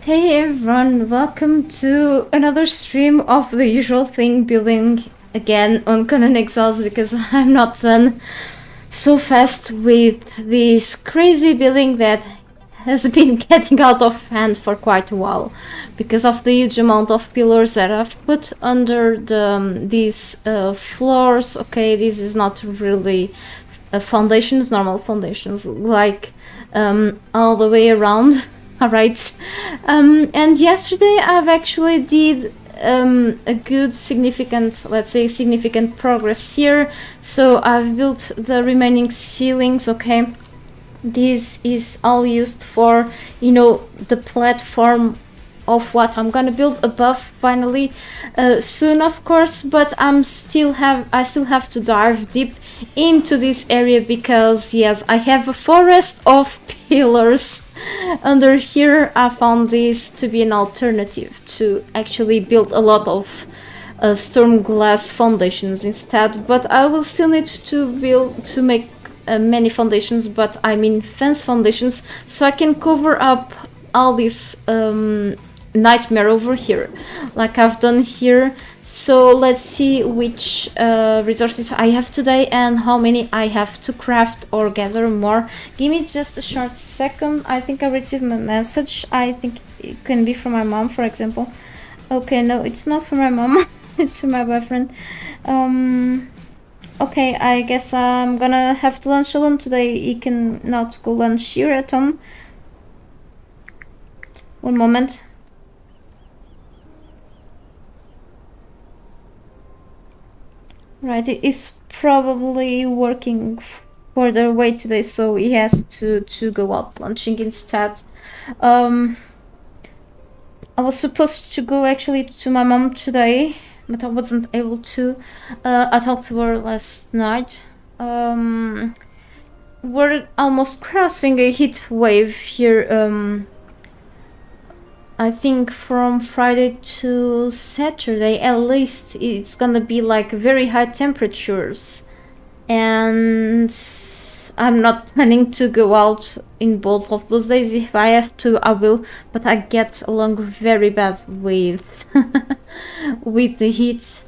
Hey everyone, welcome to another stream of the usual thing, building again on Conan Exiles because I'm not done so fast with this crazy building that has been getting out of hand for quite a while because of the huge amount of pillars that I've put under these floors. Okay, this is not really foundations, normal foundations, like all the way around. Alright, and yesterday I've actually did a good significant, let's say significant progress here. So I've built the remaining ceilings. Okay, this is all used for, you know, the platform of what I'm gonna build above finally soon, of course, but I still have to dive deep into this area because yes, I have a forest of pillars under here. I found this to be an alternative to actually build a lot of Stormglass foundations instead, but I will still need to make many foundations, but I mean fence foundations, so I can cover up all this nightmare over here like I've done here. So let's see which resources I have today and how many I have to craft or gather more. Give me just a short second. I think I received my message. I think it can be from my mom, for example. Okay, no, it's not from my mom. It's from my boyfriend. Okay, I guess I'm gonna have to lunch alone today. He can not go lunch here at home. One moment. Right, it is probably working further away today, so he has to go out lunching instead. I was supposed to go actually to my mom today, but I wasn't able to. I talked to her last night. We're almost crossing a heat wave here. I think from Friday to Saturday at least it's gonna be like very high temperatures, and I'm not planning to go out in both of those days. If I have to, I will, but I get along very bad with with the heat.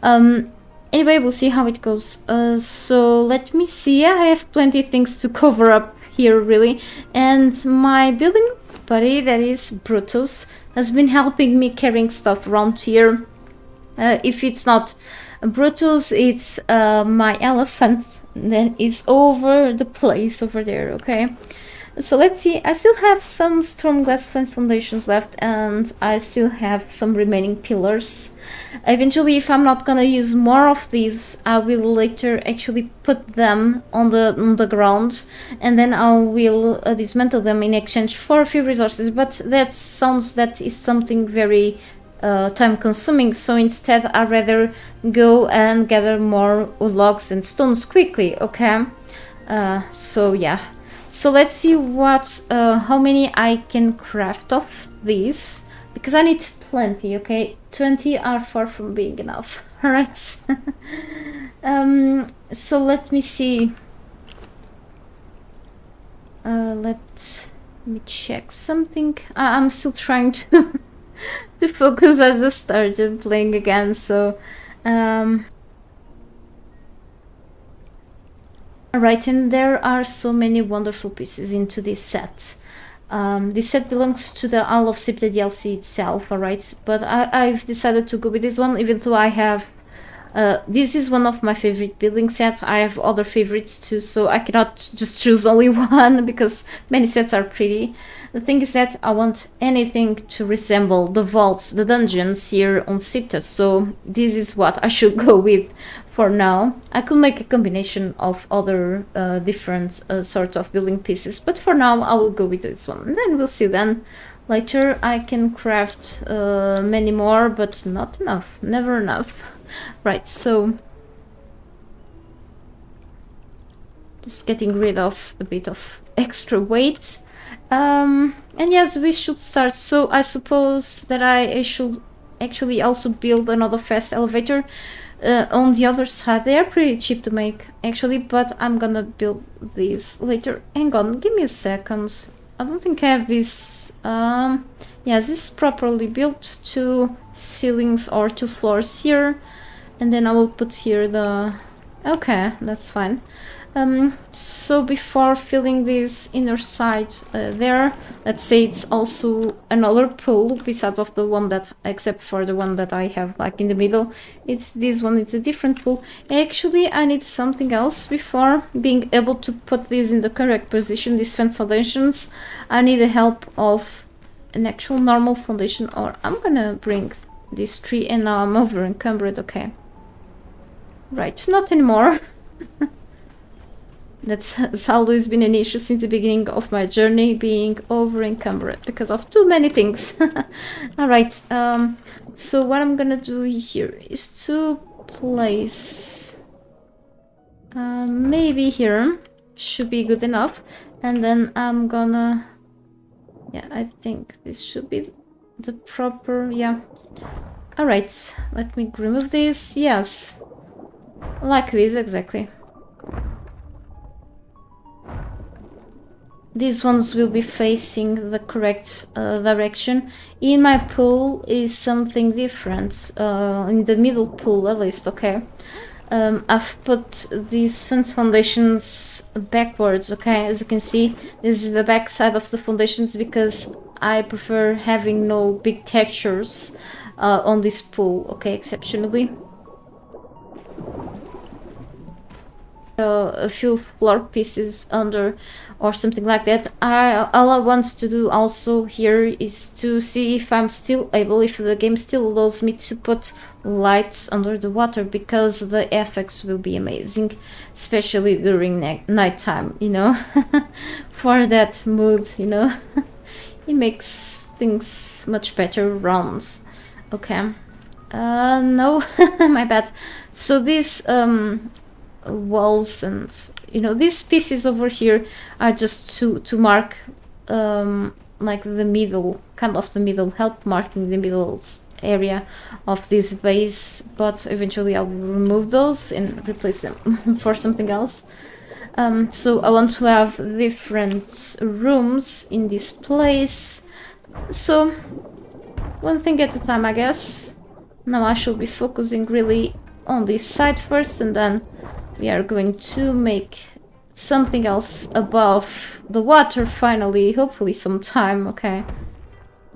Anyway, we'll see how it goes. So let me see. I have plenty of things to cover up here really, and my building buddy, that is Brutus, has been helping me carrying stuff around here. If it's not Brutus, it's my elephant that is over the place over there. Okay, so let's see. I still have some Stormglass fence foundations left, and I still have some remaining pillars. Eventually, if I'm not gonna use more of these, I will later actually put them on the ground, and then I will dismantle them in exchange for a few resources. But that is something very time consuming, so instead I'd rather go and gather more logs and stones quickly. Okay, so yeah. So let's see how many I can craft of these, because I need plenty. Okay, 20 are far from being enough. All right. So let me see. Let me check something. I'm still trying to to focus as I started playing again. So alright, and there are so many wonderful pieces into this set. This set belongs to the Isle of Sipta DLC itself, alright, but I've decided to go with this one, even though I have this is one of my favorite building sets. I have other favorites too, so I cannot just choose only one because many sets are pretty. The thing is that I want anything to resemble the vaults, the dungeons here on Sipta, so this is what I should go with for now. I could make a combination of other different sorts of building pieces, but for now I will go with this one, and then we'll see then. Later I can craft many more, but not enough, never enough. Right, so just getting rid of a bit of extra weight. And yes, we should start. So I suppose that I should actually also build another fast elevator on the other side. They are pretty cheap to make actually, but I'm gonna build these later. Hang on, give me a second. I don't think I have this. Yes, this is properly built. 2 ceilings or 2 floors here. And then I will put here the... Okay, that's fine. So before filling this inner side there, let's say it's also another pool besides of the one that, except for the one that I have like in the middle. It's this one, it's a different pool. Actually, I need something else before being able to put this in the correct position, these fence foundations. I need the help of an actual normal foundation, or I'm gonna bring this tree and now I'm over encumbered. Okay. Right, not anymore. That's always been an issue since the beginning of my journey, being over encumbered because of too many things. Alright, so what I'm gonna do here is to place maybe here should be good enough, and then I'm gonna, yeah, I think this should be the proper, yeah. Alright, let me remove this. Yes, like this exactly. These ones will be facing the correct direction. In my pool is something different, in the middle pool at least, okay? I've put these fence foundations backwards, okay? As you can see, this is the back side of the foundations because I prefer having no big textures on this pool, okay, exceptionally. A few floor pieces under or something like that. All I want to do also here is to see if I'm still able, if the game still allows me to put lights under the water, because the effects will be amazing, especially during nighttime, you know. For that mood, you know. It makes things much better round. Okay. No, my bad. So this walls and, you know, these pieces over here are just to mark like the middle, kind of the middle, help marking the middle area of this base, but eventually I'll remove those and replace them for something else. So I want to have different rooms in this place, so one thing at a time, I guess. Now I should be focusing really on this side first, and then we are going to make something else above the water finally, hopefully sometime, okay?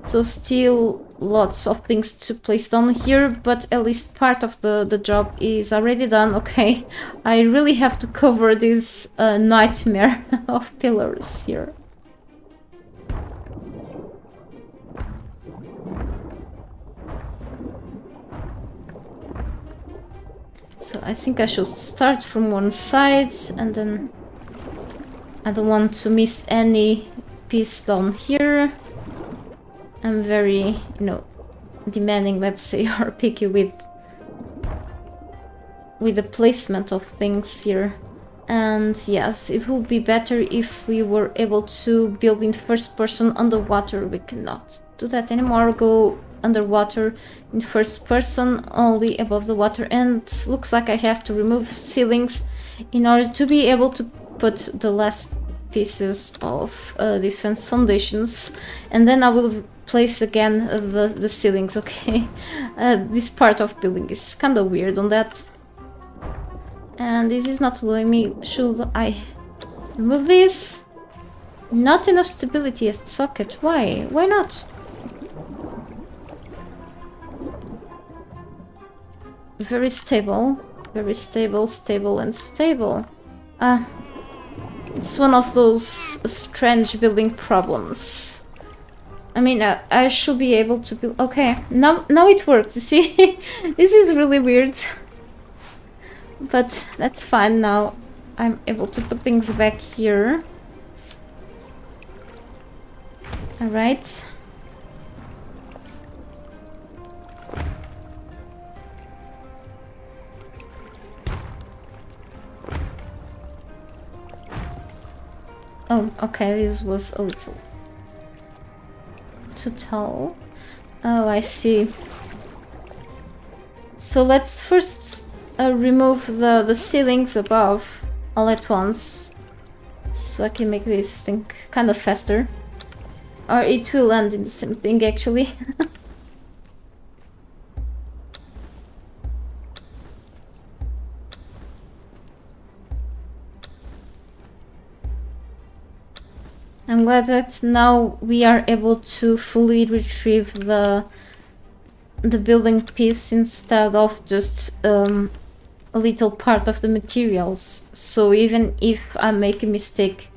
So still lots of things to place down here, but at least part of the job is already done, okay? I really have to cover this nightmare of pillars here. So I think I should start from one side, and then I don't want to miss any piece down here. I'm very, you know, demanding, let's say, or picky with the placement of things here. And yes, it would be better if we were able to build in first person underwater. We cannot do that anymore. Go underwater in first person, only above the water, and looks like I have to remove ceilings in order to be able to put the last pieces of these fence foundations, and then I will place again the ceilings, okay? This part of building is kind of weird on that, and this is not allowing me. Should I remove this? Not enough stability at socket. Why not? Very stable, stable and stable. It's one of those strange building problems. I mean, I should be able to build. Okay, now it works. You see, this is really weird, but that's fine. Now I'm able to put things back here. All right. Oh, okay, this was a little too tall. Oh, I see. So let's first remove the ceilings above all at once, so I can make this thing kind of faster. or it will end in the same thing actually. I'm glad that now we are able to fully retrieve the building piece instead of just a little part of the materials. So even if I make a mistake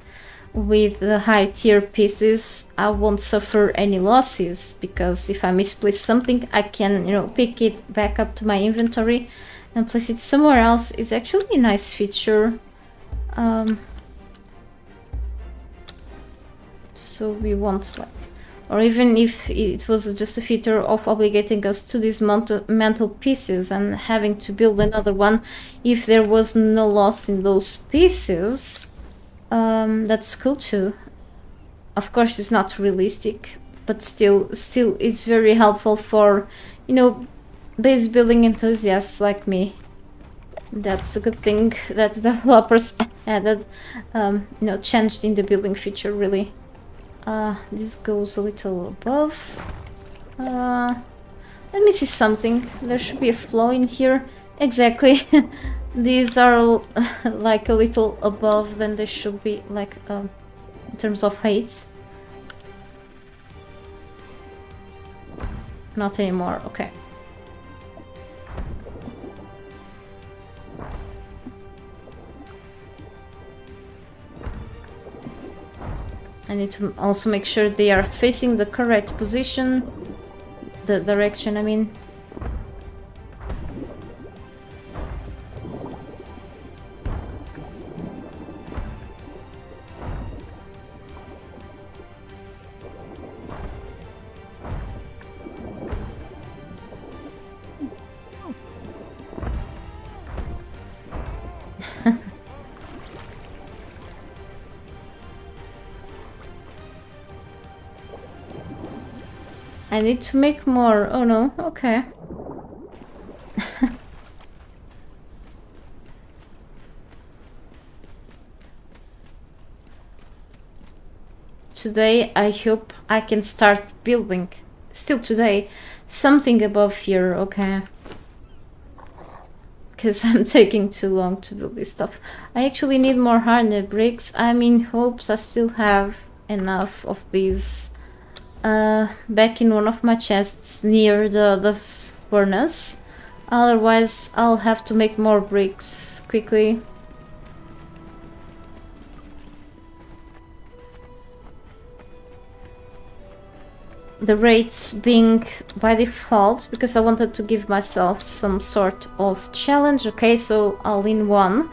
with the high tier pieces, I won't suffer any losses, because if I misplace something, I can, you know, pick it back up to my inventory and place it somewhere else. It's actually a nice feature. So we won't, like, or even if it was just a feature of obligating us to these mantle pieces and having to build another one, if there was no loss in those pieces, that's cool too. Of course it's not realistic, but still it's very helpful for, you know, base building enthusiasts like me. That's a good thing that the developers added, you know, changed in the building feature really. This goes a little above. Let me see something. There should be a flow in here. Exactly. These are like a little above than they should be, like in terms of heights. Not anymore. Okay. I need to also make sure they are facing the correct position, the direction, I mean. I need to make more. Oh no, okay. Today I hope I can start building, still today, something above here, okay. Because I'm taking too long to build this stuff. I actually need more hardened bricks. I'm in hopes I still have enough of these back in one of my chests near the furnace. Otherwise I'll have to make more bricks quickly. The rates being by default, because I wanted to give myself some sort of challenge. Okay, so all in one.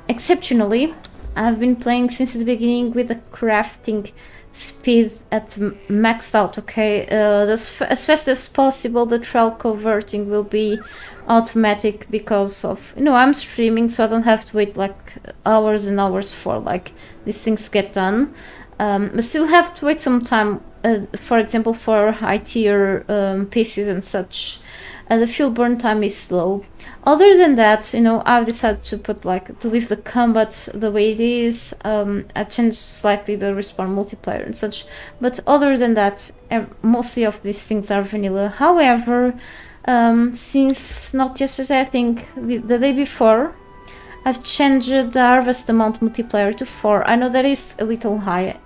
Exceptionally, I've been playing since the beginning with the crafting speed at maxed out. Okay, as fast as possible. The trial converting will be automatic because of, you know, I'm streaming, so I don't have to wait like hours and hours for like these things to get done. But still have to wait some time, for example, for high tier pieces and such. The fuel burn time is slow. Other than that, you know, I've decided to put like, to leave the combat the way it is. I changed slightly the respawn multiplier and such, but other than that, mostly of these things are vanilla. However, since not yesterday, I think the day before, I've changed the harvest amount multiplier to 4. I know that is a little high,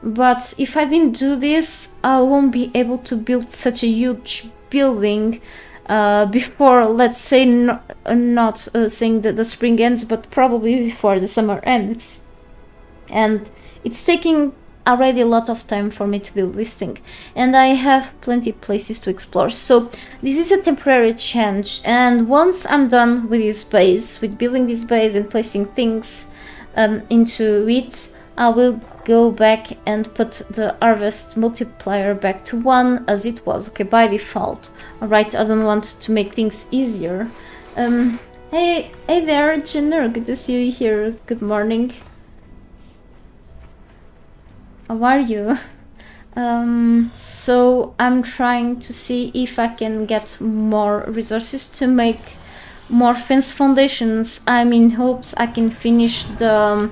but if I didn't do this, I won't be able to build such a huge building before, let's say, not saying that the spring ends, but probably before the summer ends. And it's taking already a lot of time for me to build this thing, and I have plenty of places to explore. So this is a temporary change, and once I'm done with this base, with building this base and placing things into it, I will go back and put the harvest multiplier back to 1 as it was, okay, by default. Alright, I don't want to make things easier. Hey there, Jenner, good to see you here. Good morning. How are you? So I'm trying to see if I can get more resources to make more fence foundations. I'm in hopes I can finish the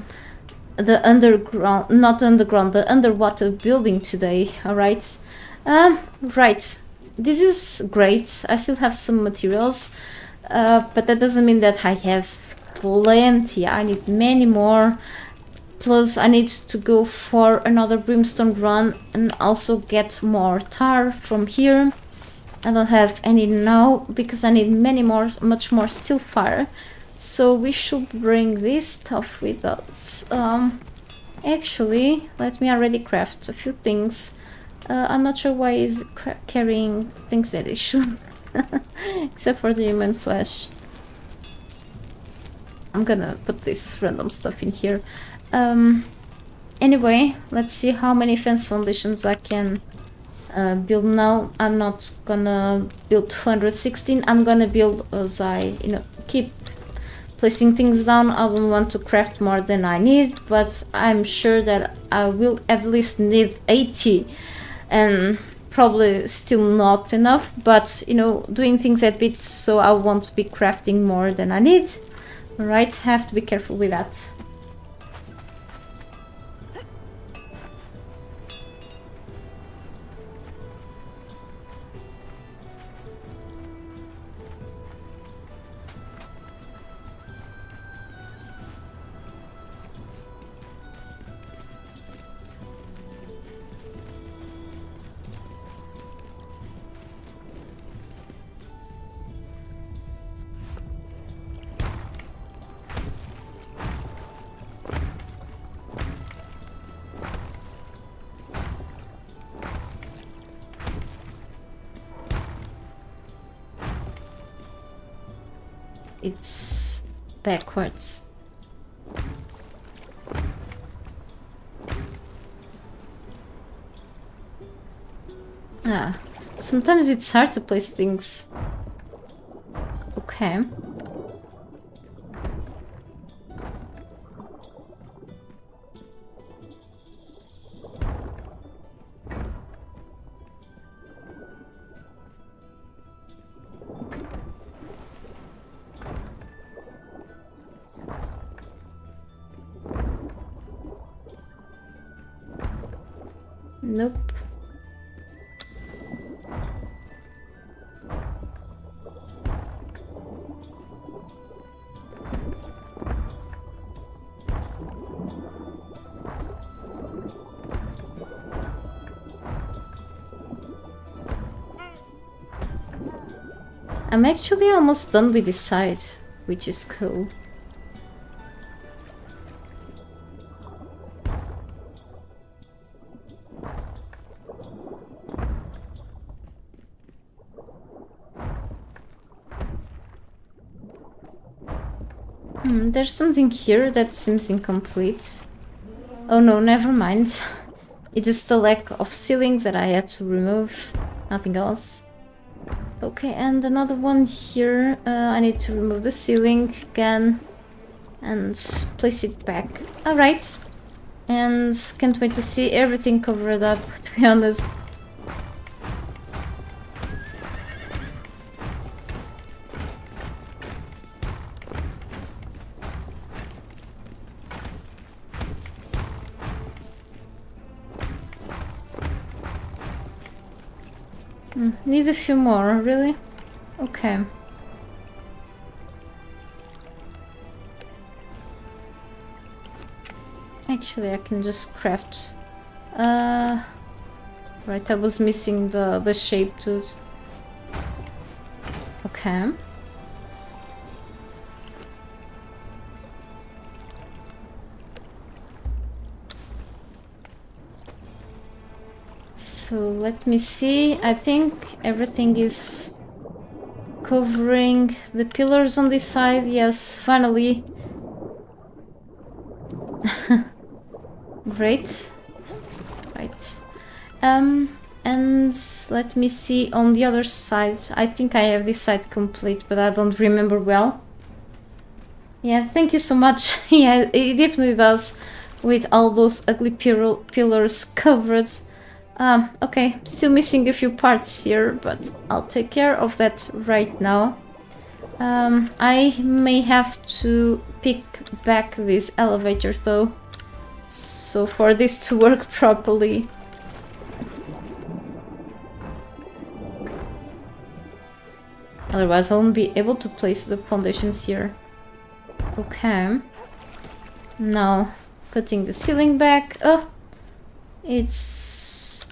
the underground, not underground, the underwater building today. Alright. Right. This is great. I still have some materials, but that doesn't mean that I have plenty. I need many more. Plus, I need to go for another brimstone run and also get more tar from here. I don't have any now because I need many more, much more steel fire. So we should bring this stuff with us. Actually, let me already craft a few things. I'm not sure why he's carrying things that he should. Except for the human flesh. I'm gonna put this random stuff in here. Anyway, let's see how many fence foundations I can build now. I'm not gonna build 216. I'm gonna build as I, keep placing things down. I don't want to craft more than I need, but I'm sure that I will at least need 80, and probably still not enough, but doing things at bits, so I won't be crafting more than I need. Alright, have to be careful with that. It's backwards. Sometimes it's hard to place things. Okay. Nope. I'm actually almost done with this side, which is cool. There's something here that seems incomplete. Oh no, never mind. It's just a lack of ceilings that I had to remove. Nothing else. Okay, and another one here. I need to remove the ceiling again and place it back. Alright. And can't wait to see everything covered up, to be honest. Need a few more, really? Okay. Actually, I can just craft. Right, I was missing the shape tooth. Okay. So let me see. I think everything is covering the pillars on this side. Yes, finally. Great. Right. And let me see on the other side. I think I have this side complete, but I don't remember well. Yeah, thank you so much. Yeah, it definitely does, with all those ugly pillars covered. Okay, still missing a few parts here, but I'll take care of that right now. I may have to pick back this elevator though. So for this to work properly, otherwise I won't be able to place the foundations here. Okay. Now putting the ceiling back. Oh, it's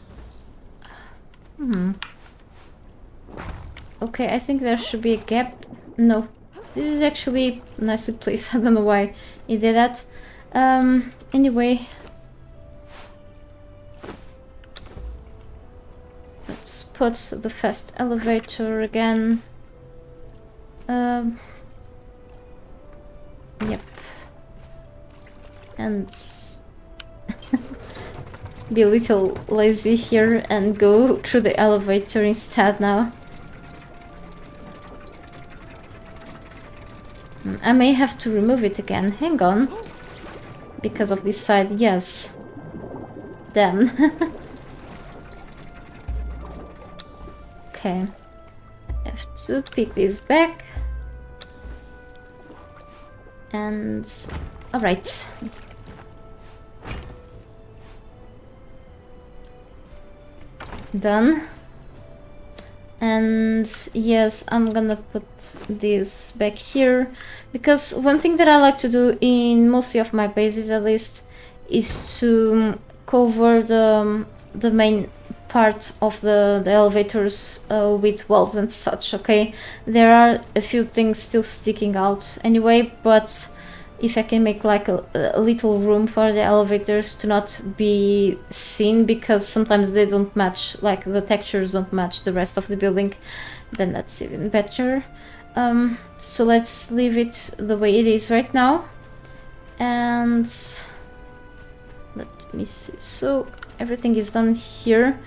okay, I think there should be a gap. No, this is actually nicely placed. I don't know why it did that. Anyway, let's put the fast elevator again. Yep. And be a little lazy here and go through the elevator instead now. I may have to remove it again. Hang on. Because of this side, yes. Then. Okay. I have to pick this back. And... alright. Done. And yes, I'm gonna put this back here, because one thing that I like to do in mostly of my bases at least is to cover the main part of the elevators with walls and such. Okay, there are a few things still sticking out anyway, but if I can make like a little room for the elevators to not be seen, because sometimes they don't match, like the textures don't match the rest of the building, then that's even better. So let's leave it the way it is right now. And let me see. So everything is done here.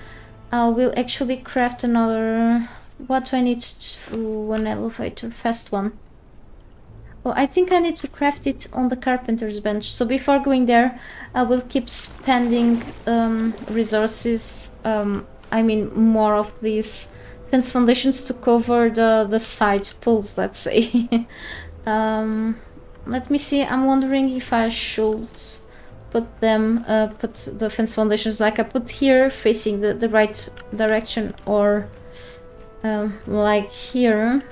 I will actually craft another... what do I need to an elevator? Fast one. Oh, I think I need to craft it on the carpenter's bench. So before going there, I will keep spending resources. I mean, more of these fence foundations to cover the side poles, let's say. Let me see. I'm wondering if I should put them, put the fence foundations like I put here, facing the right direction, or like here.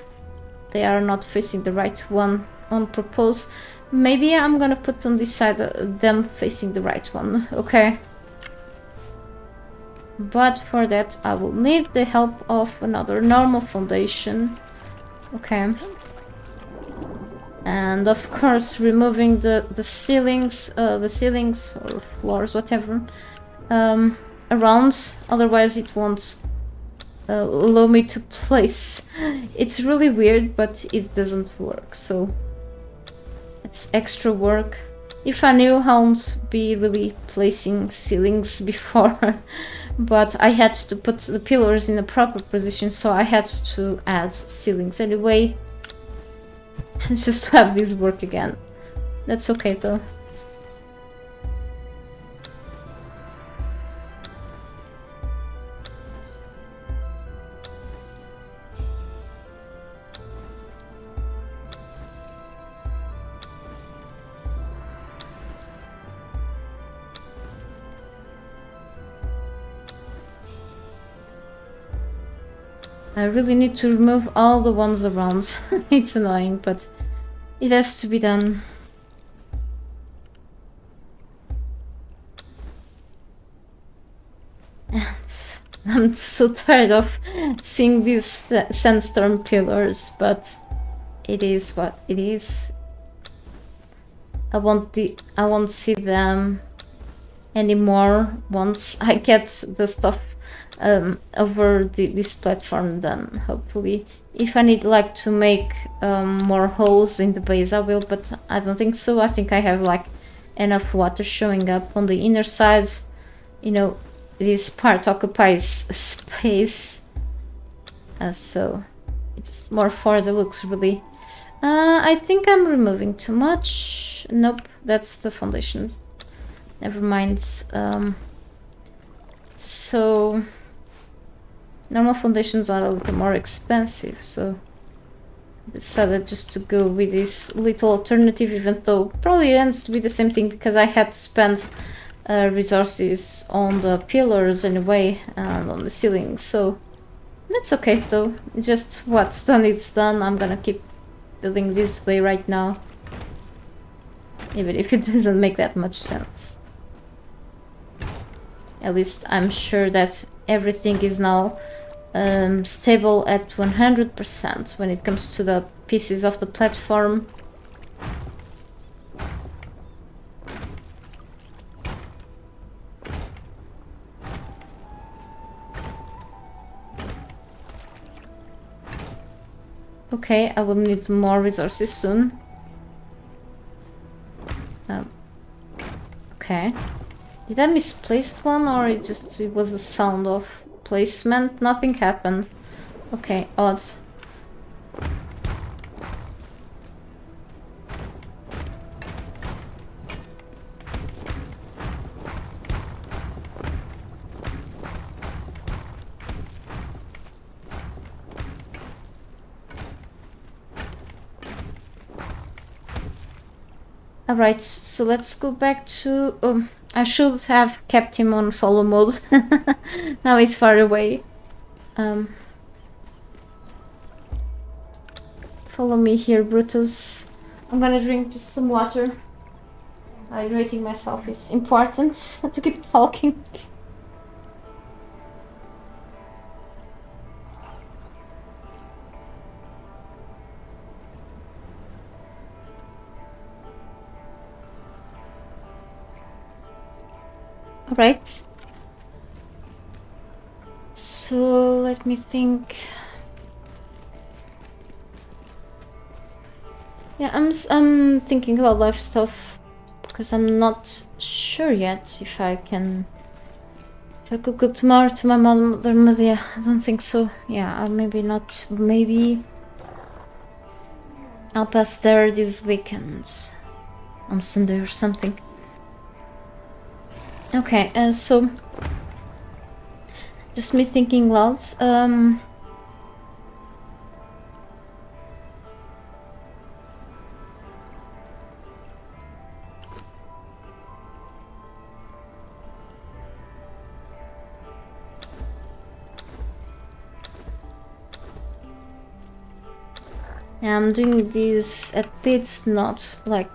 They are not facing the right one on purpose. Maybe I'm gonna put on this side them facing the right one, okay? But for that I will need the help of another normal foundation. Okay. And of course removing the ceilings or floors, whatever, around, otherwise it won't allow me to place. It's really weird, but it doesn't work, so it's extra work. If I knew, I wouldn't be really placing ceilings before. But I had to put the pillars in a proper position, so I had to add ceilings anyway. Just to have this work again. That's okay though. I really need to remove all the ones around. It's annoying, but it has to be done. And I'm so tired of seeing these sandstorm pillars, but it is what it is. I won't see them anymore once I get the stuff over this platform done, hopefully. If I need like to make more holes in the base, I will, but I don't think so. I think I have like enough water showing up on the inner side. You know, this part occupies space, so it's more for the looks, really. I think I'm removing too much. Nope, that's the foundations. Never mind. So normal foundations are a little more expensive, so decided just to go with this little alternative, even though probably ends to be the same thing because I had to spend resources on the pillars anyway and on the ceiling, so that's okay though. Just what's done it's done. I'm gonna keep building this way right now, even if it doesn't make that much sense. At least I'm sure that everything is now stable at 100% when it comes to the pieces of the platform. Okay, I will need more resources soon. Okay. Did I misplace one, or it was the sound of placement? Nothing happened. Okay, odd. Alright, so let's go back to... I should have kept him on follow mode. Now he's far away. Follow me here, Brutus. I'm gonna drink just some water. Hydrating myself is important to keep talking. Alright. So let me think. Yeah, I'm thinking about life stuff because I'm not sure yet if I could go tomorrow to my mother. Yeah, I don't think so. Yeah, maybe not. Maybe I'll pass there this weekend on Sunday or something. Okay, so just me thinking loud. I'm doing this at bits, not like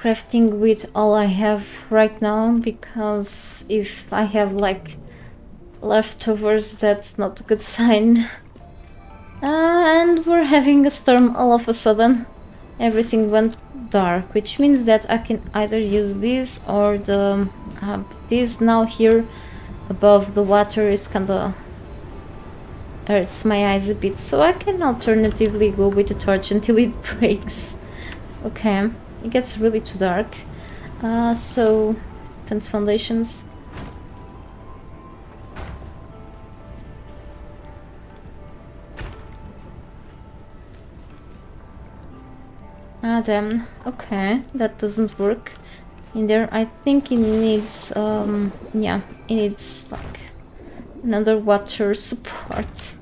crafting with all I have right now, because if I have like leftovers, that's not a good sign. And we're having a storm all of a sudden. Everything went dark, which means that I can either use this or the this now here above the water is kinda hurts my eyes a bit, so I can alternatively go with the torch until it breaks. Okay, it gets really too dark. So fence foundations. Ah, damn. Okay, that doesn't work in there. I think it needs, yeah, it needs like another water support.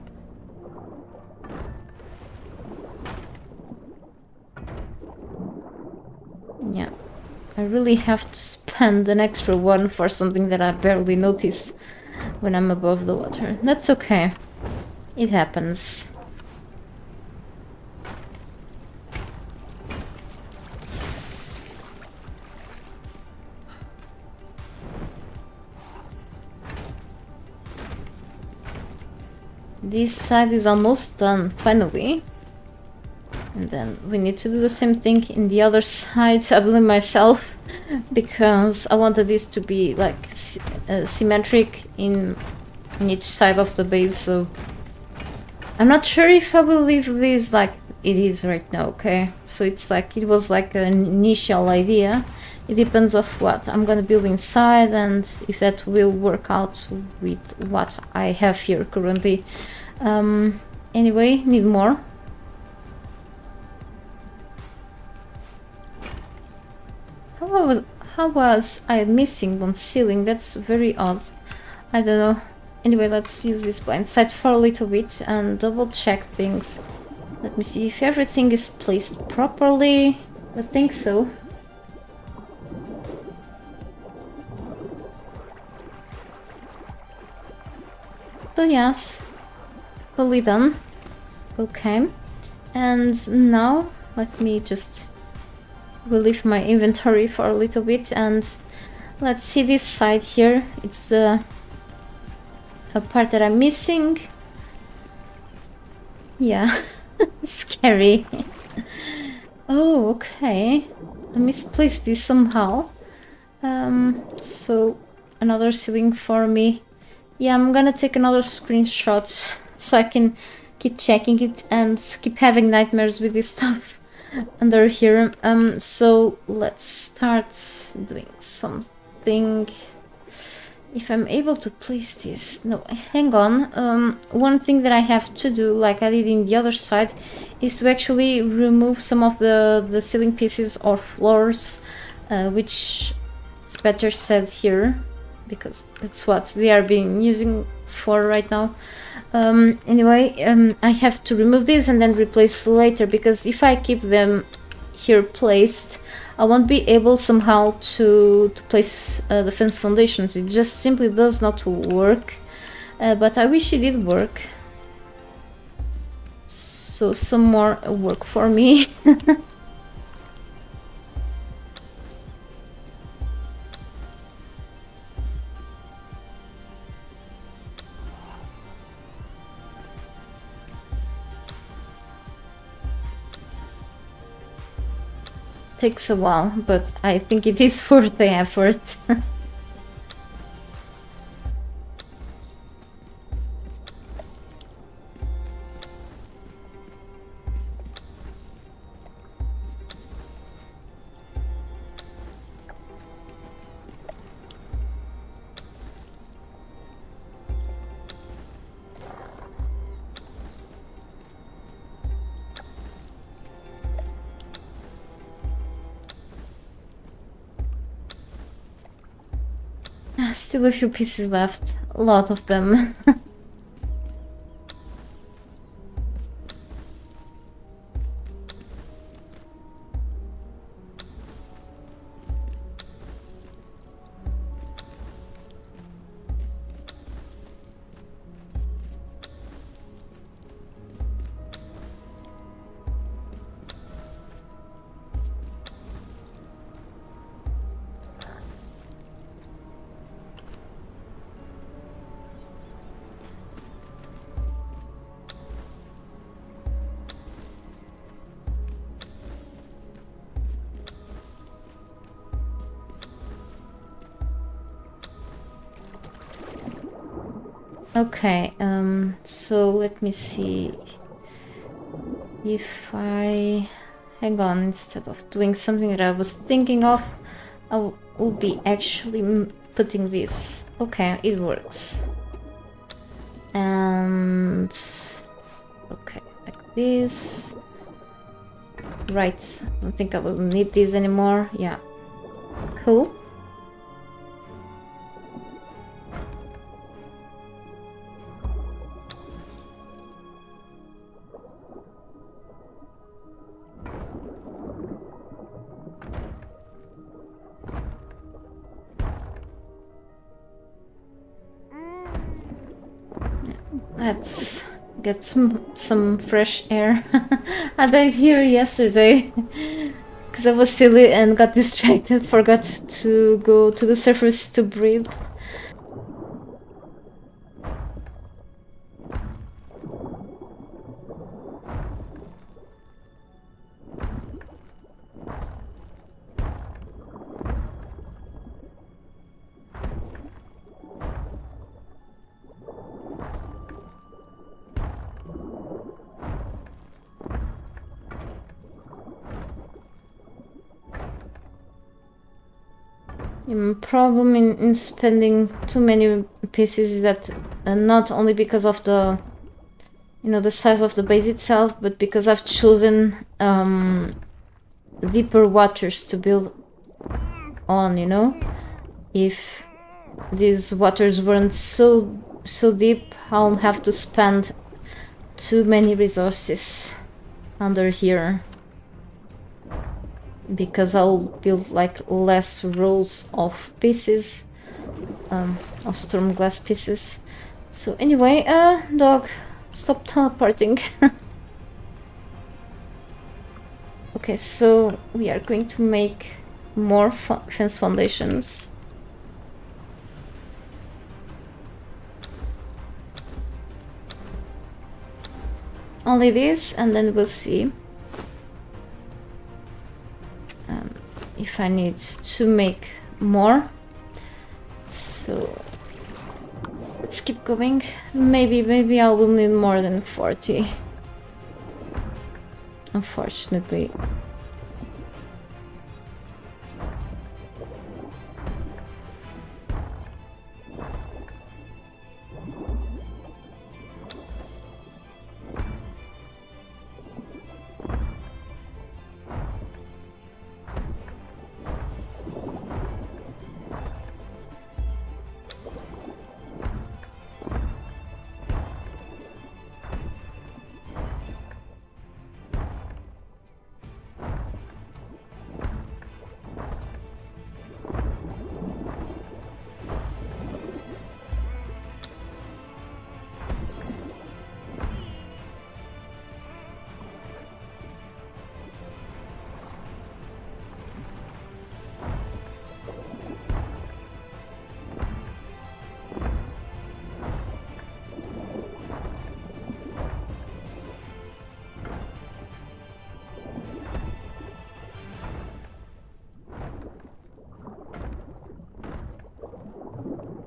Yeah, I really have to spend an extra one for something that I barely notice when I'm above the water. That's okay. It happens. This side is almost done, finally. And then we need to do the same thing in the other side. I blame myself because I wanted this to be like symmetric in each side of the base. So I'm not sure if I will leave this like it is right now, okay? So it's like, it was like an initial idea. It depends of what I'm gonna build inside and if that will work out with what I have here currently. Anyway, need more. How was I missing one ceiling? That's very odd. I don't know. Anyway, let's use this blind sight for a little bit and double check things. Let me see if everything is placed properly. I think so. So yes, fully done. Okay, and now let me just relieve my inventory for a little bit, and let's see this side here. It's a part that I'm missing. Yeah, scary. Oh, okay. I misplaced this somehow. So another ceiling for me. Yeah, I'm gonna take another screenshot so I can keep checking it and keep having nightmares with this stuff under here. So let's start doing something. If I'm able to place this... No, hang on. One thing that I have to do, like I did in the other side, is to actually remove some of the ceiling pieces or floors, which is better said here, because that's what they are being using for right now. Anyway, I have to remove this and then replace later, because if I keep them here placed, I won't be able somehow to place the fence foundations. It just simply does not work, but I wish it did work. So some more work for me. Takes a while, but I think it is worth the effort. Still a few pieces left, a lot of them. Okay, so let me see if I... Hang on, instead of doing something that I was thinking of, I will be actually putting this. Okay, it works. And... okay, like this. Right, I don't think I will need this anymore. Yeah, cool. Let's get some fresh air. I died here yesterday because I was silly and got distracted, forgot to go to the surface to breathe. Problem in spending too many pieces is that not only because of the the size of the base itself, but because I've chosen deeper waters to build on. If these waters weren't so deep, I'll have to spend too many resources. under here, because I'll build like less rows of pieces, of Stormglass pieces. So anyway, dog, stop teleporting. Okay, so we are going to make more fence foundations. Only this, and then we'll see if I need to make more. So let's keep going. Maybe I will need more than 40. Unfortunately.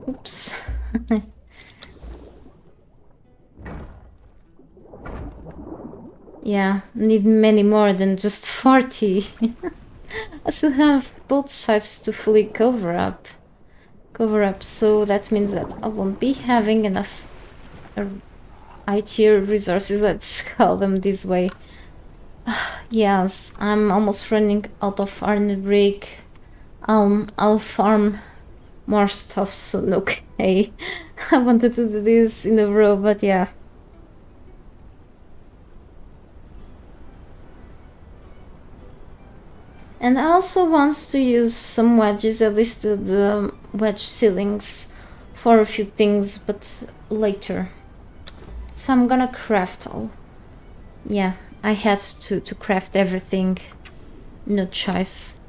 Oops. Yeah, need many more than just 40. I still have both sides to fully cover up, so that means that I won't be having enough I-tier resources, let's call them this way. Yes, I'm almost running out of iron brick. I'll farm more stuff soon, okay? I wanted to do this in a row, but yeah. And I also want to use some wedges. I listed the wedge ceilings for a few things, but later. So I'm gonna craft all. Yeah, I had to craft everything. No choice.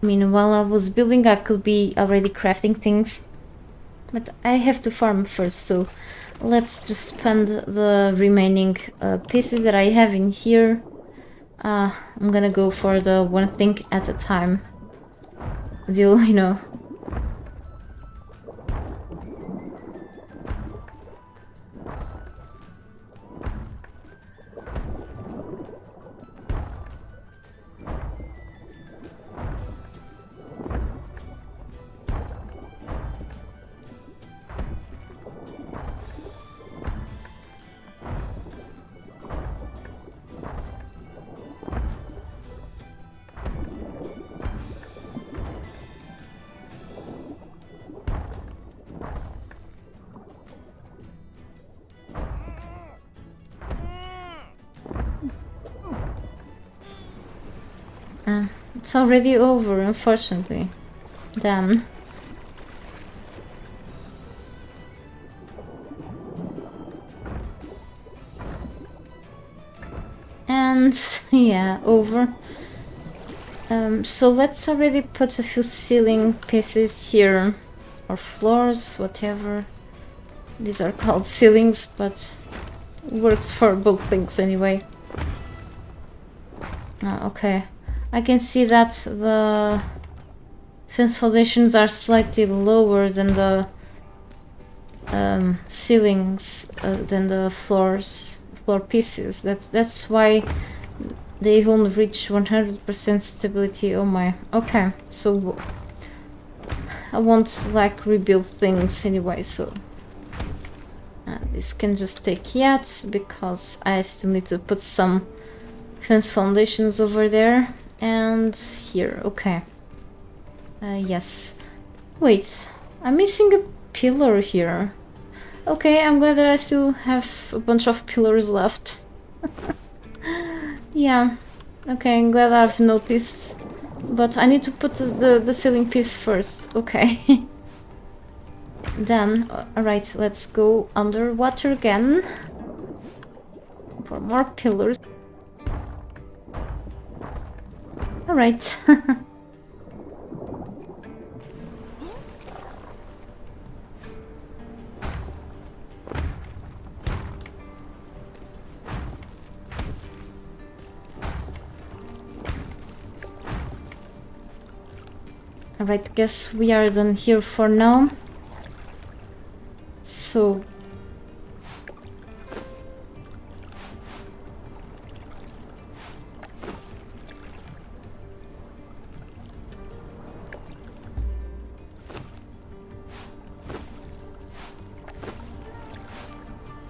I mean, while I was building, I could be already crafting things. But I have to farm first, so let's just spend the remaining pieces that I have in here. I'm gonna go for the one thing at a time deal, you know. It's already over, unfortunately. Damn. And yeah, over. So let's already put a few ceiling pieces here, or floors, whatever. These are called ceilings, but works for both things anyway. Okay. I can see that the fence foundations are slightly lower than the ceilings, than the floor pieces. That's why they won't reach 100% stability. Oh my. Okay, so I won't like rebuild things anyway, so this can just take yet, because I still need to put some fence foundations over there and here. Okay. Yes. Wait, I'm missing a pillar here. Okay, I'm glad that I still have a bunch of pillars left. Yeah, okay, I'm glad I've noticed. But I need to put the ceiling piece first. Okay. Then, alright, let's go underwater again. For more pillars. Alright. Alright, guess we are done here for now. So...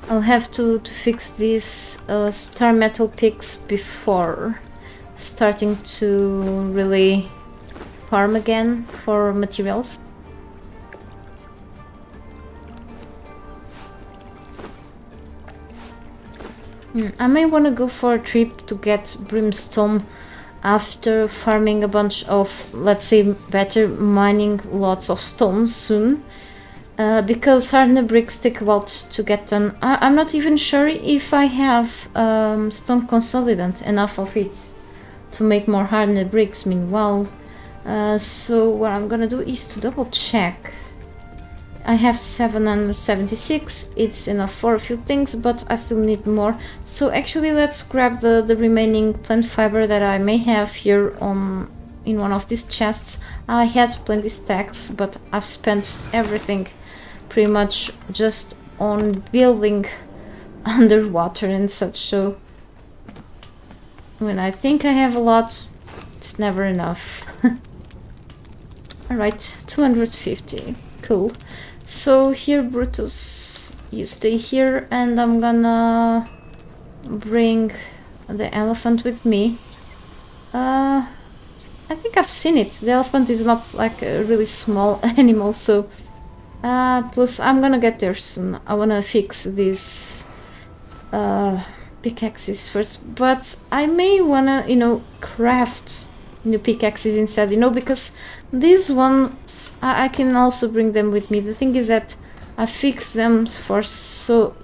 I'll have to fix these star metal picks before starting to really farm again for materials. I may want to go for a trip to get brimstone after farming a bunch of, let's say, better mining lots of stones soon. Because hardened bricks take a while to get done. I'm not even sure if I have stone consolidant, enough of it to make more hardened bricks meanwhile. So what I'm gonna do is to double check. I have 776, it's enough for a few things, but I still need more. So actually let's grab the remaining plant fiber that I may have here in one of these chests. I had plenty stacks, but I've spent everything pretty much just on building underwater and such, so when I think I have a lot, it's never enough. Alright, 250, cool. So here, Brutus, you stay here, and I'm gonna bring the elephant with me. I think I've seen it. The elephant is not like a really small animal, so plus I'm gonna get there soon. I wanna fix these pickaxes first, but I may wanna, you know, craft new pickaxes instead, you know, because these ones I can also bring them with me. The thing is that I fixed them for so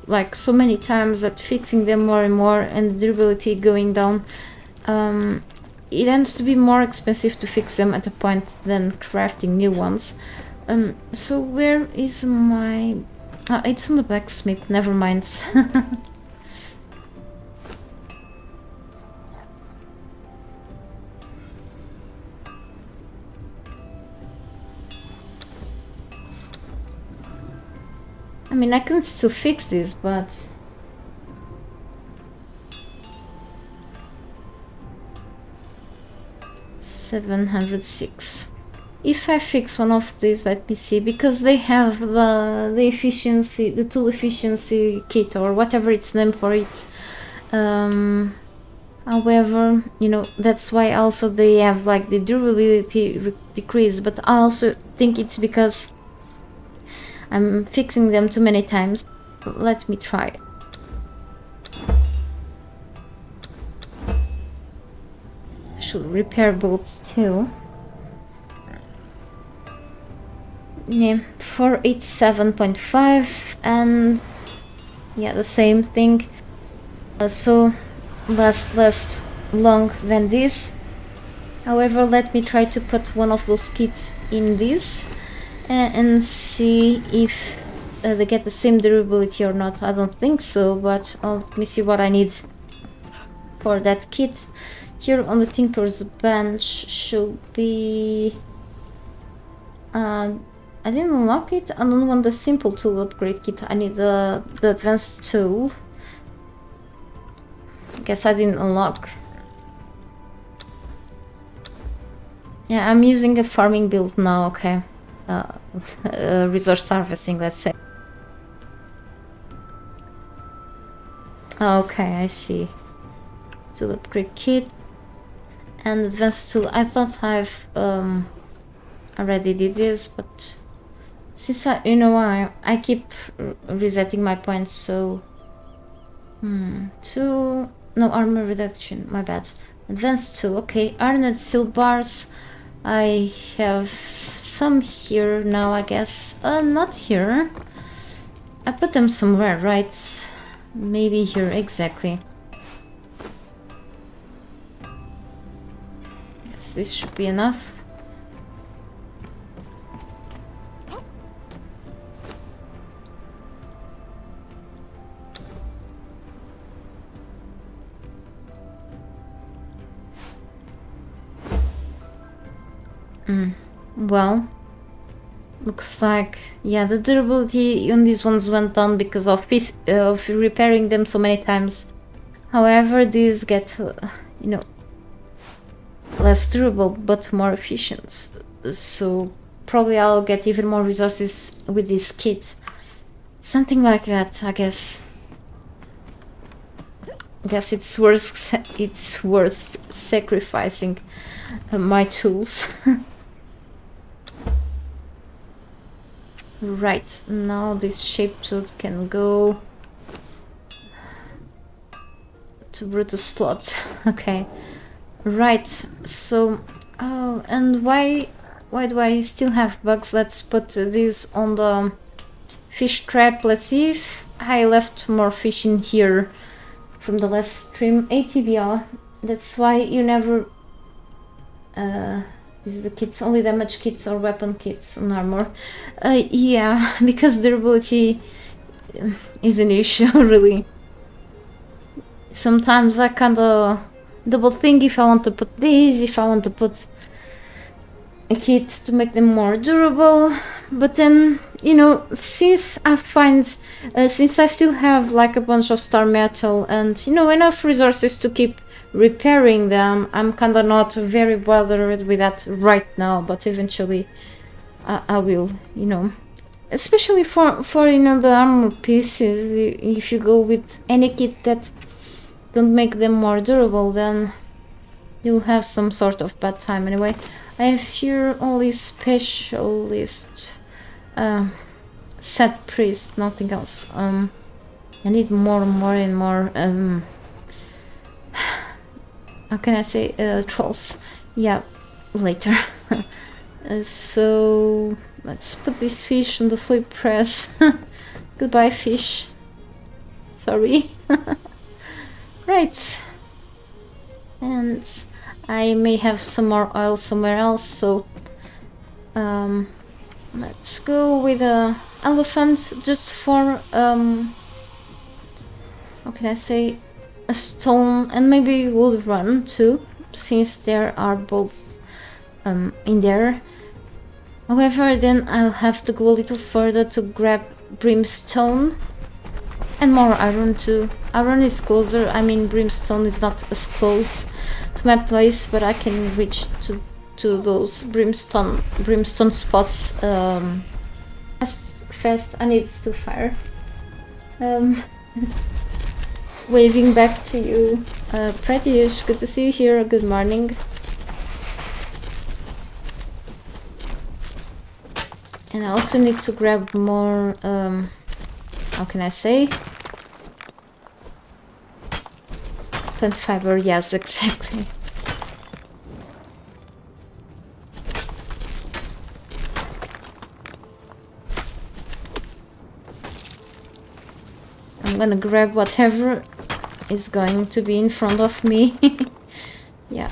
many times that fixing them more and more and the durability going down, it ends to be more expensive to fix them at a point than crafting new ones. So where is my... it's on the blacksmith, never mind. I mean, I can still fix this, but... 706. If I fix one of these, let me see, because they have the efficiency, the tool efficiency kit or whatever it's named for it. However, you know, that's why also they have like the durability decrease, but I also think it's because I'm fixing them too many times. Let me try. I should repair both too. Yeah, 487.5 and yeah, the same thing. So less long than this. However, let me try to put one of those kits in this and see if they get the same durability or not. I don't think so, but let me see what I need for that kit. Here on the Tinker's bench should be... I didn't unlock it. I don't want the simple tool upgrade kit. I need the advanced tool. Guess I didn't unlock. Yeah, I'm using a farming build now, okay. Resource harvesting, let's say. Okay, I see. Tool upgrade kit. And advanced tool. I thought I've already did this, but Since you know, I keep resetting my points, so... 2... No, armor reduction, my bad. Advanced 2, okay. Arnold steel bars. I have some here now, I guess. Not here. I put them somewhere, right? Maybe here, exactly. Yes, this should be enough. Well, looks like, yeah, the durability on these ones went down because of repairing them so many times. However, these get, you know, less durable but more efficient. So probably I'll get even more resources with this kit. Something like that, I guess. I guess it's worth sacrificing my tools. Right, now this shape tooth can go to Brutus slot. Okay. Right, so... Oh, and why do I still have bugs? Let's put these on the fish trap. Let's see if I left more fish in here from the last stream. ATBR, that's why you never use the kits, only damage kits or weapon kits on armor. Yeah, because durability is an issue, really. Sometimes I kinda double think if I want to put these, if I want to put a kit to make them more durable, but then, you know, since I still have like a bunch of star metal and, you know, enough resources to keep repairing them, I'm kinda not very bothered with that right now, but eventually I will, you know. Especially for you know, the armor pieces, if you go with any kit that don't make them more durable, then you'll have some sort of bad time. Anyway, I have here only specialist set priest, nothing else. I need more and more how can I say, trolls? Yeah, later. So let's put this fish on the flip press. Goodbye, fish. Sorry. Right. And I may have some more oil somewhere else, so let's go with a elephant just for how can I say, a stone, and maybe wood run too, since there are both in there. However, then I'll have to go a little further to grab brimstone and more iron too. Iron is closer, I mean brimstone is not as close to my place, but I can reach to those brimstone spots fast. I need still fire. Waving back to you, Pretiush, good to see you here, good morning. And I also need to grab more, how can I say? Plant fiber, yes, exactly. I'm gonna grab whatever is going to be in front of me. Yeah.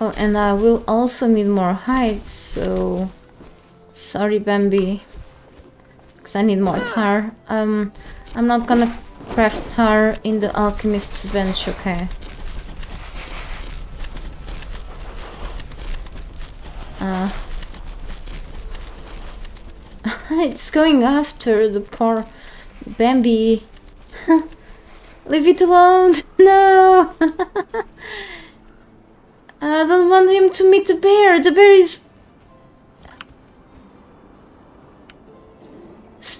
Oh, and I will also need more hides, so sorry, Bambi, because I need more tar. I'm not gonna craft tar in the alchemist's bench, okay? It's going after the poor Bambi. Leave it alone! No! I don't want him to meet the bear. The bear is...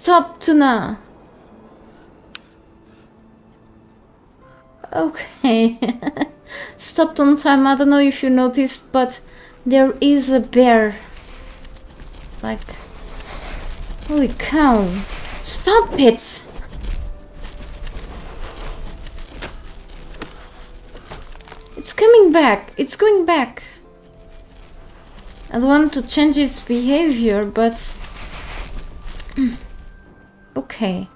Stop, Tuna! Okay. Stopped on time. I don't know if you noticed, but there is a bear. Like... Holy cow. Stop it! It's coming back. It's going back. I don't want to change its behavior, but... Okay.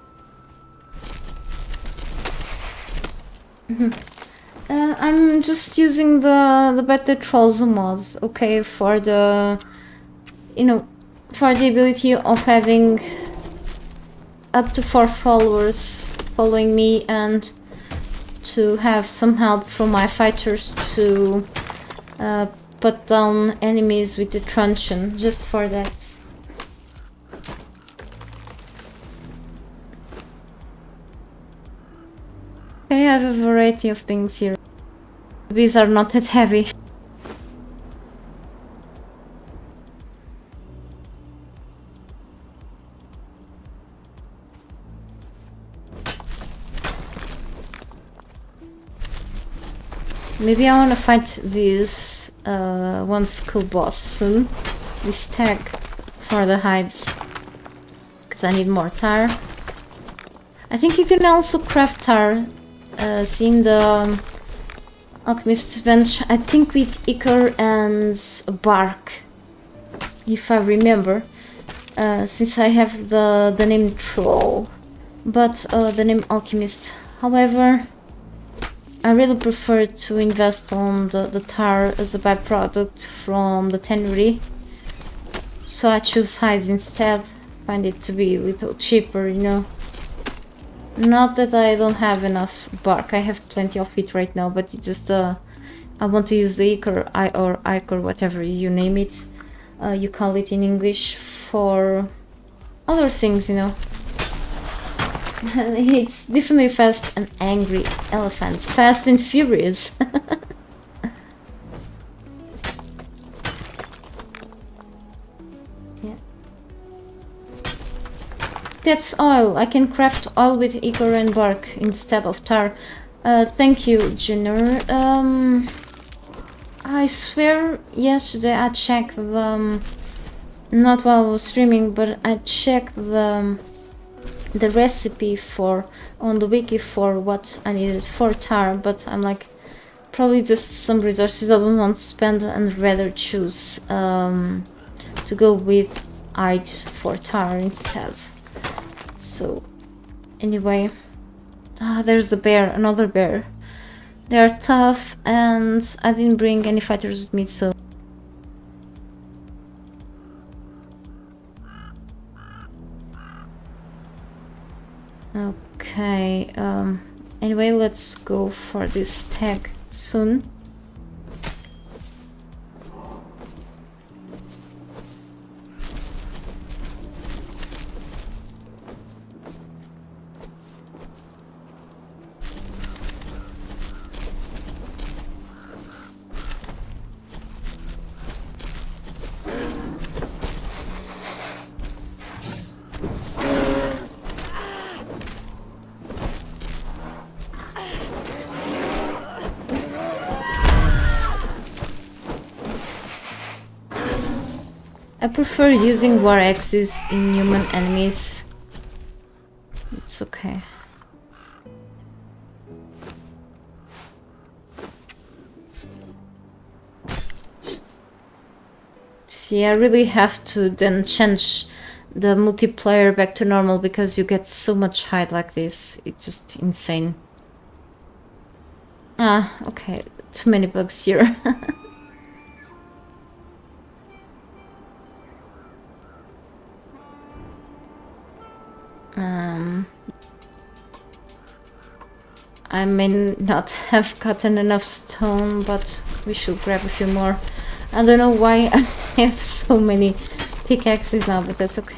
I'm just using the Better Trolls mods, okay, for the... You know, for the ability of having up to 4 followers following me and to have some help from my fighters to put down enemies with the truncheon, just for that. I have a variety of things here. These are not that heavy. Maybe I want to fight this one skull boss soon. This tag for the hides. Because I need more tar. I think you can also craft tar. Seeing the alchemist's bench, I think with ichor and bark. If I remember. Since I have the name troll. But the name alchemist. However, I really prefer to invest on the tar as a byproduct from the tannery. So I choose hides instead. Find it to be a little cheaper, you know. Not that I don't have enough bark. I have plenty of it right now, but it's just I want to use the ichor or ichor, whatever you name it. You call it in English, for other things, you know. It's definitely fast and angry elephant. Fast and furious. Yeah. That's oil. I can craft oil with ichor and bark instead of tar. Thank you, Junior. I swear yesterday I checked the... not while I was streaming, but I checked the recipe for on the wiki for what I needed for tar, but I'm like, probably just some resources I don't want to spend and rather choose to go with hide for tar instead. So anyway, there's the bear, another bear. They're tough and I didn't bring any fighters with me, so okay, anyway, let's go for this tag soon. I prefer using war axes in human enemies. It's okay. See, I really have to then change the multiplayer back to normal because you get so much hide like this. It's just insane. Ah, okay. Too many bugs here. I may not have gotten enough stone, but we should grab a few more. I don't know why I have so many pickaxes now, but that's okay.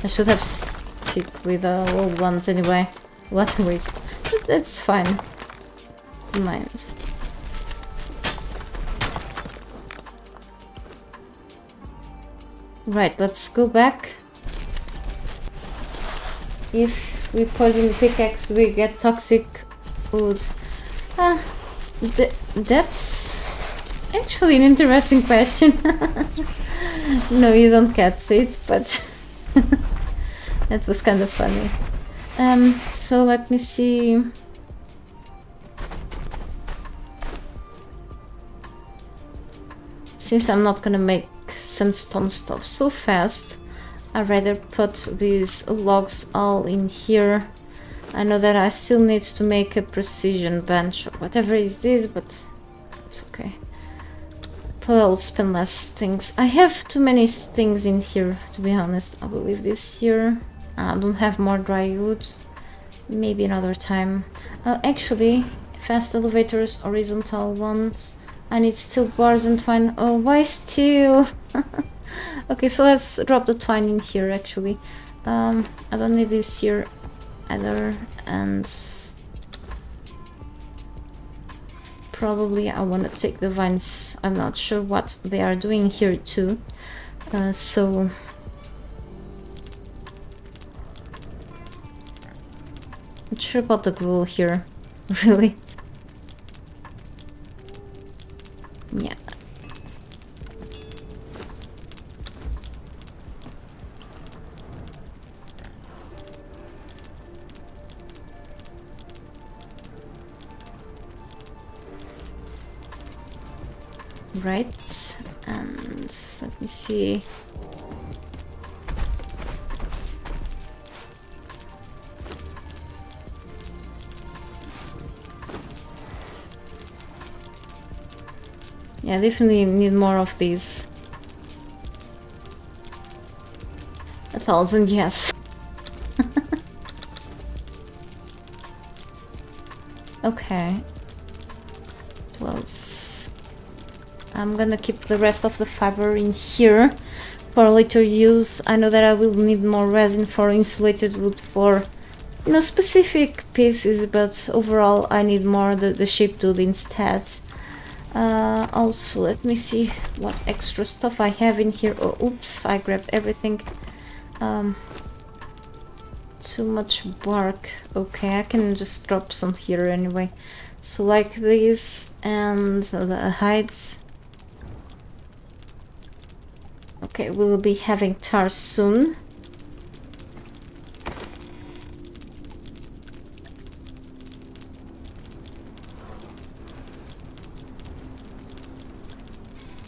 I should have stick with the old ones anyway. What a waste. But that's fine. Mind. Right, let's go back. if we poison the pickaxe, we get toxic wood. That's actually an interesting question. No, you don't get it, but that was kind of funny. So let me see. Since I'm not gonna make sandstone stuff so fast, I'd rather put these logs all in here. I know that I still need to make a precision bench or whatever is this, but it's okay. Probably I'll spend less things. I have too many things in here, to be honest. I will leave this here. I don't have more dry wood. Maybe another time. Actually, fast elevators, horizontal ones. I need steel bars and twine. Oh, why steel? Okay, so let's drop the twine in here, actually. I don't need this here either, and probably I want to take the vines. I'm not sure what they are doing here too, so not sure about the gruel here, really. Yeah. Right, and let me see. Yeah, definitely need more of these. 1,000, yes. Okay. Plus, I'm gonna keep the rest of the fiber in here for later use. I know that I will need more resin for insulated wood for, you know, specific pieces, but overall I need more the shaped wood instead. Also, let me see what extra stuff I have in here. Oh, oops, I grabbed everything. Too much bark. Okay, I can just drop some here anyway. So like this, and the hides. Okay, we will be having tar soon.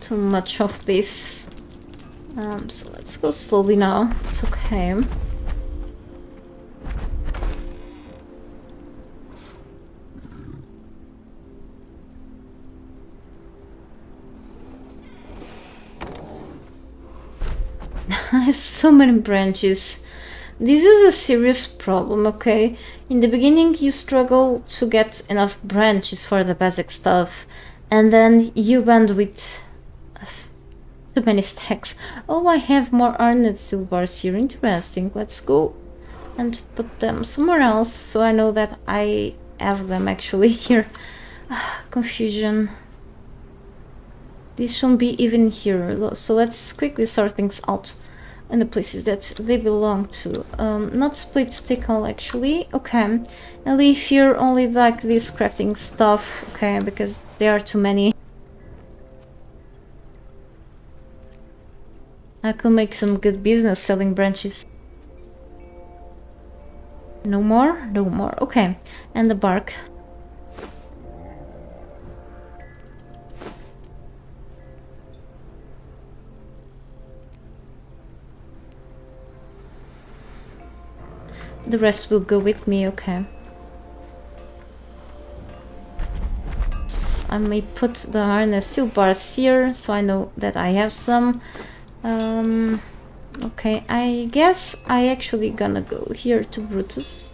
Too much of this. So let's go slowly now. It's okay. I have so many branches. This is a serious problem, okay? In the beginning you struggle to get enough branches for the basic stuff, and then you band with too many stacks. Oh, I have more iron steel bars here. Interesting. Let's go and put them somewhere else so I know that I have them actually here. Confusion. This shouldn't be even here. So let's quickly sort things out in the places that they belong to. Not split tickle actually. Okay. And leave here only like this crafting stuff. Okay, because there are too many. I could make some good business selling branches. No more? No more. Okay. And the bark. The rest will go with me, okay. I may put the harness steel bars here, so I know that I have some. Okay, I guess I actually gonna go here to Brutus.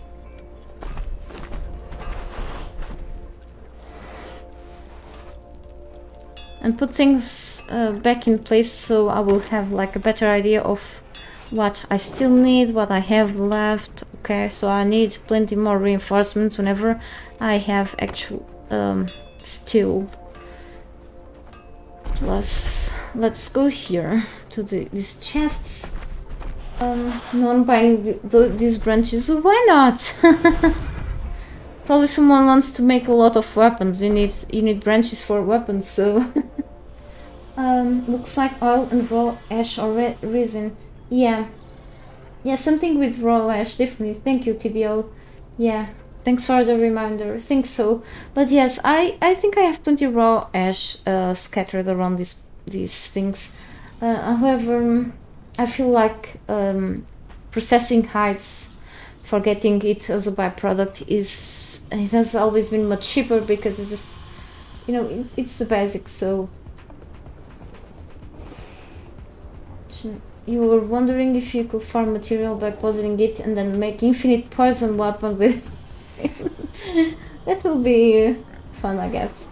And put things back in place so I will have like a better idea of what I still need, what I have left. Okay, so I need plenty more reinforcements whenever I have actual steel. Plus, let's go here to these chests. No one buying these branches, so why not? Probably someone wants to make a lot of weapons. You need branches for weapons, so looks like oil and raw ash or resin. Yeah, something with raw ash, definitely. Thank you, TBO. Yeah, thanks for the reminder. I think so. But yes, I think I have plenty raw ash scattered around these things. However, I feel like processing hides for getting it as a byproduct it has always been much cheaper because it's just, it's the basics. So you were wondering if you could farm material by poisoning it and then make infinite poison weapon with that will be fun, I guess.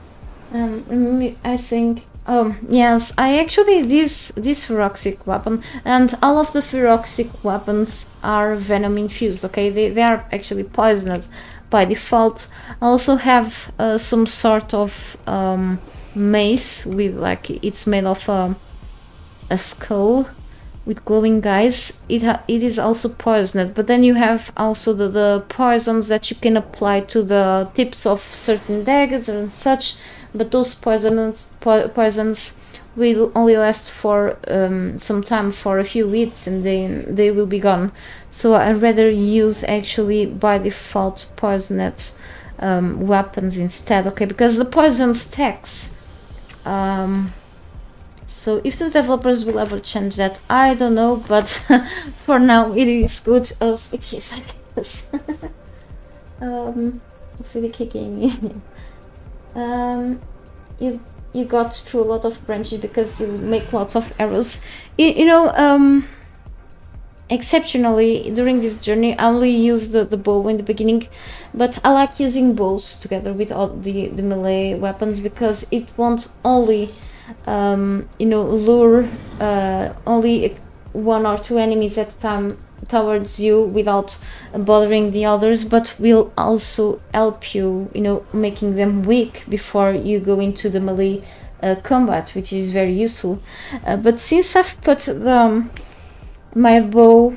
I think, yes, I actually this feroxic weapon and all of the feroxic weapons are venom infused. Okay, they are actually poisoned by default. I also have some sort of mace with, like, it's made of a skull with glowing eyes. It is also poisoned, but then you have also the poisons that you can apply to the tips of certain daggers and such, but those poisons will only last for some time, for a few weeks, and then they will be gone. So I'd rather use actually by default poisoned weapons instead, okay, because the poison stacks. So if the developers will ever change that, I don't know, but for now it is good as it is, I guess. CD kicking. You got through a lot of branches because you make lots of arrows. Exceptionally during this journey I only used the bow in the beginning, but I like using bows together with all the melee weapons because it won't only lure only one or two enemies at a time towards you without bothering the others, but will also help you, making them weak before you go into the melee combat, which is very useful. But since I've put my bow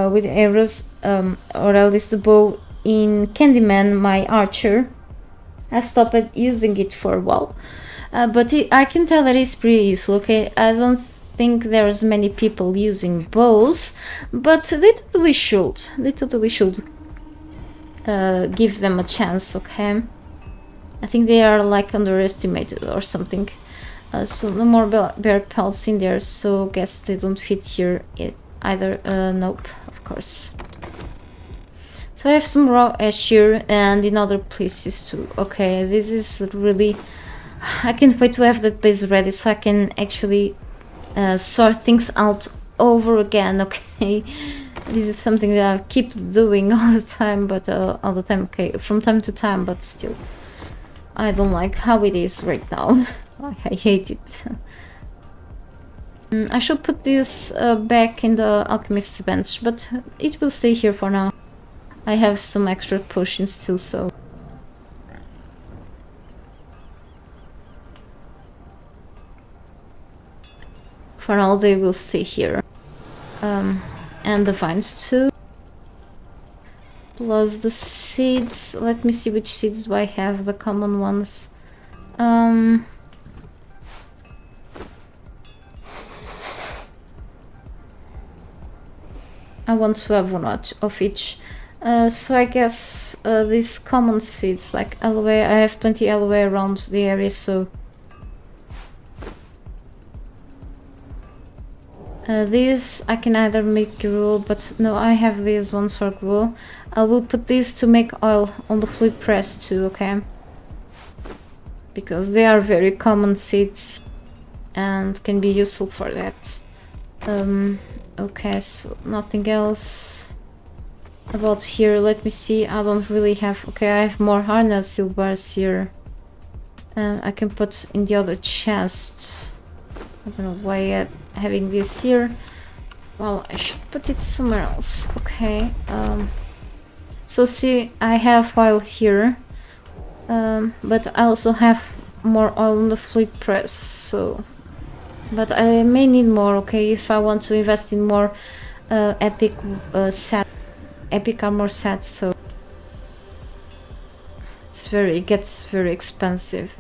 with arrows, or at least the bow in Candyman, my archer, I stopped using it for a while. But I can tell that it's pretty useful, okay? I don't think there's many people using bows, but they totally should. Give them a chance, okay? I think they are like underestimated or something. So no more bear pelts in there, so guess they don't fit here either. Nope, of course. So I have some raw ash here and in other places too. Okay, this is really... I can't wait to have that base ready so I can actually sort things out over again, okay? This is something that I keep doing all the time, okay, from time to time, but still. I don't like how it is right now. I hate it. I should put this back in the alchemist's bench, but it will stay here for now. I have some extra potions still, so... For now they will stay here. And the vines too. Plus the seeds. Let me see which seeds do I have, the common ones. I want to have one of each. So I guess these common seeds like aloe, I have plenty aloe around the area, so... these I can either make gruel, but no, I have these ones for gruel. I will put these to make oil on the fluid press too, okay? Because they are very common seeds and can be useful for that. Okay, so nothing else about here. Let me see, I don't really have... Okay, I have more harness steel bars here. I can put in the other chest. I don't know why having this here. Well, I should put it somewhere else. Okay. So see, I have oil here, but I also have more oil on the fluid press. So, but I may need more. Okay, if I want to invest in more epic set, epic armor set, so it gets very expensive.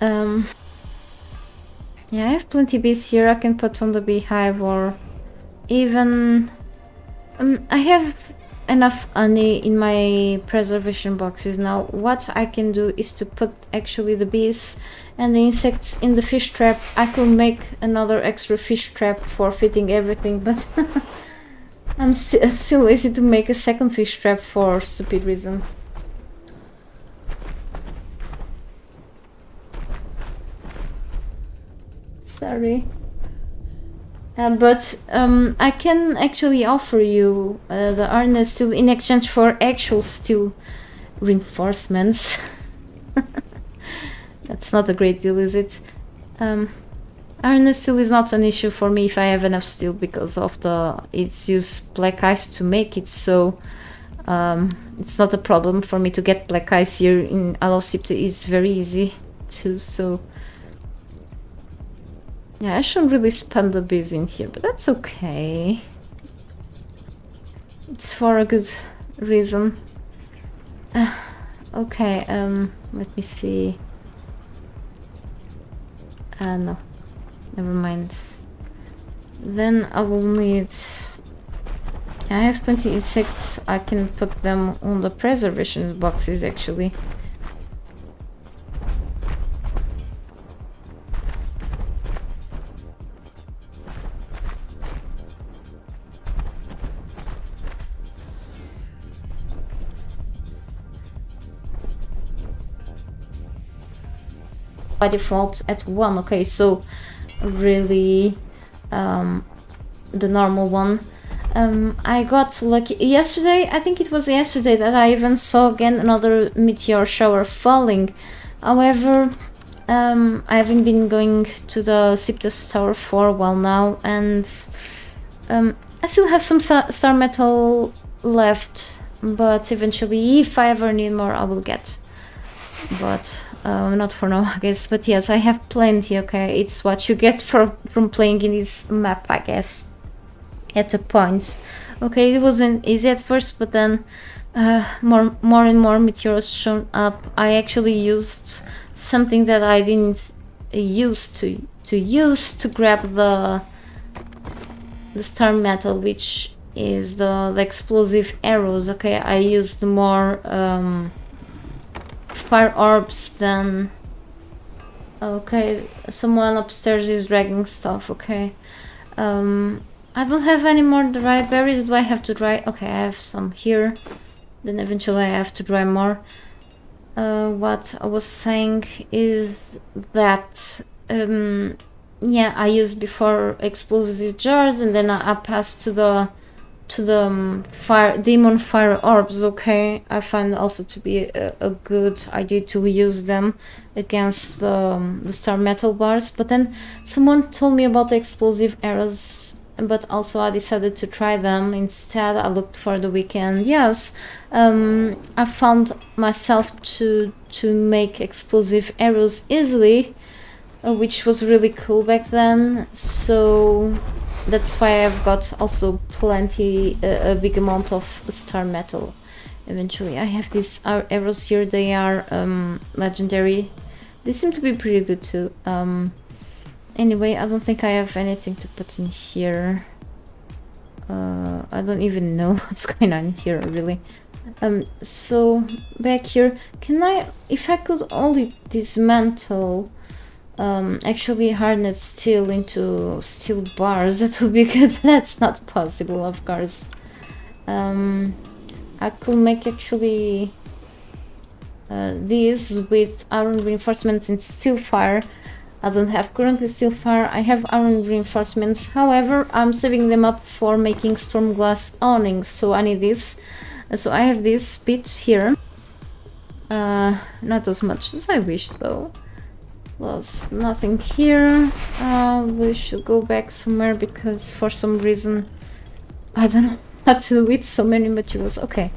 Yeah, I have plenty bees here. I can put on the beehive, or even I have enough honey in my preservation boxes now. What I can do is to put actually the bees and the insects in the fish trap. I could make another extra fish trap for fitting everything, but I'm still lazy to make a second fish trap for stupid reason. Sorry. But I can actually offer you the harness steel in exchange for actual steel reinforcements. That's not a great deal, is it? Harness steel is not an issue for me if I have enough steel, because of it's used black ice to make it, so it's not a problem for me to get black ice here in Alosipte. Is very easy too, so yeah, I shouldn't really spend the bees in here, but that's okay. It's for a good reason. Okay, let me see. No, never mind. Then I will need... I have 20 insects. I can put them on the preservation boxes, actually. By default at 1. Okay, so really the normal one. I got lucky yesterday. I think it was yesterday that I even saw again another meteor shower falling. However, I haven't been going to the Siptus Tower for a while now, and I still have some star metal left, but eventually, if I ever need more, I will get. But not for now, I guess. But yes, I have plenty. Okay, it's what you get from playing in this map, I guess, at the points. Okay, it wasn't easy at first, but then more and more meteors shown up. I actually used something that I didn't used to use to grab the star metal, which is the explosive arrows. Okay, I used more fire orbs than... Okay, someone upstairs is dragging stuff. Okay, I don't have any more dry berries. Do I have to dry? Okay, I have some here. Then eventually I have to dry more. What I was saying is that yeah, I used before explosive jars, and then I passed to the demon fire orbs. Okay, I find also to be a good idea to use them against the star metal bars. But then someone told me about the explosive arrows, but also I decided to try them instead. I looked for the weekend. Yes, I found myself to make explosive arrows easily, which was really cool back then. So that's why I've got also plenty, a big amount of star metal. Eventually, I have these arrows here. They are legendary. They seem to be pretty good too. Anyway, I don't think I have anything to put in here. I don't even know what's going on here, really. So back here, can I, if I could only dismantle actually harness steel into steel bars, that would be good. That's not possible, of course. I could make actually these with iron reinforcements in steel fire. I don't have currently steel fire. I have iron reinforcements. However, I'm saving them up for making Stormglass awnings, so I need this. So I have this bit here. Not as much as I wish, though. Plus nothing here. We should go back somewhere, because for some reason I don't know what to do with so many materials. Okay,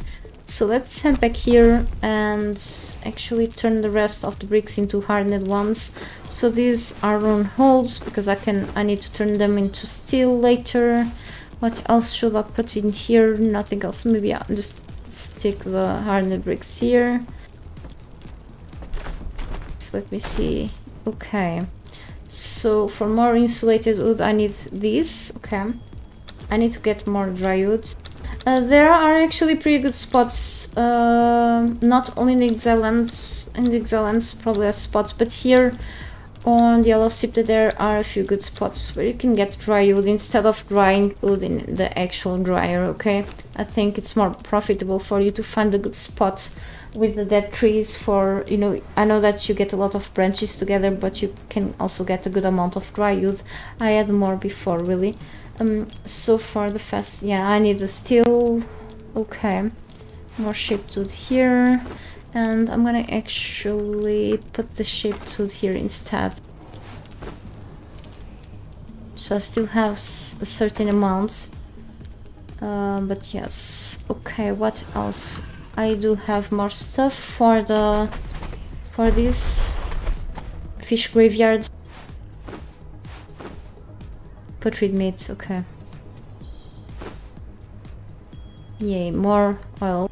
so let's head back here and actually turn the rest of the bricks into hardened ones. So these are on holes because I need to turn them into steel later. What else should I put in here? Nothing else. Maybe I'll just stick the hardened bricks here. So let me see. Okay. So for more insulated wood, I need this. Okay. I need to get more dry wood. There are actually pretty good spots, not only in the Exiles probably are spots, but here on the Yellow Scepter there are a few good spots where you can get dry wood instead of drying wood in the actual dryer, okay? I think it's more profitable for you to find a good spot with the dead trees for, you know, I know that you get a lot of branches together, but you can also get a good amount of dry wood. I had more before, really. So for the fast, yeah, I need the steel. Okay, more shaped wood here, and I'm gonna actually put the shaped wood here instead. So I still have a certain amount, but yes. Okay, what else? I do have more stuff for these fish graveyards. Putrid meat, okay. Yay, more oil.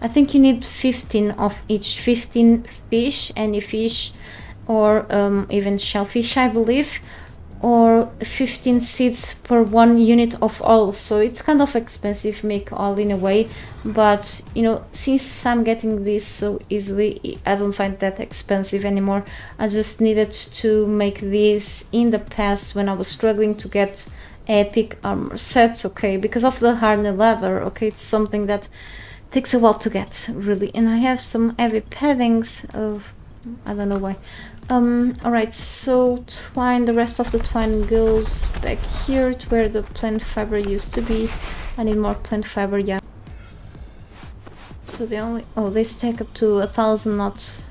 I think you need 15 of each. 15 fish, any fish, or even shellfish, I believe. Or 15 seeds per 1 unit of oil. So it's kind of expensive, make oil in a way. But, you know, since I'm getting this so easily, I don't find that expensive anymore. I just needed to make this in the past when I was struggling to get epic armor sets, okay? Because of the hardened leather, okay? It's something that takes a while to get, really. And I have some heavy paddings of... I don't know why. Alright, so twine, the rest of the twine goes back here to where the plant fiber used to be. I need more plant fiber, yeah. So they only... oh, they stack up to 1,000 knots.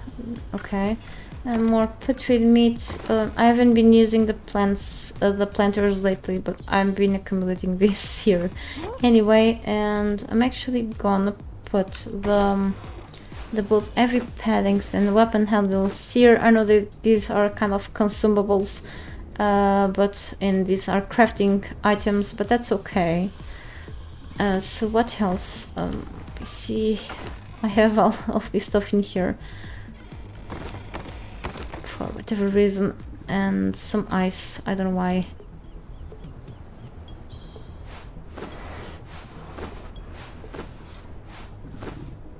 Okay. And more putrid meat. I haven't been using the planters lately, but I've been accumulating this here. Anyway, and I'm actually gonna put the both heavy paddings and weapon handles here. I know that these are kind of consumables, and these are crafting items, but that's okay. So what else? You see, I have all of this stuff in here for whatever reason, and some ice, I don't know why.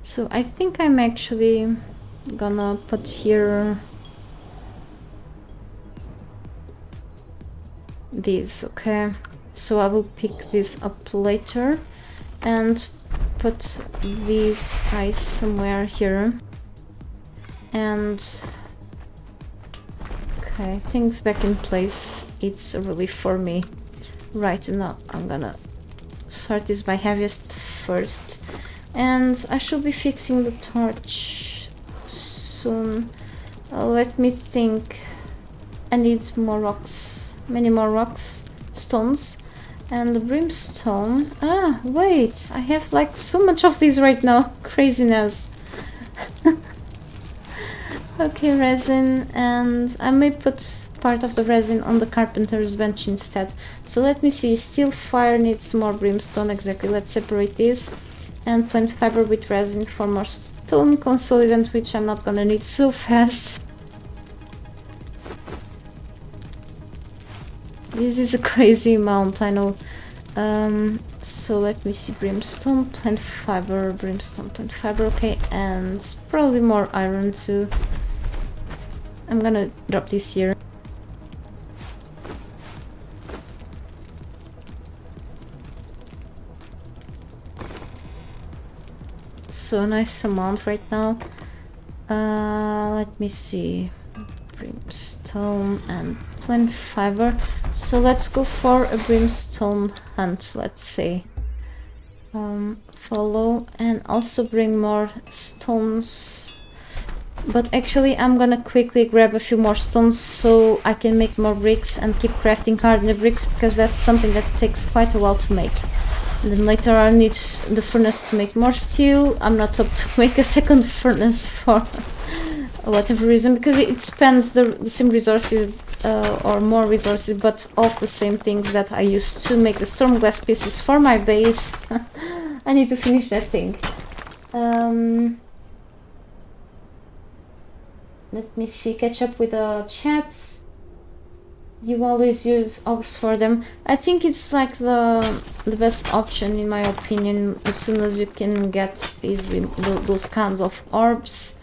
So I think I'm actually gonna put here these, okay? So I will pick this up later and put these ice somewhere here. And okay, things back in place. It's a relief for me. Right, now I'm gonna sort this by heaviest first. And I should be fixing the torch soon. Let me think. I need more rocks. Many more rocks. Stones. And the brimstone. Ah, wait. I have like so much of these right now. Craziness. Okay, resin. And I may put part of the resin on the carpenter's bench instead. So let me see. Steel fire needs more brimstone. Exactly. Let's separate this. And plant fiber with resin for more stone consolidant, which I'm not gonna need so fast. This is a crazy amount, I know. So let me see, brimstone, plant fiber, brimstone, plant fiber, okay, and probably more iron too. I'm gonna drop this here. So nice amount right now. Let me see, brimstone and plant fiber. So let's go for a brimstone hunt, let's say. Follow and also bring more stones. But actually I'm gonna quickly grab a few more stones so I can make more bricks and keep crafting hardened bricks, because that's something that takes quite a while to make. And then later I need the furnace to make more steel. I'm not up to make a second furnace for whatever reason, because it spends the same resources or more resources, but of the same things that I used to make the Stormglass pieces for my base. I need to finish that thing. Let me see, catch up with the chat. You always use orbs for them. I think it's like the best option in my opinion, as soon as you can get easily those kinds of orbs.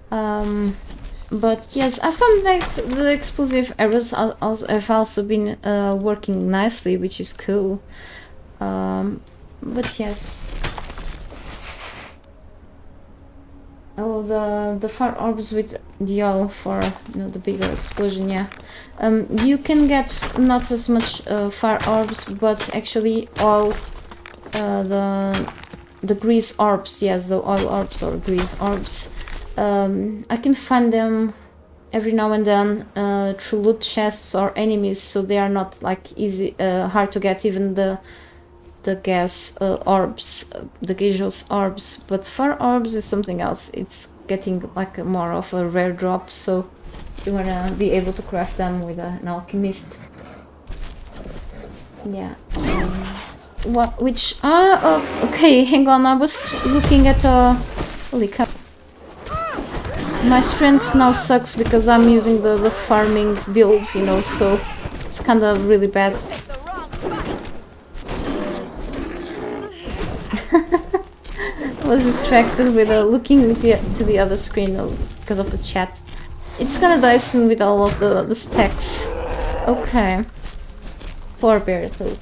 But yes, I found that the explosive arrows have also been working nicely, which is cool. But yes. Oh, the fire orbs with the oil for the bigger explosion, yeah. You can get not as much fire orbs, but actually all the grease orbs, yes, the oil orbs or grease orbs. I can find them every now and then through loot chests or enemies, so they are not like easy, hard to get, even the gas orbs, the gaseous orbs. But fire orbs is something else. It's getting like more of a rare drop, so you wanna be able to craft them with an alchemist. Yeah. What? Which? Oh, okay. Hang on. I was looking at holy cow. My strength now sucks because I'm using the farming builds, you know, so it's kind of really bad. I was distracted with looking to the other screen because of the chat. It's gonna die soon with all of the stacks. Okay. Poor bear though.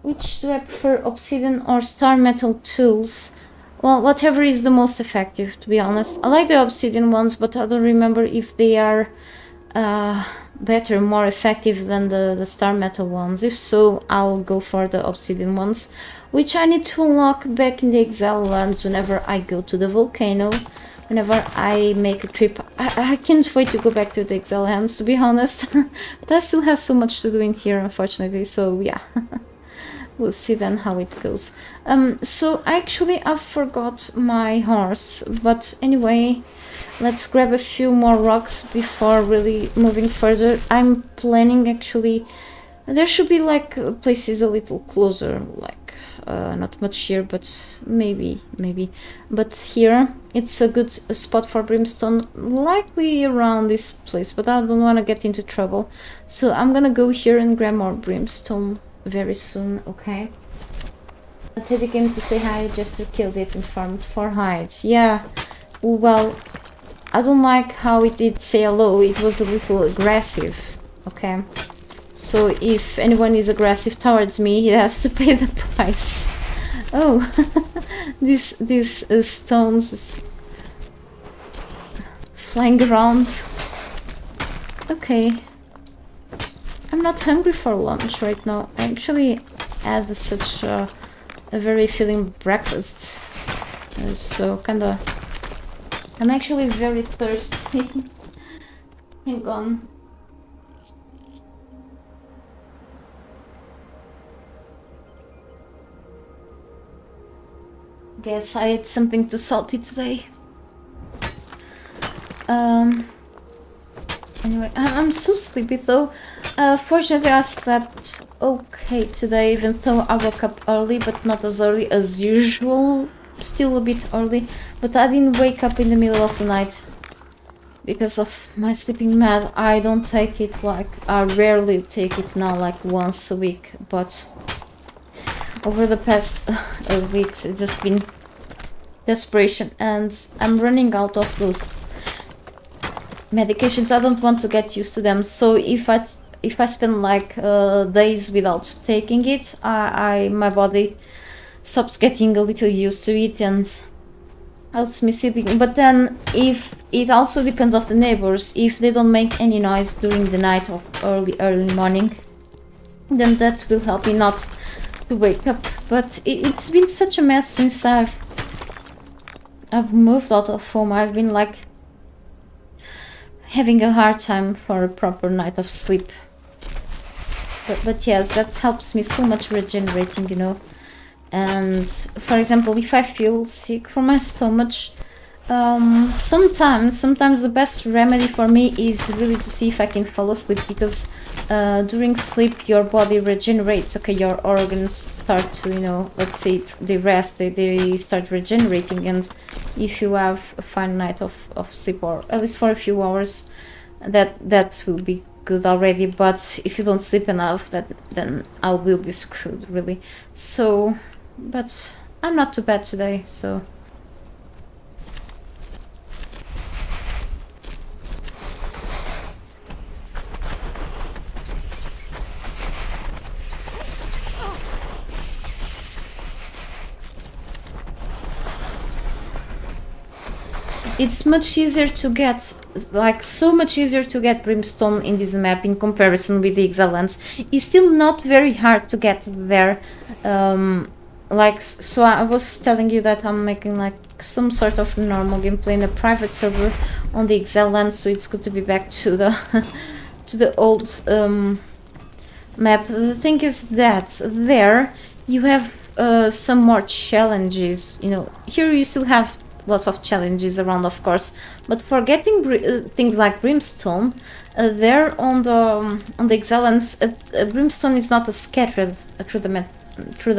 Which do I prefer, obsidian or star metal tools? Well, whatever is the most effective, to be honest. I like the obsidian ones, but I don't remember if they are better, more effective than the star metal ones. If so, I'll go for the obsidian ones, which I need to unlock back in the Exile lands whenever I go to the volcano, whenever I make a trip. I can't wait to go back to the Exile lands, to be honest. But I still have so much to do in here, unfortunately, so yeah. We'll see then how it goes. So actually I forgot my horse, but anyway, let's grab a few more rocks before really moving further. I'm planning actually, there should be like places a little closer, like not much here, but maybe. But here it's a good spot for brimstone, likely around this place, but I don't want to get into trouble. So I'm gonna go here and grab more brimstone very soon, okay? Teddy came to say hi, Jester killed it and farmed 4 hides. Yeah, well, I don't like how it did say hello, it was a little aggressive, okay? So if anyone is aggressive towards me, he has to pay the price. Oh, these stones flying around. Okay. I'm not hungry for lunch right now. I actually had such a very filling breakfast. So kinda... I'm actually very thirsty. Hang on. Guess I ate something too salty today. Anyway, I'm so sleepy though. Fortunately I slept okay today, even though I woke up early, but not as early as usual. Still a bit early, but I didn't wake up in the middle of the night because of my sleeping mat. I don't take it, like, I rarely take it now, like once a week, but over the past weeks it's just been desperation, and I'm running out of those medications. I don't want to get used to them, so if I spend like days without taking it, my body stops getting a little used to it and helps me sleeping. But then if it also depends on the neighbors, if they don't make any noise during the night or early morning, then that will help me not to wake up. But it's been such a mess since I've moved out of home. I've been like having a hard time for a proper night of sleep. But yes, that helps me so much regenerating, you know. And for example, if I feel sick from my stomach, Sometimes the best remedy for me is really to see if I can fall asleep, because during sleep your body regenerates. Okay, your organs start to, you know, let's say they rest, they start regenerating, and if you have a fine night of sleep, or at least for a few hours, that will be good already. But if you don't sleep enough, then I will be screwed, really. So, but I'm not too bad today, so. It's much easier to get, like, so much easier to get brimstone in this map in comparison with the Exile lands. It's still not very hard to get there. Like, so I was telling you that I'm making like some sort of normal gameplay in a private server on the Exile land, so it's good to be back to the to the old map. The thing is that there you have some more challenges. You know, here you still have lots of challenges around, of course, but for getting things like brimstone, there on the Exile lands, brimstone is not scattered through the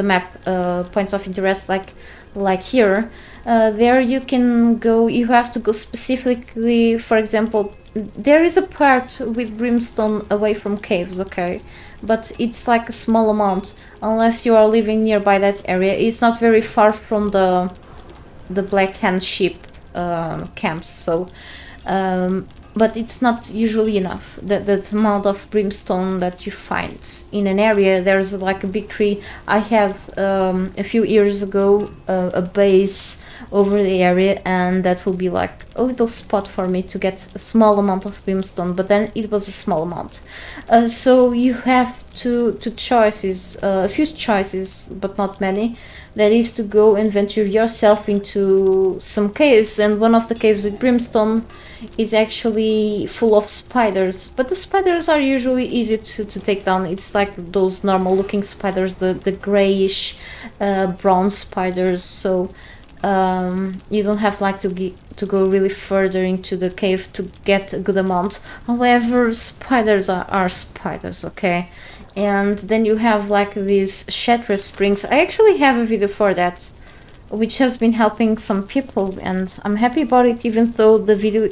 map points of interest like here. There you can go, you have to go specifically. For example, there is a part with brimstone away from caves, okay, but it's like a small amount. Unless you are living nearby that area, it's not very far from the Black Hand Sheep camps, so but it's not usually enough. The amount of brimstone that you find in an area, there's like a big tree. I had a few years ago a base over the area, and that will be like a little spot for me to get a small amount of brimstone, but then it was a small amount. So you have two choices, a few choices, but not many. That is to go and venture yourself into some caves, and one of the caves with brimstone is actually full of spiders, but the spiders are usually easy to take down. It's like those normal looking spiders, the grayish brown spiders, so you don't have like to go really further into the cave to get a good amount. However, spiders are spiders, okay? And then you have like these Jester springs. I actually have a video for that, which has been helping some people, and I'm happy about it, even though the video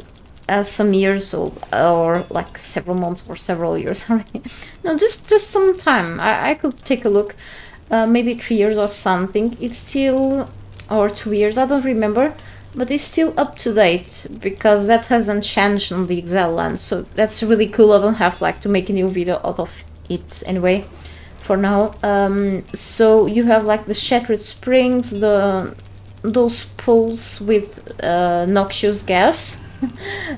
has some years old, or like several months or several years already. No, just some time. I could take a look. Maybe 3 years or something. It's still, or 2 years, I don't remember, but it's still up to date, because that hasn't changed on the Exile land, so that's really cool. I don't have like to make a new video out of it anyway for now. So you have like the shattered springs, those pools with noxious gas.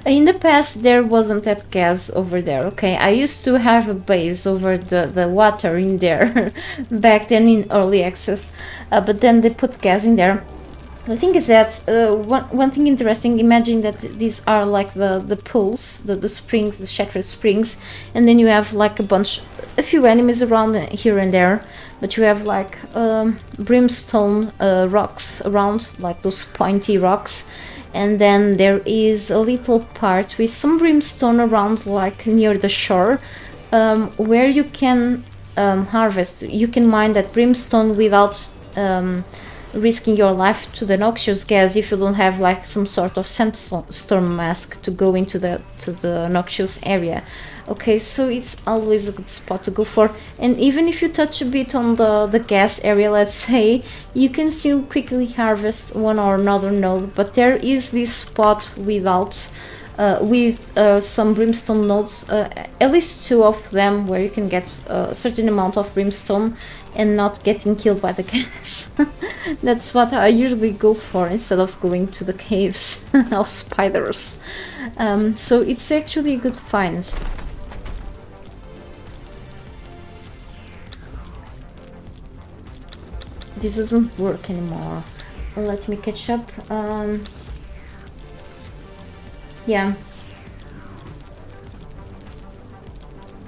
In the past there wasn't that gas over there, okay? I used to have a base over the water in there back then in early access, but then they put gas in there. The thing is that one thing interesting, imagine that these are like the pools, the springs, the shattered springs, and then you have like a few enemies around here and there, but you have like brimstone rocks around, like those pointy rocks, and then there is a little part with some brimstone around, like near the shore, where you can harvest. You can mine that brimstone without risking your life to the noxious gas, if you don't have like some sort of sandstorm mask to go into the noxious area. Okay, so it's always a good spot to go for. And even if you touch a bit on the gas area, let's say, you can still quickly harvest one or another node. But there is this spot without with some brimstone nodes, at least 2 of them, where you can get a certain amount of brimstone and not getting killed by the gas. That's what I usually go for instead of going to the caves of spiders. So it's actually a good find. This doesn't work anymore. Let me catch up. Yeah.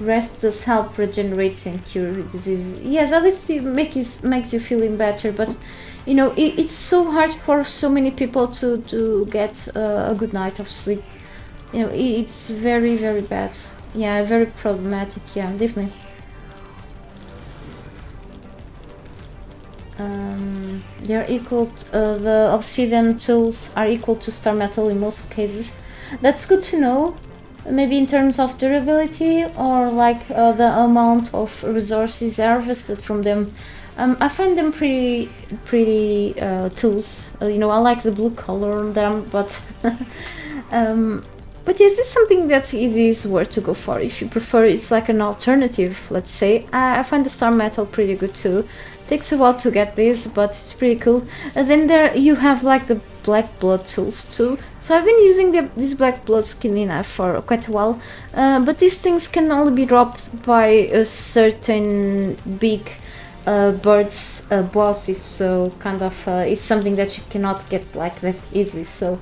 rest does help regenerate and cure disease. Yes, at least it makes you feeling better, but you know, it's so hard for so many people to get a good night of sleep. You know, it's very, very bad. Yeah, very problematic. Yeah, definitely. They're equal the obsidian tools are equal to star metal in most cases. That's good to know. Maybe in terms of durability or like the amount of resources harvested from them. I find them pretty tools. You know, I like the blue color on them, but but yes, it's something that it is worth to go for if you prefer. It's like an alternative, let's say. I find the star metal pretty good too. Takes a while to get this, but it's pretty cool. And then there you have like the black blood tools too. So I've been using this black blood skin for quite a while, but these things can only be dropped by a certain big birds bosses. So kind of it's something that you cannot get like that easily. So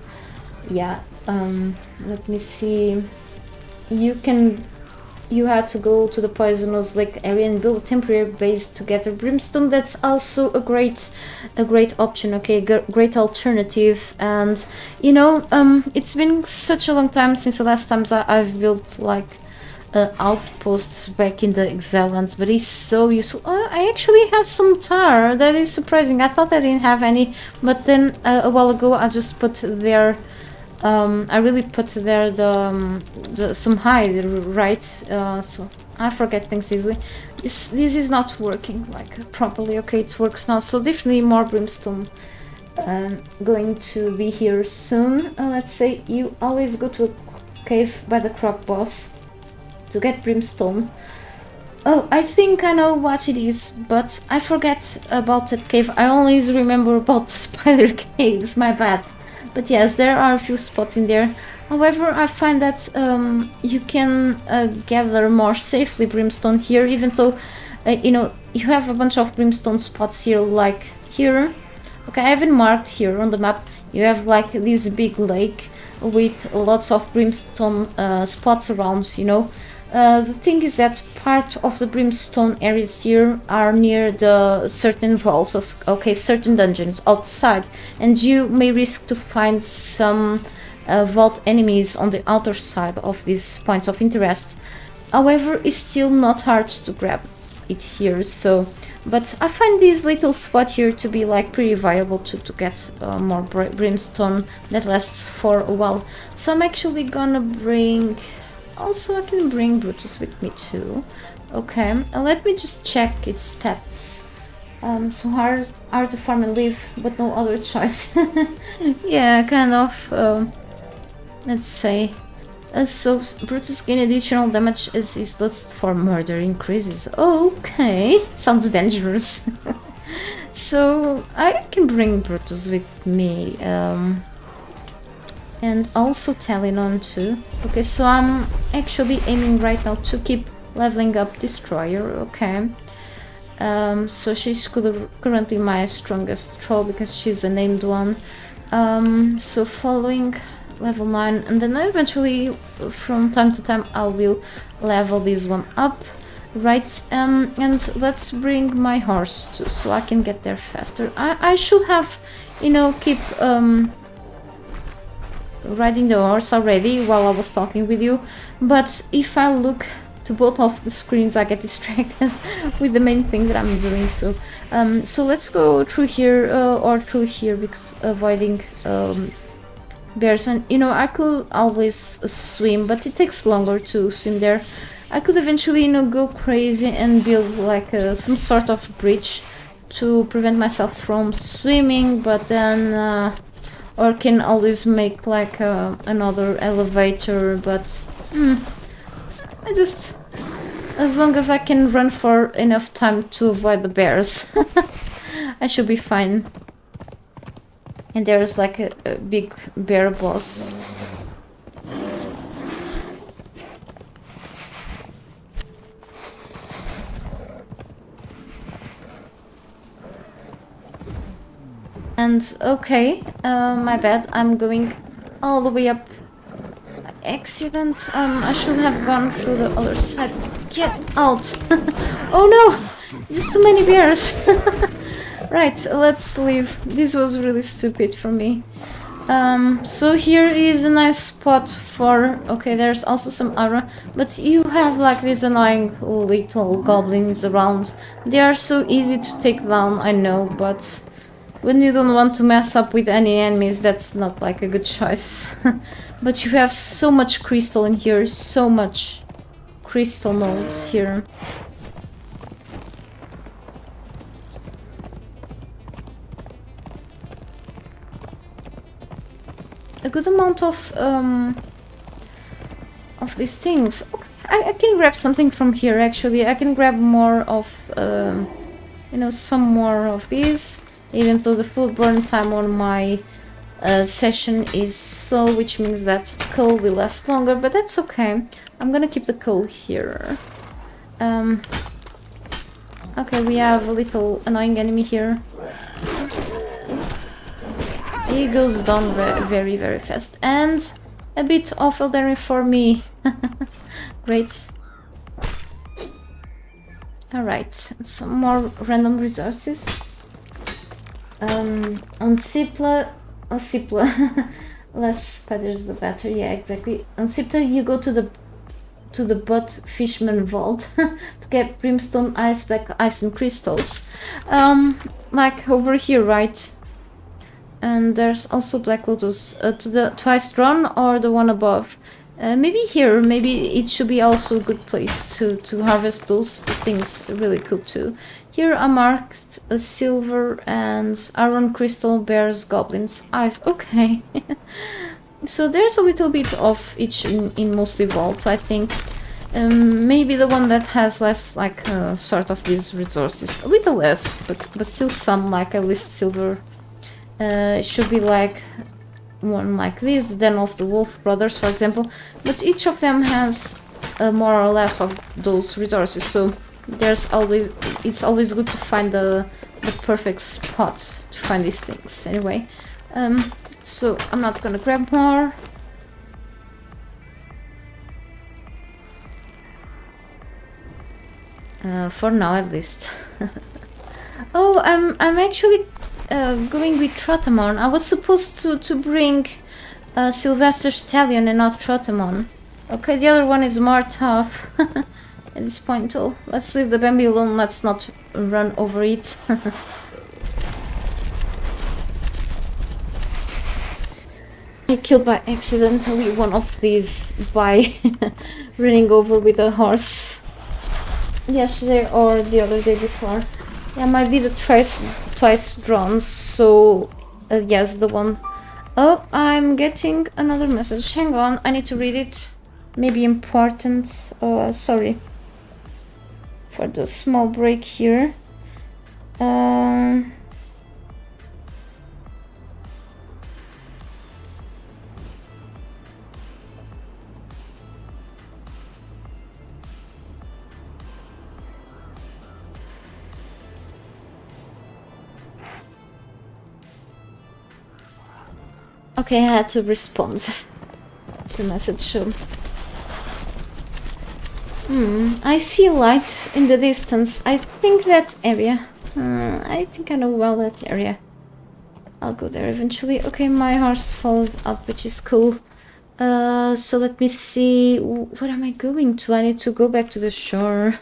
yeah, let me see. You had to go to the Poisonous Lake area and build a temporary base to get a brimstone. That's also a great option. Okay, great alternative. And you know, it's been such a long time since the last times I've built like outposts back in the Exile lands, but it's so useful. I actually have some tar. That is surprising. I thought I didn't have any, but then a while ago I just put there. I really put there some hide, right? So I forget things easily. This is not working like properly. Okay, it works now. So definitely more brimstone going to be here soon. Let's say you always go to a cave by the croc boss to get brimstone. Oh, I think I know what it is, but I forget about that cave. I always remember about spider caves. My bad. But yes, there are a few spots in there. However, I find that you can gather more safely brimstone here, even though, you know, you have a bunch of brimstone spots here, like here. Okay, I haven't marked here on the map. You have like this big lake with lots of brimstone spots around, you know. The thing is that part of the brimstone areas here are near the certain walls, okay, certain dungeons outside, and you may risk to find some vault enemies on the outer side of these points of interest. However, it's still not hard to grab it here, so... But I find this little spot here to be like pretty viable to get more brimstone that lasts for a while. So I'm actually gonna bring... Also, I can bring Brutus with me too. Okay, let me just check its stats. So hard to farm and live, but no other choice. Yeah, kind of. Let's say. So Brutus gain additional damage as his lust for murder increases. Okay, sounds dangerous. So I can bring Brutus with me. And also Talion too. Okay, so I'm actually aiming right now to keep leveling up Destroyer. Okay. So she's currently my strongest troll because she's a named one. So following level 9, and then eventually from time to time I will level this one up. Right, and let's bring my horse too, so I can get there faster. I should have, you know, keep riding the horse already while I was talking with you, but if I look to both of the screens I get distracted with the main thing that I'm doing. So so let's go through here or through here, because avoiding bears. And you know, I could always swim, but it takes longer to swim there. I could eventually, you know, go crazy and build like some sort of bridge to prevent myself from swimming, but then or can always make like another elevator, but I just, as long as I can run for enough time to avoid the bears, I should be fine. And there's like a big bear boss. And okay, my bad, I'm going all the way up by accident. I should have gone through the other side. Get out! Oh no! Just too many bears! Right, let's leave. This was really stupid for me. So here is a nice spot for... Okay, there's also some arrow, but you have like these annoying little goblins around. They are so easy to take down, I know, but when you don't want to mess up with any enemies, that's not like a good choice. But you have so much crystal in here, so much crystal nodes here. A good amount of these things. I can grab something from here actually. I can grab more of, you know, some more of these. Even though the full burn time on my session is slow, which means that coal will last longer, but that's okay. I'm gonna keep the coal here. Okay, we have a little annoying enemy here. He goes down very, very fast. And a bit of Eldarin for me. Great. Alright, some more random resources. On Sipla... Oh, Sipla. Less spiders the better, yeah, exactly. On Sipla you go to the Butt Fishman Vault to get brimstone, ice, black ice and crystals. Like over here, right? And there's also Black Lotus to the twice drawn or the one above. Maybe here, maybe it should be also a good place to harvest those things really cool too. Here I marked a silver and iron crystal, bears, goblins, ice. Okay. So there's a little bit of each in mostly vaults, I think. Maybe the one that has less like sort of these resources. A little less, but still some, like at least silver. It should be like one like this, the Den of the Wolf Brothers, for example. But each of them has more or less of those resources, so it's always good to find the perfect spot to find these things. Anyway, so I'm not gonna grab more. For now, at least. Oh, I'm actually going with Trotamon. I was supposed to bring Sylvester Stallion and not Trotamon. Okay, the other one is more tough at this point. Oh, let's leave the Bambi alone. Let's not run over it. I killed by accidentally one of these by running over with a horse yesterday or the other day before. Yeah, might be the twice drawn, so yes, the one. Oh, I'm getting another message. Hang on, I need to read it. Maybe important. Sorry for the small break here. Okay, I had to respond to the message. I see light in the distance. I think that area. I think I know well that area. I'll go there eventually. Okay, my horse followed up, which is cool. So let me see. Where am I going to? I need to go back to the shore.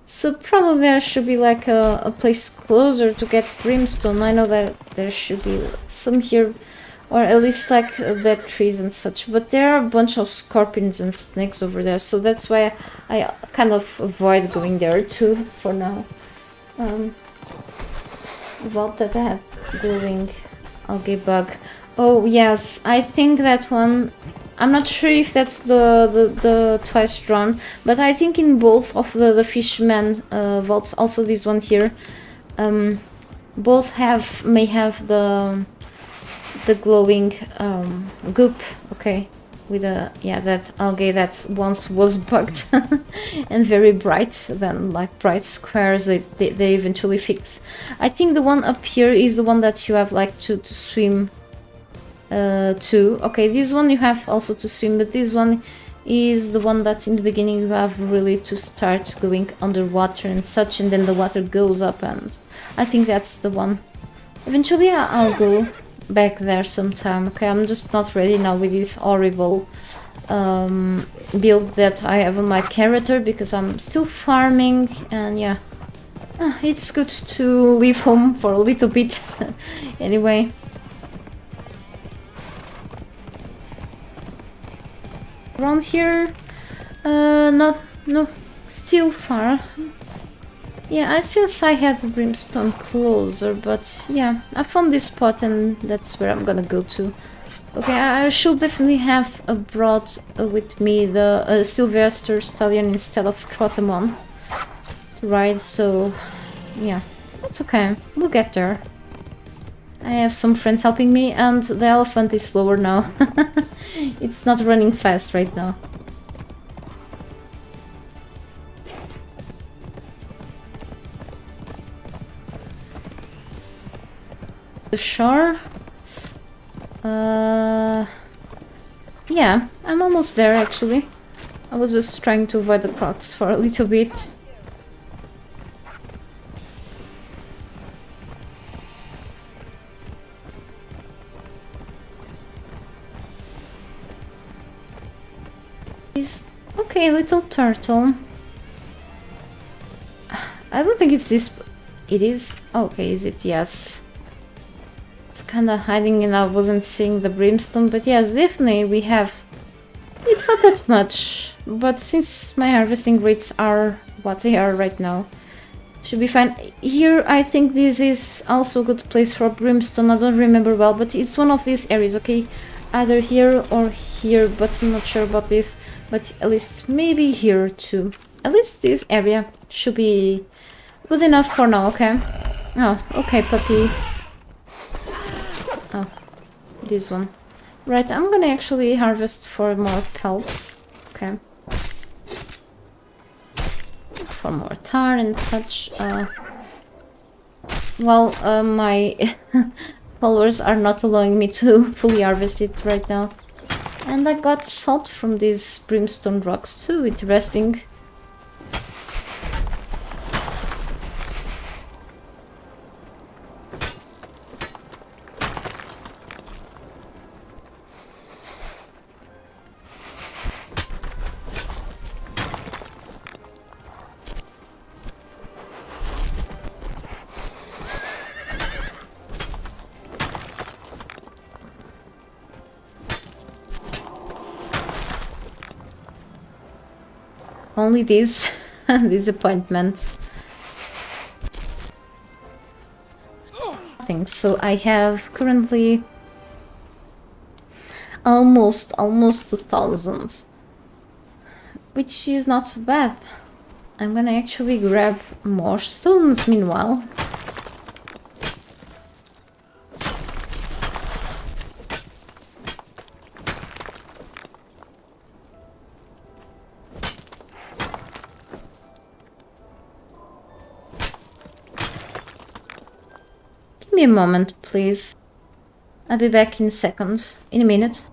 So probably there should be like a place closer to get brimstone. I know that there should be some here. Or at least like black trees and such, but there are a bunch of scorpions and snakes over there, so that's why I kind of avoid going there too for now. Vault that I have glowing algae bug. Oh yes, I think that one. I'm not sure if that's the twice drawn, but I think in both of the fishman vaults, also this one here, both may have the glowing goop, okay, with that algae that once was bugged and very bright, then like bright squares they eventually fixed. I think the one up here is the one that you have like to swim to. Okay, this one you have also to swim, but this one is the one that in the beginning you have really to start going underwater and such, and then the water goes up, and I think that's the one. Eventually I'll go back there sometime. Okay, I'm just not ready now with this horrible build that I have on my character because I'm still farming, and yeah. It's good to leave home for a little bit. Anyway. Around here, no, still far. Yeah, since I had brimstone closer, but yeah, I found this spot and that's where I'm gonna go to. Okay, I should definitely have brought with me the Sylvester Stallion instead of Crotamon to ride, so yeah, that's okay, we'll get there. I have some friends helping me, and the elephant is slower now. It's not running fast right now. The shore? Yeah, I'm almost there actually. I was just trying to avoid the crocs for a little bit. Okay, little turtle. I don't think it's this. It is? Okay, is it? Yes. It's kind of hiding and I wasn't seeing the brimstone, but yes, definitely we have. It's not that much, but since my harvesting rates are what they are right now, should be fine. Here, I think this is also a good place for brimstone. I don't remember well, but it's one of these areas, okay? Either here or here, but I'm not sure about this. But at least maybe here too. At least this area should be good enough for now, okay? Oh, okay, puppy. Oh, this one. Right, I'm gonna actually harvest for more pelts. Okay. For more tar and such. My followers are not allowing me to fully harvest it right now. And I got salt from these brimstone rocks too, interesting. Only this disappointment. So I have currently almost 2000, which is not bad. I'm gonna actually grab more stones meanwhile. Give me a moment, please. I'll be back in seconds, in a minute.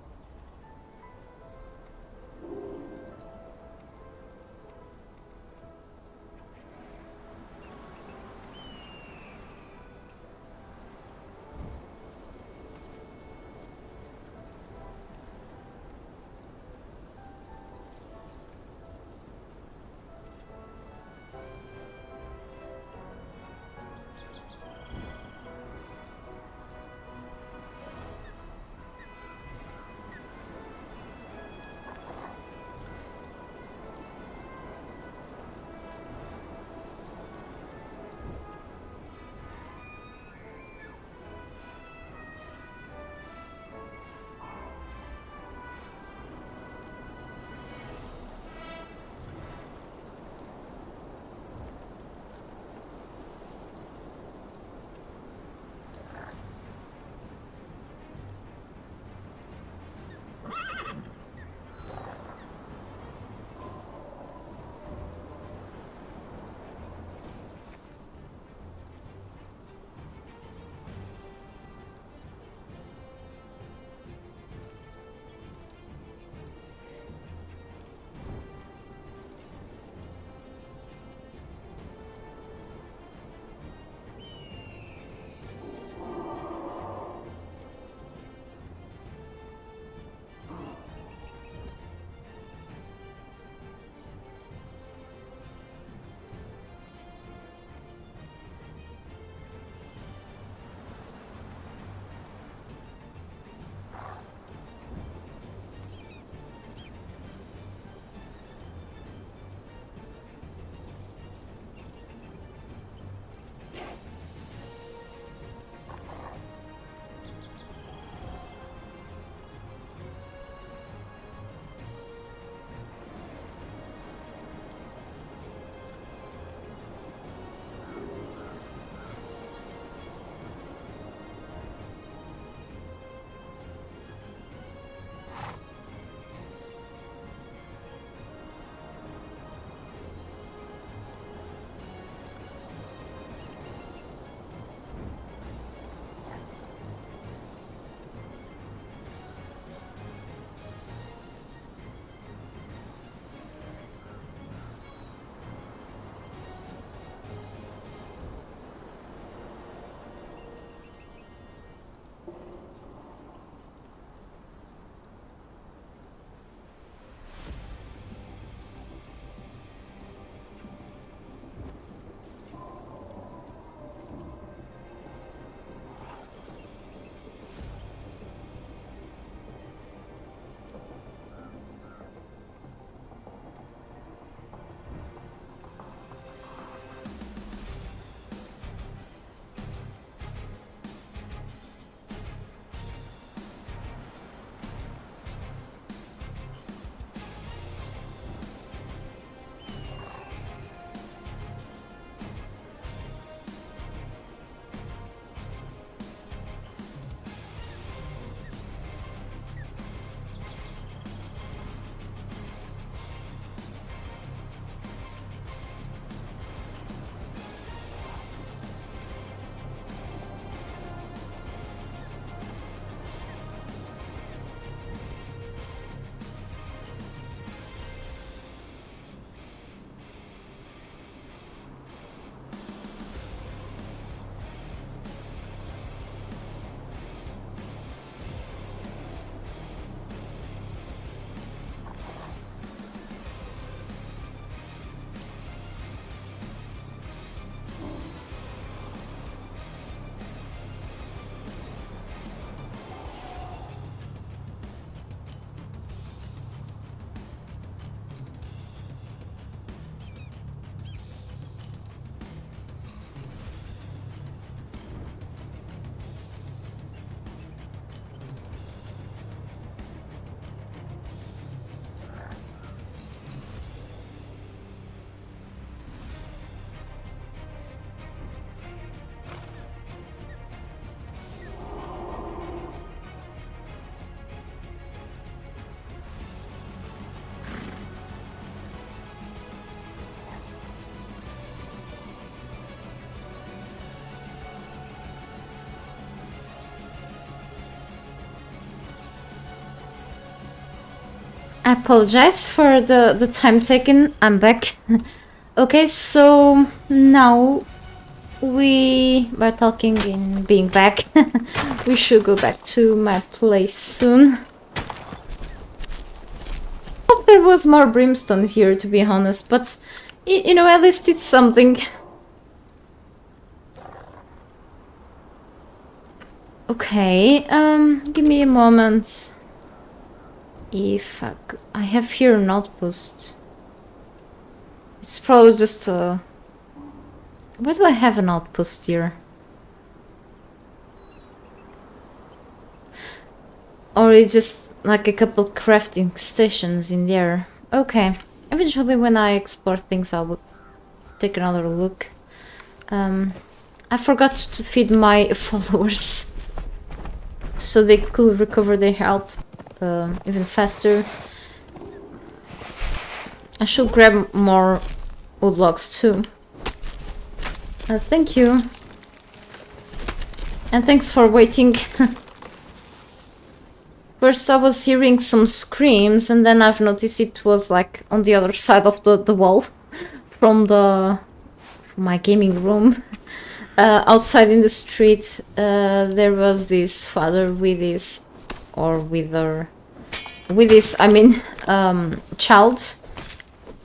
apologize for the time taken. I'm back. Okay, so now by talking and being back, we should go back to my place soon. I thought there was more brimstone here, to be honest, but you know, at least it's something. Okay, give me a moment. If I have here an outpost. It's probably just a... Why do I have an outpost here? Or it's just like a couple crafting stations in there. Okay. Eventually when I explore things I will take another look. I forgot to feed my followers so they could recover their health even faster. I should grab more wood logs too. Thank you. And thanks for waiting. First I was hearing some screams and then I've noticed it was like on the other side of the wall from my gaming room. Outside in the street there was this father with his, I mean, child.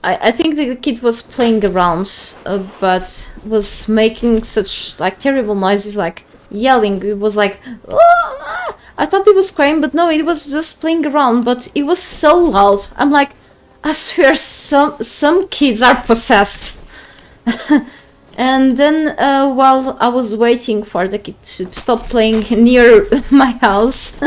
I think the kid was playing around, but was making such like terrible noises, like yelling. It was like, "Ah!" I thought he was crying, but no, it was just playing around. But it was so loud. I'm like, I swear, some kids are possessed. And then while I was waiting for the kid to stop playing near my house,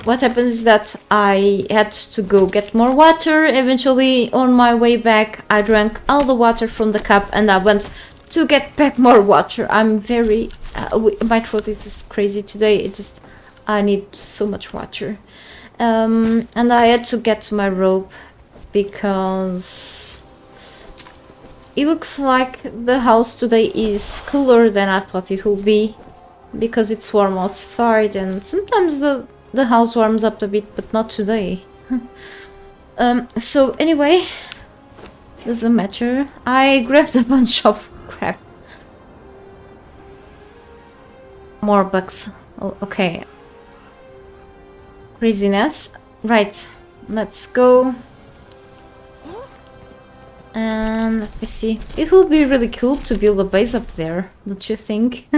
what happened is that I had to go get more water. Eventually, on my way back, I drank all the water from the cup and I went to get back more water. I'm very... my throat is just crazy today. I need so much water. And I had to get my robe because it looks like the house today is cooler than I thought it would be, because it's warm outside and sometimes the house warms up a bit, but not today. So anyway, doesn't matter. I grabbed a bunch of crap. More bugs. Oh, okay. Craziness. Right, let's go. And let me see. It would be really cool to build a base up there, don't you think?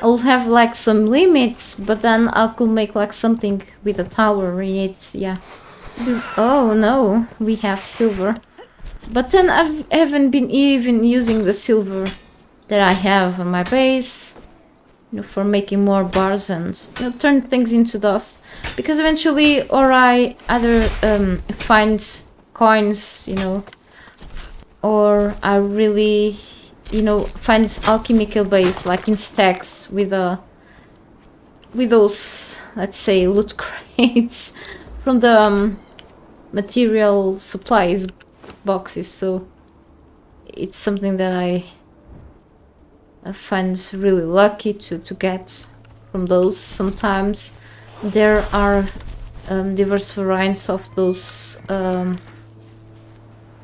I'll have like some limits, but then I could make like something with a tower in it, yeah. Oh no, we have silver. But then I haven't been even using the silver that I have on my base, you know, for making more bars and, you know, turn things into dust. Because eventually, or I either find coins, you know, or I really... you know, find alchemical base like in stacks with those, let's say, loot crates from the material supplies boxes. So it's something that I find really lucky to get from those. Sometimes there are diverse varieties of those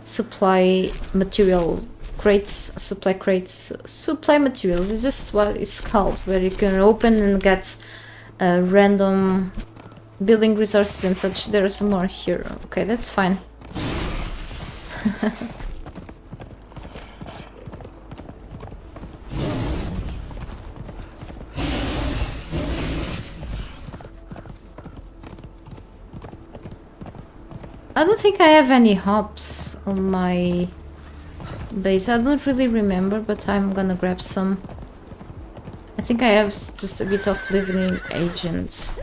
supply material crates, supply materials. It's just what it's called, where you can open and get random building resources and such. There are some more here. Okay, that's fine. I don't think I have any hops on my base. I don't really remember, but I'm gonna grab some. I think I have just a bit of living agents.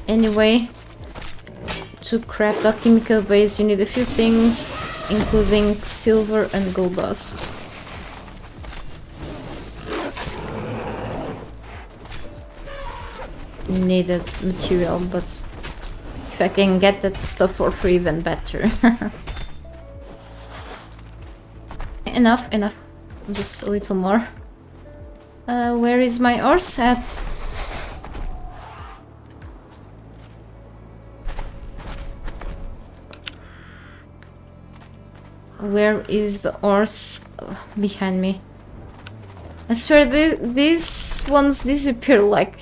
Anyway, to craft a chemical base you need a few things, including silver and gold dust. Needed material, but if I can get that stuff for free, then better. Enough. Just a little more. Where is my horse at? Where is the horse? Behind me. I swear these ones disappear like...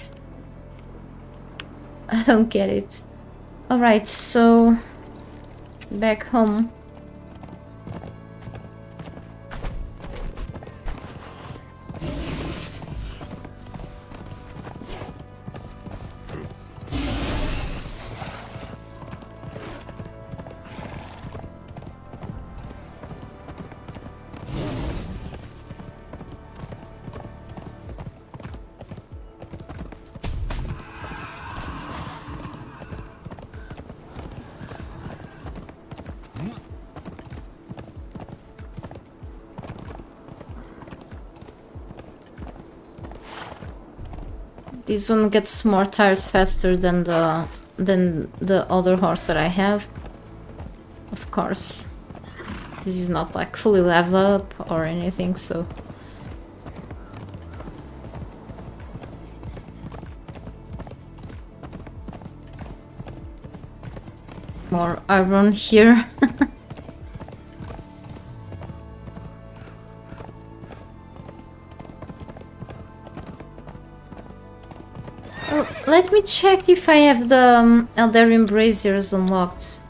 I don't get it. Alright, so... back home. This one gets more tired faster than the other horse that I have. Of course. This is not like fully leveled up or anything, so... More iron here. Let me check if I have the Eldarian braziers unlocked.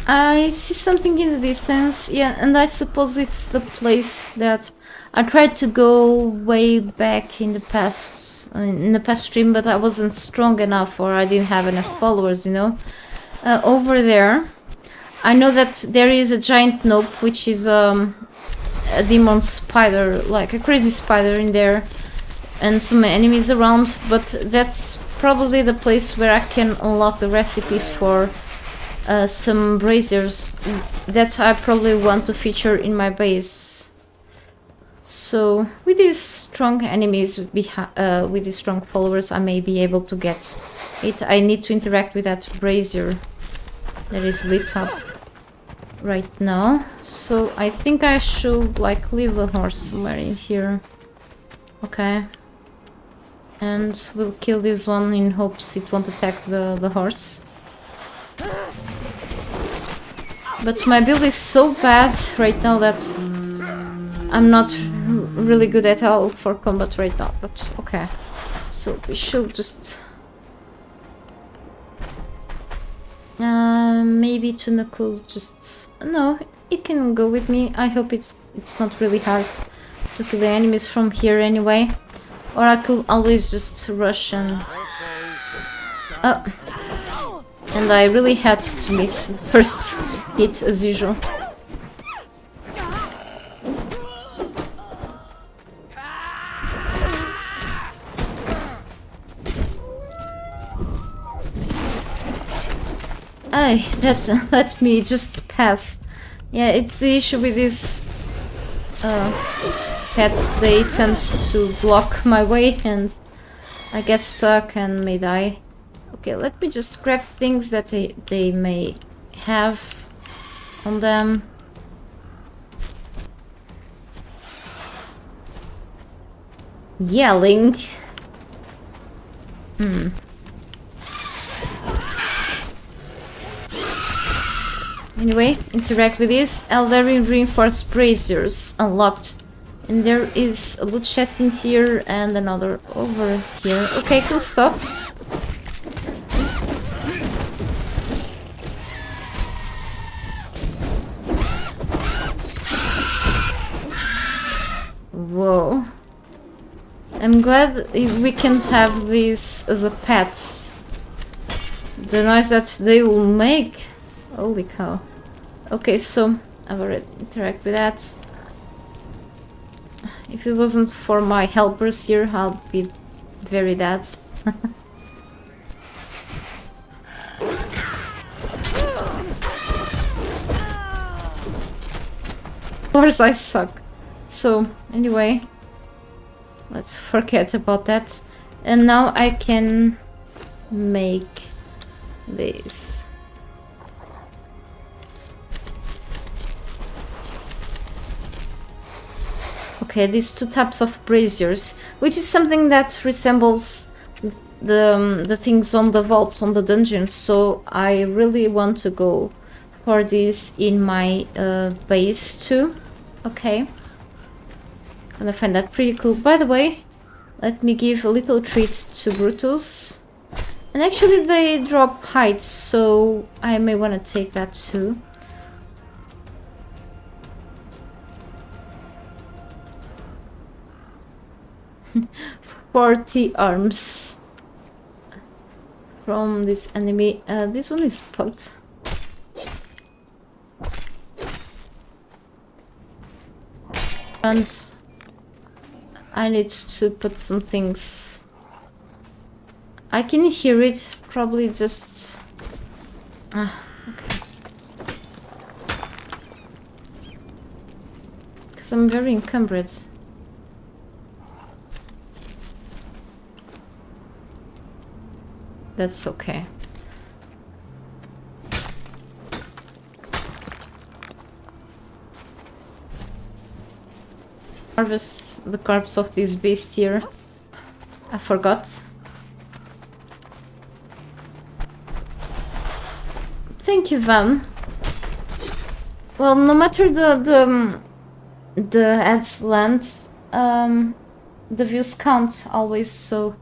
I see something in the distance, yeah, and I suppose it's the place that I tried to go way back in the past stream, but I wasn't strong enough, or I didn't have enough followers, you know. Over there, I know that there is a giant nope, which is a demon spider, like a crazy spider in there, and some enemies around, but that's probably the place where I can unlock the recipe for some braziers that I probably want to feature in my base. So with these strong enemies, with these strong followers, I may be able to get it. I need to interact with that brazier that is lit up right now. So I think I should like leave the horse somewhere in here. Okay. And we'll kill this one in hopes it won't attack the horse. But my build is so bad right now that I'm not really good at all for combat right now, but okay. So we should just... maybe Tuna could just... No, it can go with me. I hope it's not really hard to kill the enemies from here anyway. Or I could always just rush and... Oh. And I really had to miss the first hit as usual. Aye, that let me just pass. Yeah, it's the issue with these pets. They tend to block my way and I get stuck and may die. Okay, let me just grab things that they may have on them. Yelling. Anyway, interact with this. Eldarian reinforced braziers unlocked. And there is a loot chest in here and another over here. Okay, cool stuff. Whoa. I'm glad we can have these as a pets. The noise that they will make. Holy cow. Okay, so I've already interacted with that. If it wasn't for my helpers here, I'll be very dead. Of course I suck. So, anyway, let's forget about that. And now I can make this. Okay, these two types of braziers, which is something that resembles the things on the vaults on the dungeons. So I really want to go for this in my base too. Okay, and I find that pretty cool. By the way, let me give a little treat to Brutus. And actually they drop heights, so I may want to take that too. "40 arms from this enemy." This one is poked. And I need to put some things. I can hear it, probably just... okay. Because I'm very encumbered. That's okay. Harvest the corpse of this beast here. I forgot. Thank you, Van. Well, no matter the ad's length, the views count always, so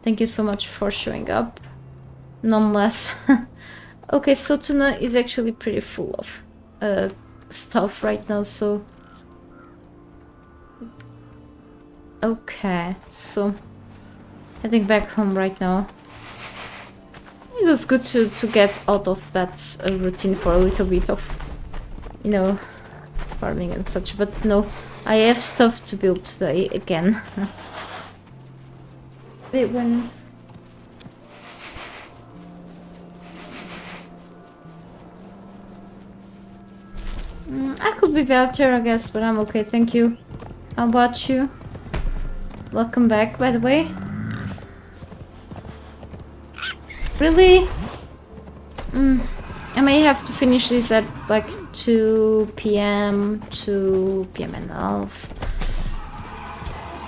thank you so much for showing up. Nonetheless. Okay, so Tuna is actually pretty full of stuff right now, so... Okay, so heading back home right now. It was good to get out of that routine for a little bit of, you know, farming and such, but no, I have stuff to build today again. Wait, when... I could be better, I guess, but I'm okay, thank you. How about you? Welcome back, by the way. Really? I may have to finish this at like 2 p.m. 2 p.m. and a half.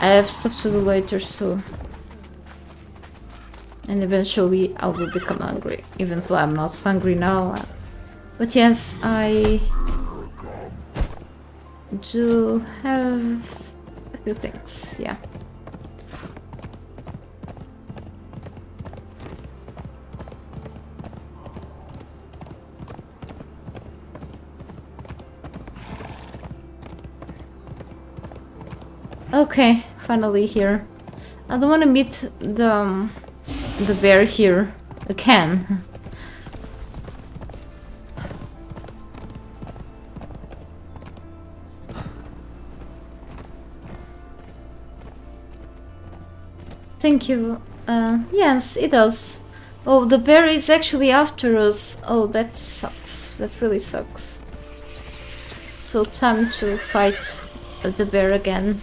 I have stuff to do later, so... And eventually I will become hungry, even though I'm not hungry now. But yes, I do have a few things, yeah. Okay, finally here. I don't want to meet the bear here again. Thank you. Yes, it does. Oh, the bear is actually after us. Oh, that sucks. That really sucks. So time to fight the bear again.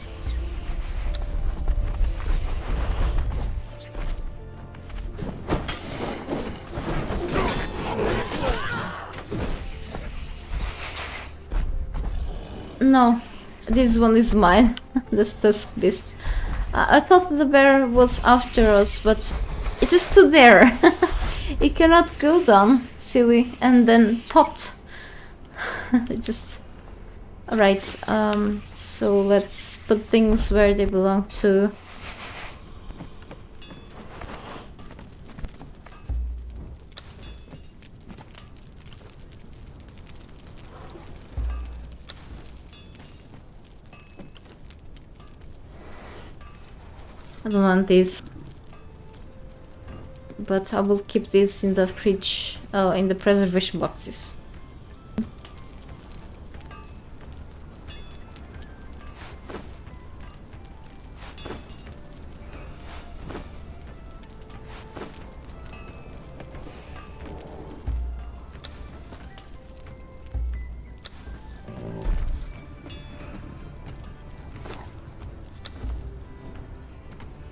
No, this one is mine. This tusk beast. I thought the bear was after us, but it just stood there. It cannot go down, silly, and then popped. It just... Alright, so let's put things where they belong to. I don't want this, but I will keep this in the fridge, in the preservation boxes.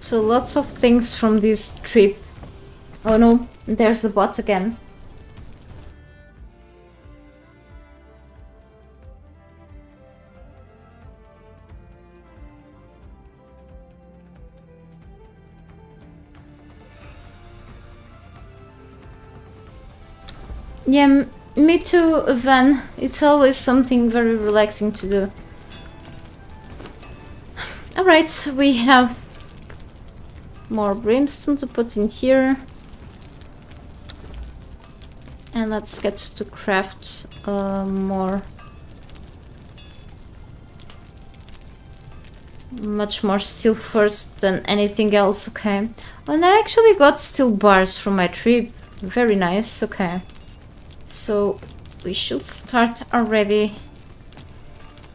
So lots of things from this trip. Oh no, there's the bot again. Yeah, me too, Van. It's always something very relaxing to do. Alright, we have more brimstone to put in here. And let's get to craft more. Much more steel first than anything else, okay. And I actually got steel bars from my trip. Very nice, okay. So we should start already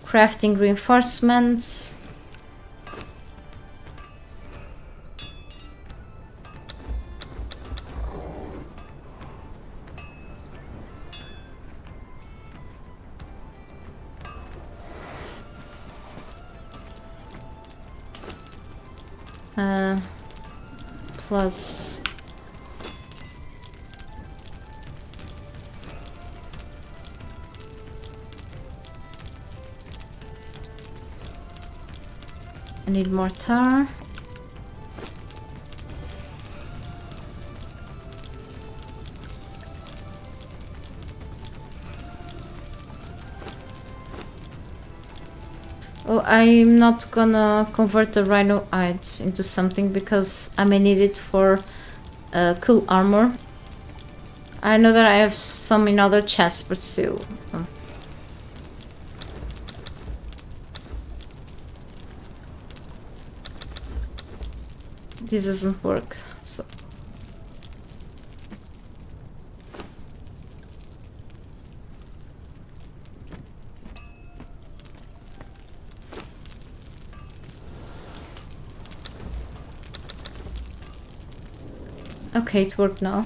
crafting reinforcements. Plus I need more tar. Oh, I'm not gonna convert the rhino hide into something because I may need it for cool armor. I know that I have some in other chests, but still. This doesn't work, so. Okay, it worked now.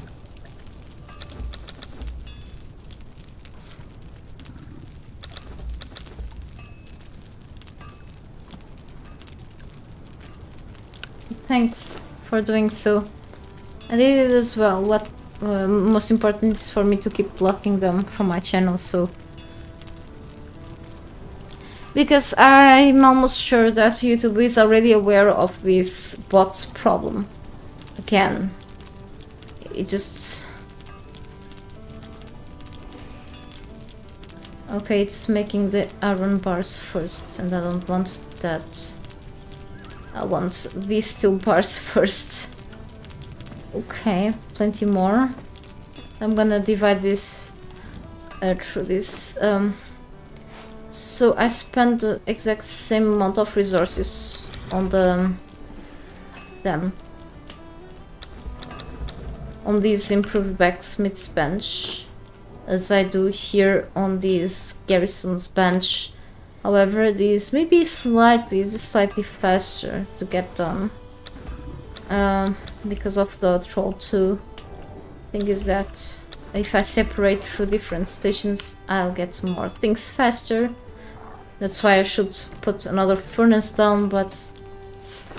Thanks for doing so. I did it as well. What most important is for me to keep blocking them from my channel, so. Because I'm almost sure that YouTube is already aware of this bots problem. Again. It just... Okay, it's making the iron bars first, and I don't want that. I want these steel bars first. Okay, plenty more. I'm gonna divide this through this. So I spent the exact same amount of resources on them. On this improved blacksmith's bench as I do here on this garrison's bench. However, this may be slightly faster to get done because of the troll 2. Thing is that if I separate through different stations, I'll get more things faster. That's why I should put another furnace down, but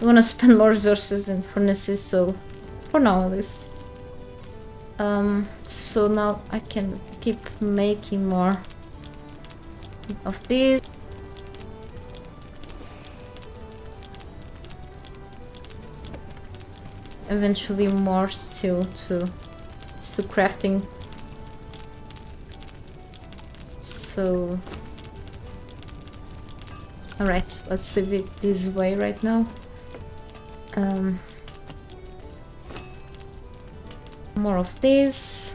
I want to spend more resources in furnaces, so for now at least. So now I can keep making more of these. Eventually more still to crafting. So alright, let's leave it this way right now. More of this.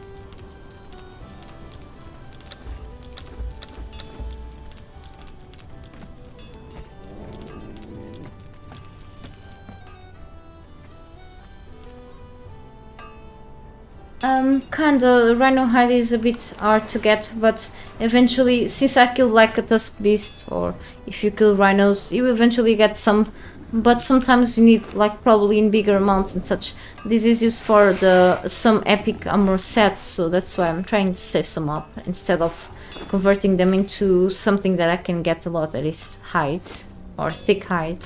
Kinda, rhino hide is a bit hard to get, but eventually, since I kill like a tusk beast, or if you kill rhinos, you eventually get some, but sometimes you need like probably in bigger amounts and such. This is used for some epic armor sets, so that's why I'm trying to save some up, instead of converting them into something that I can get a lot, that is hide, or thick hide.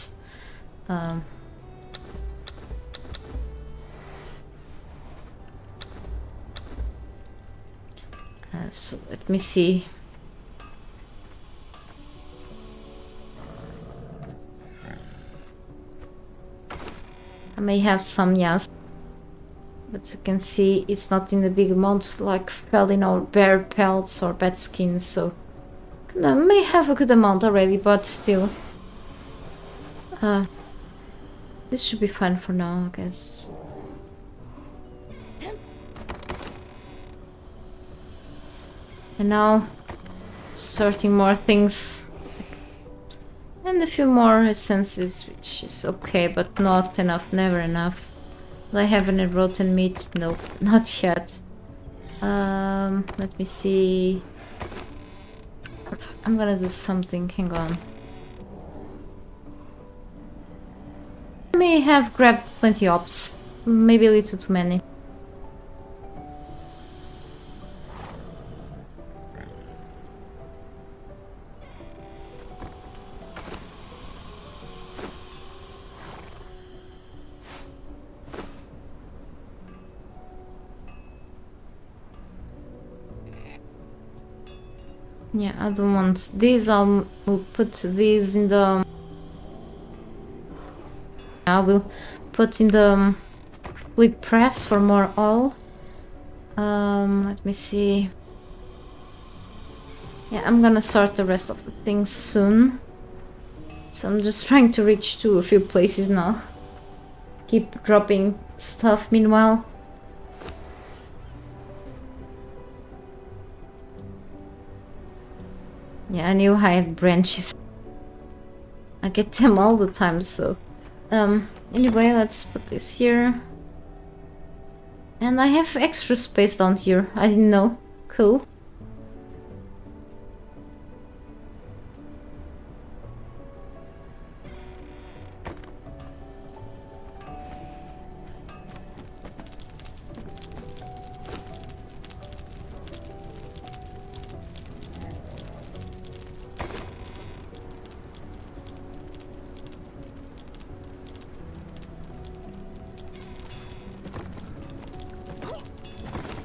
So let me see. I may have some, yes, but you can see it's not in the big amounts like felling or bear pelts or bat skins, so I may have a good amount already, but still. This should be fine for now, I guess. And now, sorting more things. And a few more essences, which is okay, but not enough, never enough. Do I have any rotten meat? Nope, not yet. Let me see. I'm gonna do something, hang on. I may have grabbed plenty ops, maybe a little too many. Yeah, I don't want these. I'll put these in the... I will put in the flip press for more oil. Let me see. Yeah, I'm gonna sort the rest of the things soon. So I'm just trying to reach to a few places now. Keep dropping stuff meanwhile. Yeah, I knew I had branches. I get them all the time, so... anyway, let's put this here. And I have extra space down here. I didn't know. Cool.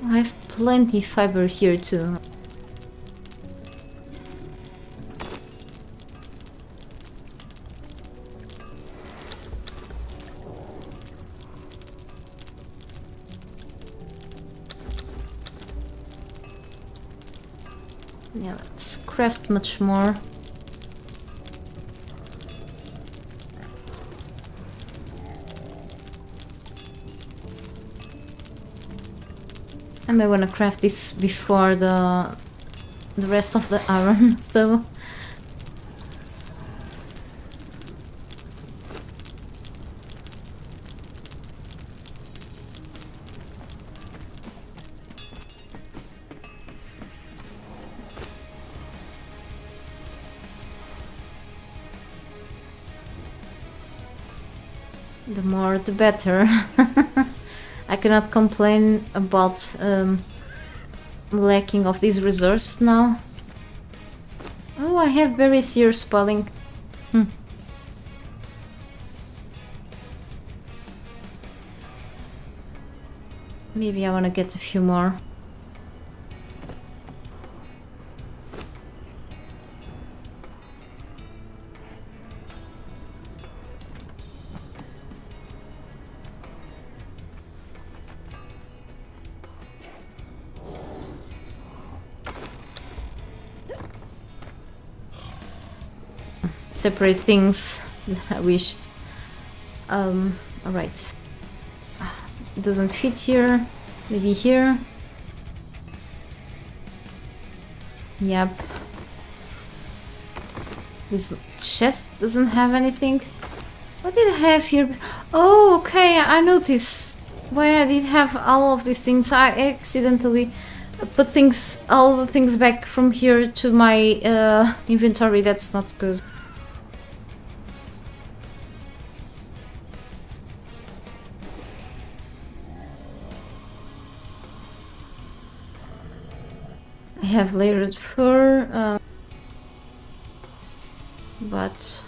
I have plenty fiber here too. Yeah, let's craft much more. I may wanna craft this before the rest of the iron, so... The more the better. I cannot complain about lacking of these resources now. Oh, I have berries here spawning. Maybe I want to get a few more. Separate things I wished. Alright. It doesn't fit here. Maybe here. Yep. This chest doesn't have anything. What did I have here? Oh, okay, I noticed why I did have all of these things. I accidentally put all the things back from here to my inventory. That's not good. I have layered fur, but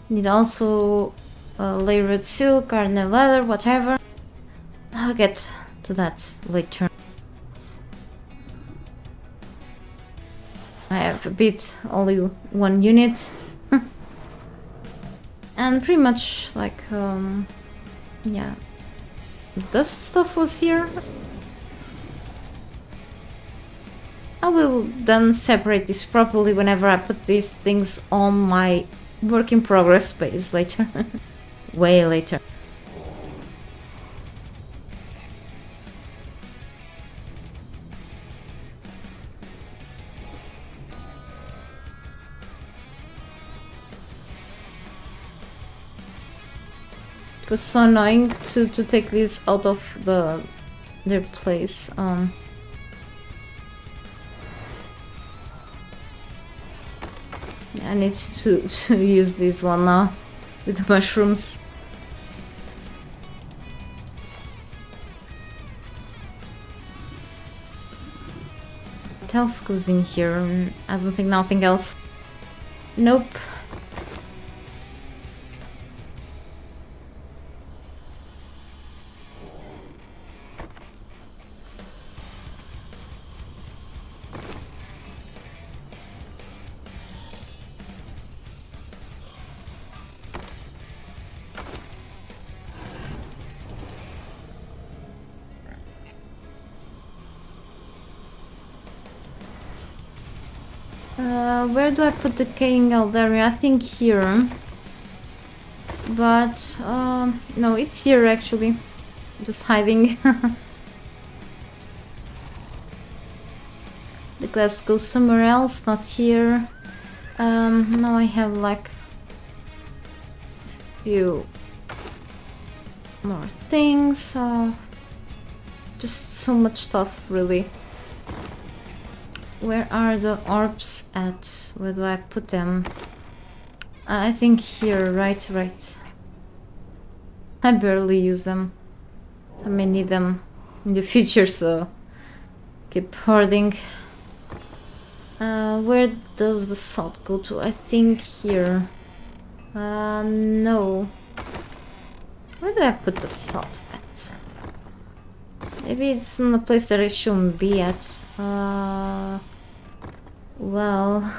need also layered silk, iron leather, whatever. I'll get to that later. I have a bit, only one unit. And pretty much like, yeah. this stuff was here. I will then separate this properly whenever I put these things on my work in progress page later. Way later. It was so annoying to take these out of their place. I need to use this one now with the mushrooms. What else goes in here? I don't think nothing else. Nope. Where do I put the decaying Eldaria? I think here. But, no, it's here actually. Just hiding. The glass goes somewhere else, not here. Now I have like a few more things. Just so much stuff, really. Where are the orbs at? Where do I put them? I think here, right. I barely use them. I may need them in the future, so keep hoarding. Where does the salt go to? I think here. No. Where do I put the salt at? Maybe it's in a place that it shouldn't be at. Well...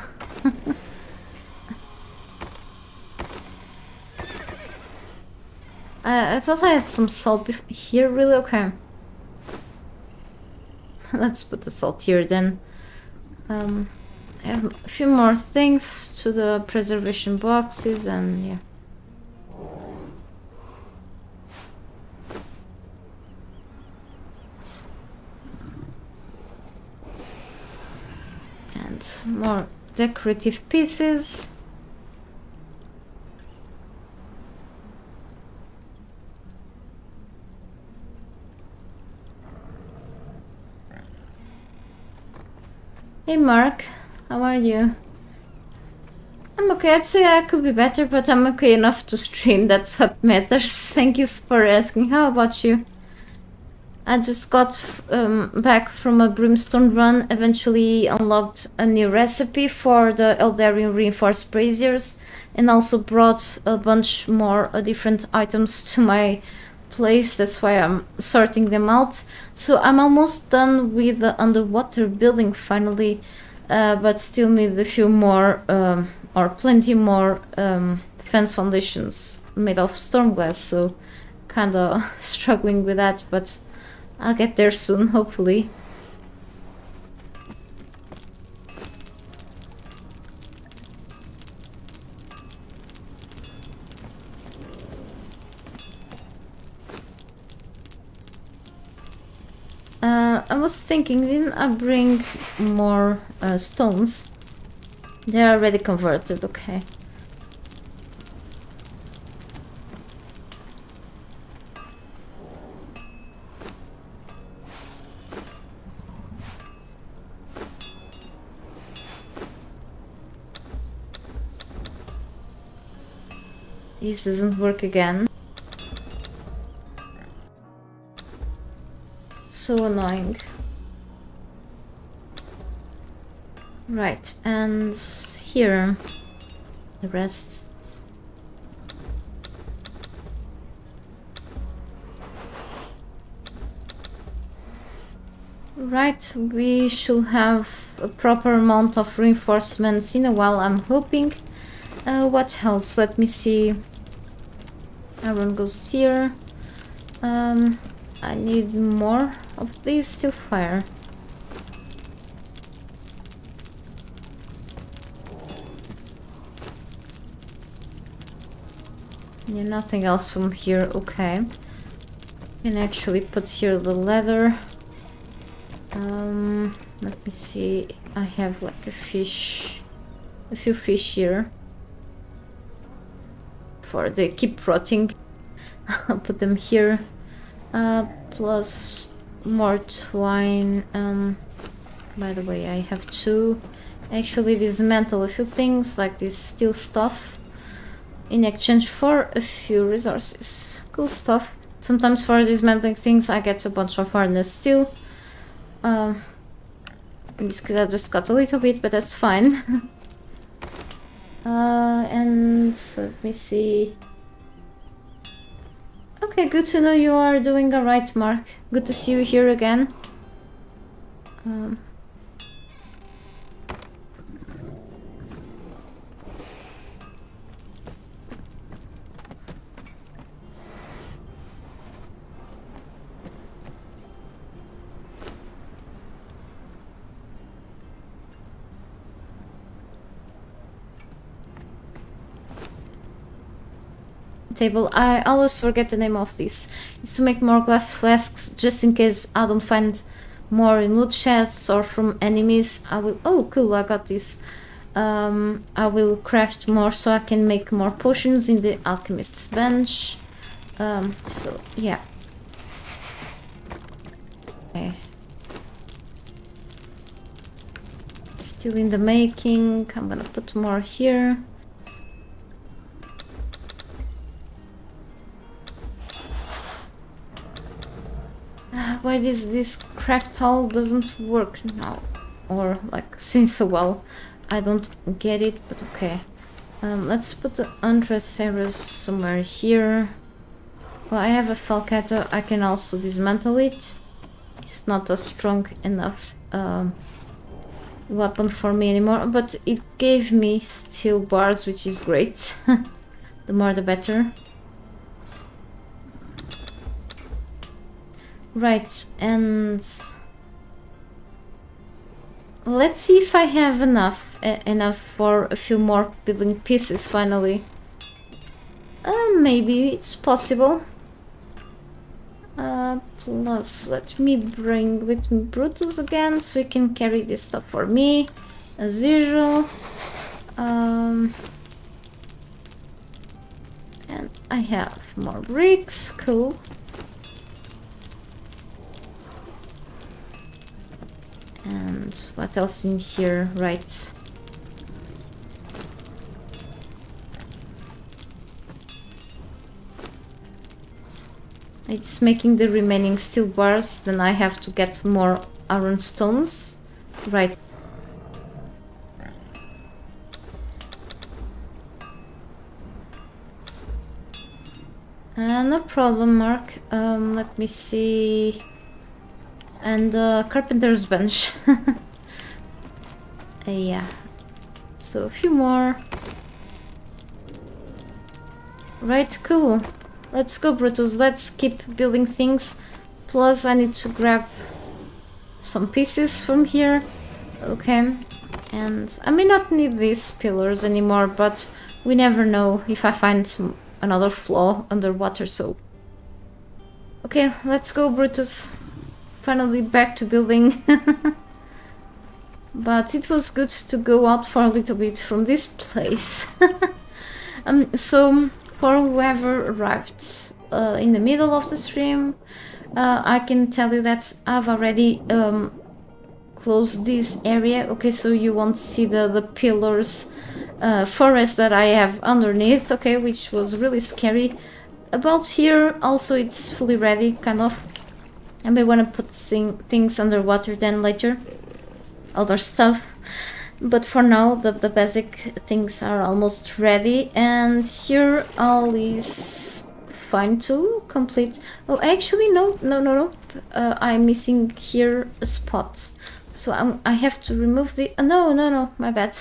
I thought I had some salt here, really? Okay. Let's put the salt here then. I have a few more things to the preservation boxes and yeah. And more decorative pieces. Hey Mark, how are you? I'm okay. I'd say I could be better, but I'm okay enough to stream. That's what matters. Thank you for asking. How about you? I just got back from a brimstone run, eventually unlocked a new recipe for the Eldarian reinforced braziers, and also brought a bunch more different items to my place. That's why I'm sorting them out. So I'm almost done with the underwater building finally, but still need a few more, or plenty more fence foundations made of Stormglass, so kinda struggling with that, but I'll get there soon, hopefully. I was thinking, didn't I bring more stones? They're already converted, okay. This doesn't work again. So annoying. Right, and here the rest. Right, we should have a proper amount of reinforcements in a while, I'm hoping. What else? Let me see. Iron goes here. I need more of these steel fire. Yeah, nothing else from here. Okay. Can actually put here the leather. Let me see. I have like a few fish here. For they keep rotting. I'll put them here. Plus more twine. By the way, I have to actually dismantle a few things like this steel stuff in exchange for a few resources. Cool stuff. Sometimes for dismantling things I get a bunch of hardness steel. In this case I just got a little bit, but that's fine. And let me see. Okay, good to know you are doing alright, Mark. Good to see you here again. Table. I always forget the name of this. It's to make more glass flasks, just in case I don't find more in loot chests or from enemies. I will. Oh, cool! I got this. I will craft more so I can make more potions in the alchemist's bench. So yeah. Okay. Still in the making. I'm gonna put more here. Why this craft hole doesn't work now, or like since a while? I don't get it, but okay. Let's put the Anthracerius somewhere here. Well, I have a Falcata. I can also dismantle it. It's not a strong enough weapon for me anymore, but it gave me steel bars, which is great. The more the better. Right, and let's see if I have enough for a few more building pieces finally. Maybe it's possible. Plus, let me bring with me Brutus again, so he can carry this stuff for me, as usual. And I have more bricks, cool. And what else in here? Right. It's making the remaining steel bars, then I have to get more iron stones. Right. No problem, Mark. Let me see. And carpenter's bench. Yeah. So a few more. Right, cool. Let's go, Brutus. Let's keep building things. Plus, I need to grab some pieces from here. Okay. And I may not need these pillars anymore, but we never know if I find another flaw underwater, so... Okay, let's go, Brutus. Finally back to building. But it was good to go out for a little bit from this place. So for whoever arrived in the middle of the stream, I can tell you that I've already closed this area. Okay, so you won't see the pillars forest that I have underneath, okay, which was really scary. About here also it's fully ready, kind of. I may want to put things underwater then later, other stuff, but for now the basic things are almost ready, and here all is fine to complete. Oh, actually no, I'm missing here a spot, so I have to remove the... no, my bad.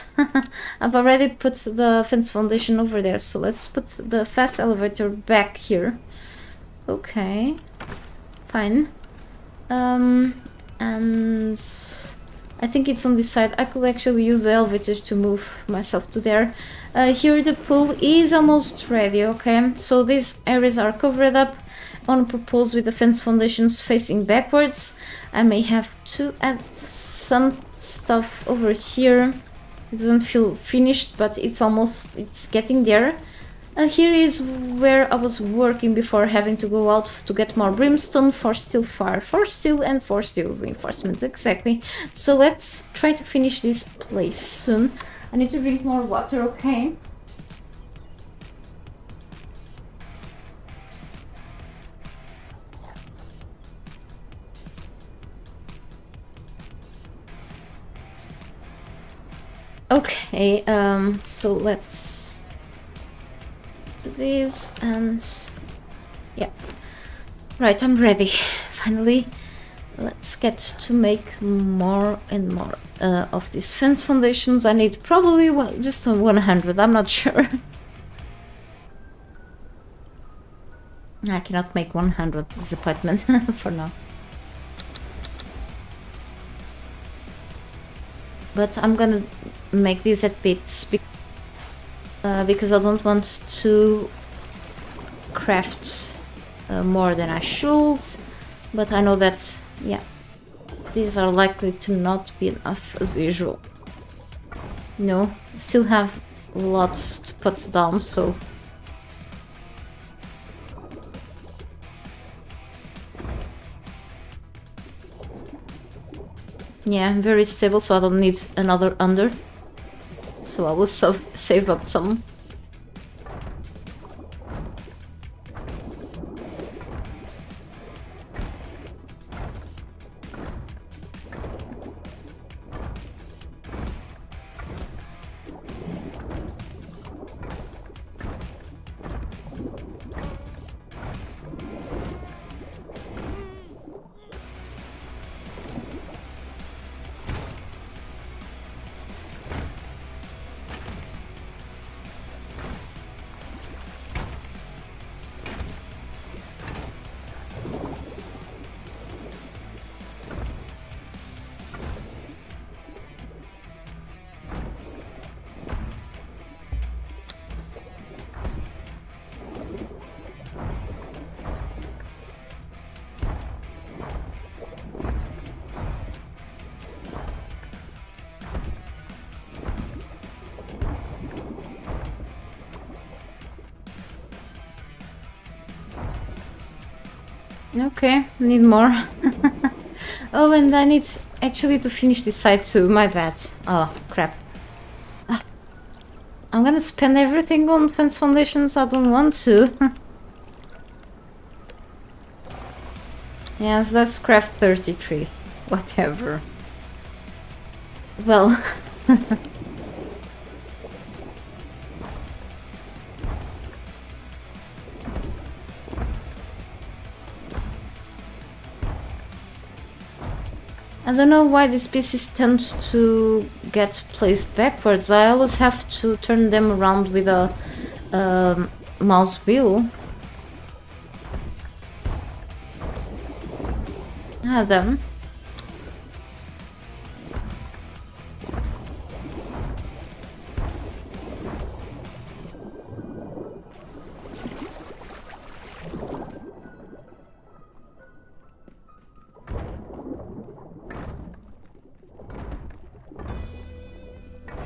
I've already put the fence foundation over there, so let's put the fast elevator back here. Okay. fine. And I think it's on this side. I could actually use the elevator to move myself to there. Here the pool is almost ready, okay? So these areas are covered up on purpose with the fence foundations facing backwards. I may have to add some stuff over here. It doesn't feel finished, but it's getting there. Here is where I was working before having to go out to get more brimstone for steel fire, for steel and for steel reinforcements, exactly. So let's try to finish this place soon. I need to drink more water, okay? Okay, so let's do this and yeah. Right, I'm ready. Finally, let's get to make more and more of these fence foundations. I need probably just 100, I'm not sure. I cannot make 100, disappointment for now. But I'm gonna make these at bits because I don't want to craft more than I should, but I know that, yeah, these are likely to not be enough as usual. No, still have lots to put down, so yeah, very stable, so I don't need another under. So I will save up some. Okay, need more. Oh, and I need actually to finish this side too, my bad. Oh, crap. I'm gonna spend everything on fence foundations, I don't want to. Yes, let's craft 33. Whatever. Well... I don't know why these pieces tend to get placed backwards. I always have to turn them around with a mouse wheel. Ah, then.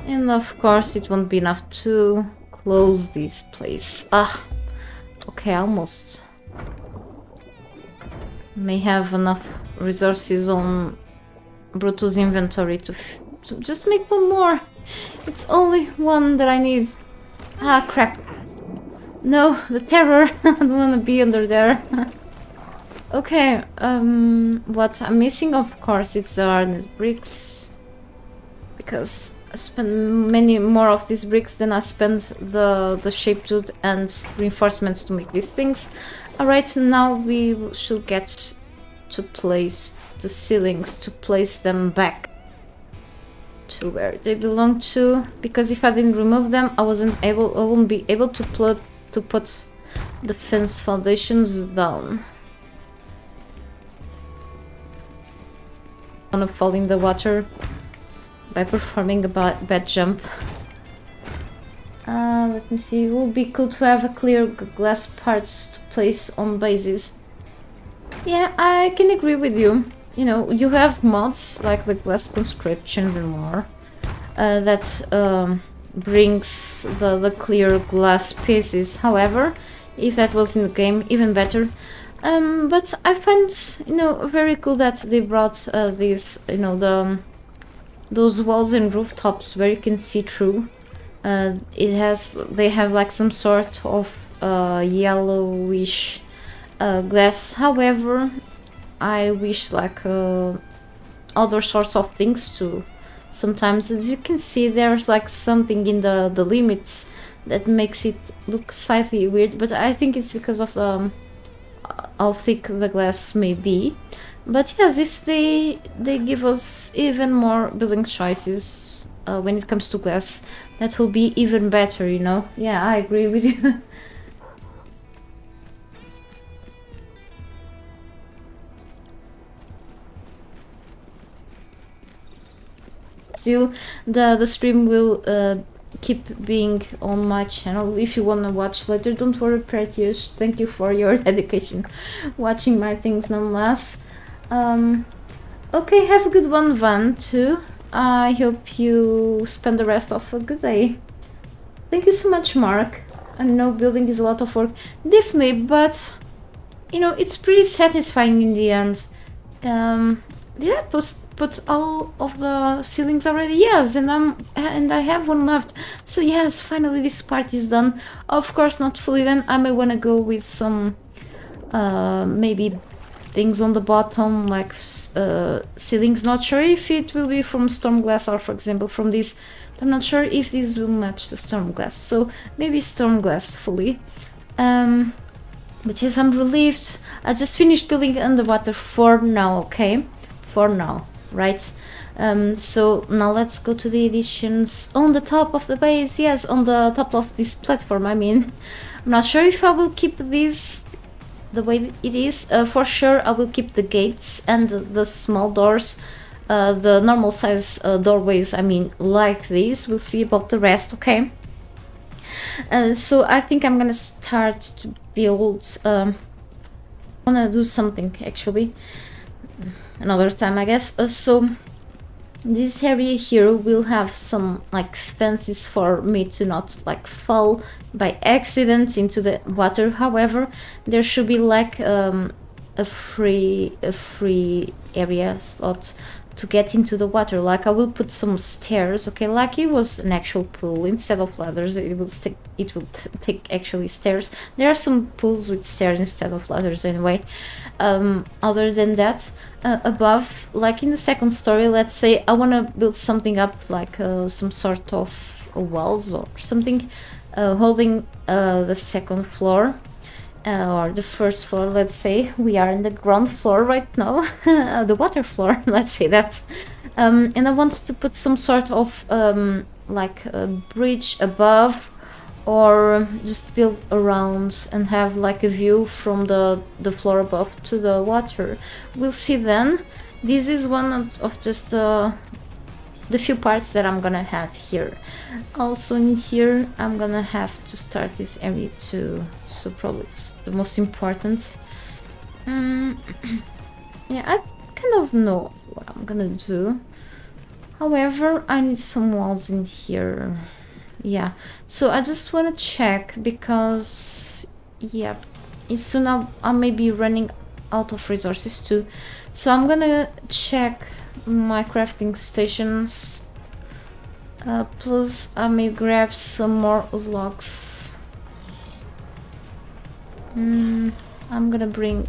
And of course it won't be enough to close this place. Ah, okay, almost. May have enough resources on Brutus inventory to just make one more. It's only one that I need. Ah, crap. No, the terror. I don't want to be under there. Okay, what I'm missing, of course, it's the hardened bricks. Because I spent many more of these bricks than I spent the shape tooth and reinforcements to make these things. Alright, now we should get to place the ceilings, to place them back to where they belong to, because if I didn't remove them, I wouldn't be able to put the fence foundations down. want to fall in the water by performing a bad jump. Let me see. It would be cool to have a clear glass parts to place on bases. Yeah, I can agree with you. You know, you have mods like the glass conscriptions and more that brings the clear glass pieces. However, if that was in the game, even better. But I find, you know, very cool that they brought these, you know, those walls and rooftops where you can see through. They have like some sort of yellowish glass. However, I wish like other sorts of things too. Sometimes, as you can see, there's like something in the limits that makes it look slightly weird, but I think it's because of how thick the glass may be. But yes, if they give us even more building choices when it comes to glass, that will be even better, you know? Yeah, I agree with you. Still, the stream will keep being on my channel. If you wanna watch later, don't worry, Pretius. Thank you for your dedication watching my things nonetheless. Okay, have a good one, Van, too. I hope you spend the rest of a good day. Thank you so much, Mark. I know building is a lot of work. Definitely, but, you know, it's pretty satisfying in the end. Yeah, put all of the ceilings already. Yes, and I have one left. So yes, finally this part is done. Of course, not fully done. I may wanna go with some maybe things on the bottom, like ceilings. Not sure if it will be from Stormglass or, for example, from this. I'm not sure if this will match the Stormglass. So maybe Stormglass fully. But yes, I'm relieved. I just finished building underwater for now. Okay. For now, right? So now let's go to the additions on the top of the base. Yes, on the top of this platform, I mean. I'm not sure if I will keep this the way it is. For sure, I will keep the gates and the small doors, the normal size doorways, I mean, like this. We'll see about the rest, okay? So I think I'm gonna start to build. I wanna do something actually. Another time, I guess. So this area here will have some like fences for me to not like fall by accident into the water. However, there should be like a free area slot to get into the water. Like I will put some stairs, okay, like it was an actual pool instead of ladders. It will take actually stairs. There are some pools with stairs instead of ladders anyway. Other than that, above, like in the second story, let's say I want to build something up like some sort of walls or something holding the second floor or the first floor. Let's say we are in the ground floor right now, the water floor, let's say that. And I want to put some sort of like a bridge above, or just build around and have like a view from the floor above to the water. We'll see then. This is one of just the few parts that I'm gonna have here. Also in here I'm gonna have to start this area too, so probably it's the most important. Yeah, I kind of know what I'm gonna do. However, I need some walls in here. Yeah, so I just want to check because yeah, soon I may be running out of resources too, so I'm gonna check my crafting stations, plus I may grab some more logs. I'm gonna bring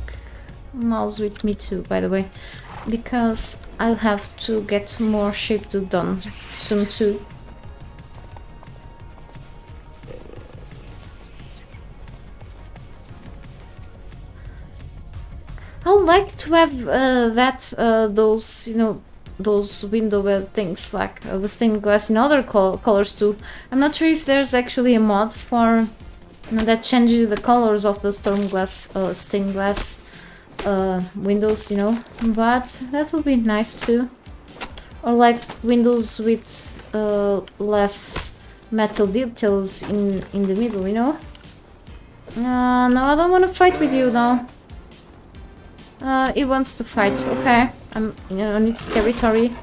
mouse with me too, by the way, because I'll have to get more shape to done soon too. I would like to have those, you know, those window things, like the stained glass in other colors too. I'm not sure if there's actually a mod for, you know, that changes the colors of the stained glass windows, you know, but that would be nice too. Or like windows with less metal details in the middle, you know? No, I don't want to fight with you now. He wants to fight. Okay, I'm on its territory.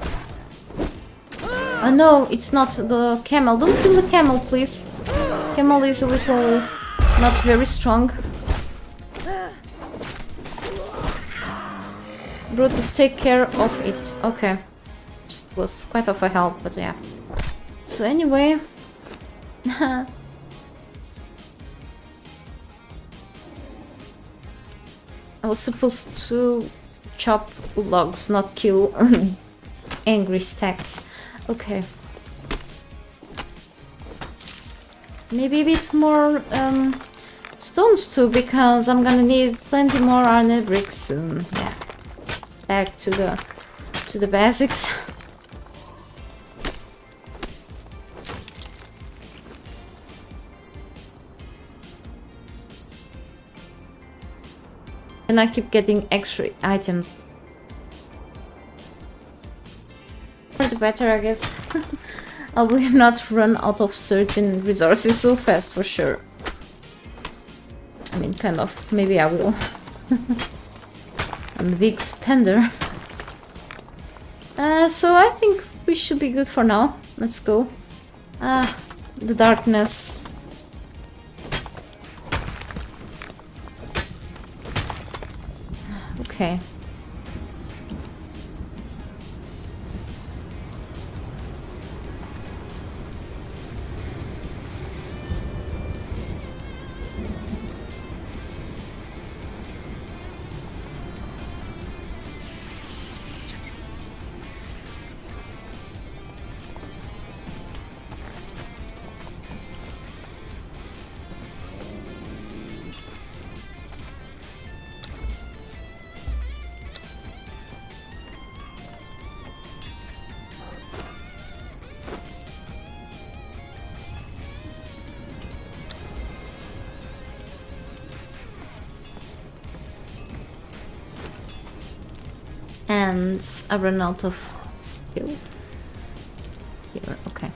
No, it's not the camel. Don't kill the camel, please. Camel is a little not very strong. Brutus, take care of it. Okay. Just was quite of a help, but yeah. So anyway. I was supposed to chop logs, not kill angry stacks. Okay. Maybe a bit more stones too, because I'm gonna need plenty more iron bricks soon. Yeah. Back to the basics. And I keep getting extra items. For the better, I guess. I will not run out of certain resources so fast, for sure. I mean, kind of. Maybe I will. I'm a big spender. So I think we should be good for now. Let's go. The darkness. Okay. And I run out of steel. Here, okay.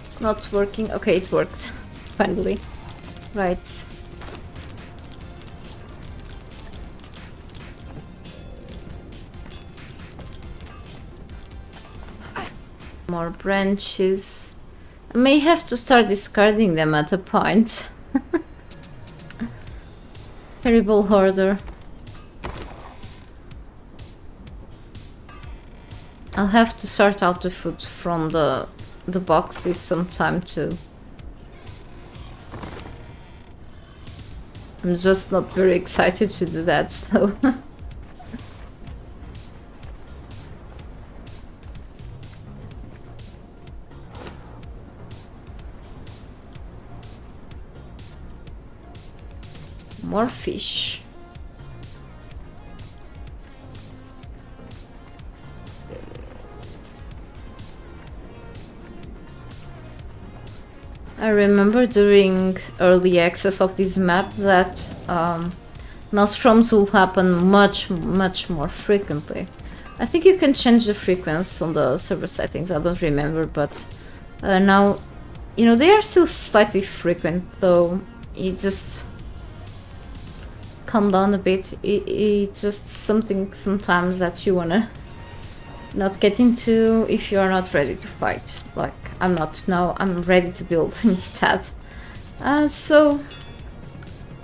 It's not working. Okay, it worked. Finally. Right. More branches. I may have to start discarding them at a point. Terrible hoarder. I'll have to sort out the food from the boxes sometime too. I'm just not very excited to do that, so more fish. I remember during early access of this map that maelstroms will happen much more frequently. I think you can change the frequency on the server settings, I don't remember, but now, you know, they are still slightly frequent, though you just calm down a bit. It's just something sometimes that you wanna not get into if you are not ready to fight. Like, I'm not now, I'm ready to build instead. So,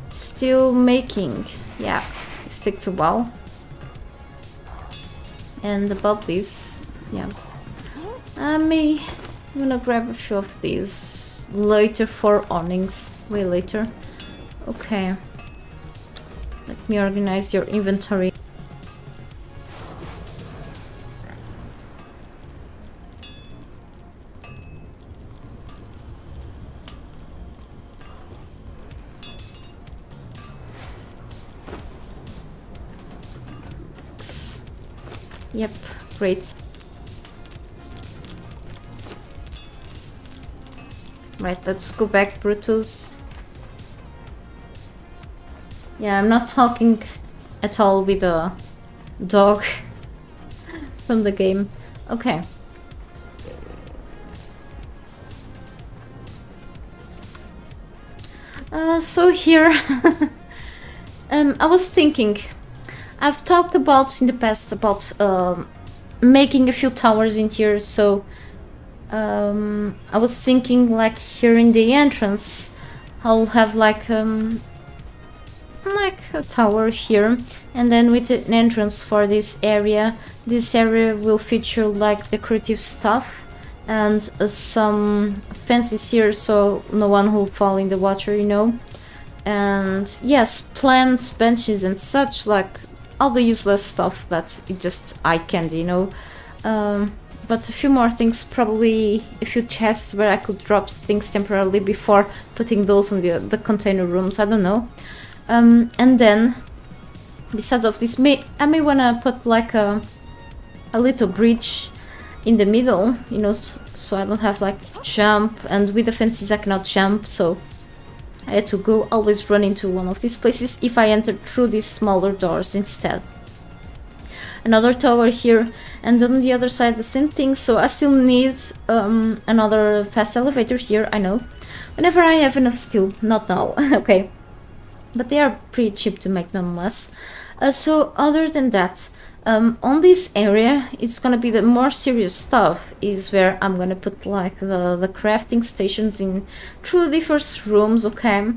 still making, yeah, this takes a while. And about this, yeah, I'm gonna grab a few of these later for awnings, way later. Okay, let me organize your inventory. Yep, great. Right, let's go back, Brutus. Yeah, I'm not talking at all with a dog from the game. Okay. So here, I was thinking, I've talked about in the past about making a few towers in here, so I was thinking like here in the entrance, I'll have like a tower here, and then with an entrance for this area. This area will feature like decorative stuff and some fences here so no one will fall in the water, you know. And yes, plants, benches and such, like all the useless stuff that it just eye candy, you know. But a few more things, probably a few chests where I could drop things temporarily before putting those on the container rooms, I don't know. And then besides of this, I may wanna put like a little bridge in the middle, you know, so I don't have like jump, and with the fences I cannot jump, so I had to go always run into one of these places if I enter through these smaller doors instead. Another tower here, and on the other side the same thing, so I still need another fast elevator here, I know. Whenever I have enough steel, not now, okay. But they are pretty cheap to make nonetheless. So other than that, on this area, it's gonna be the more serious stuff, is where I'm gonna put like the crafting stations in through the first rooms, okay?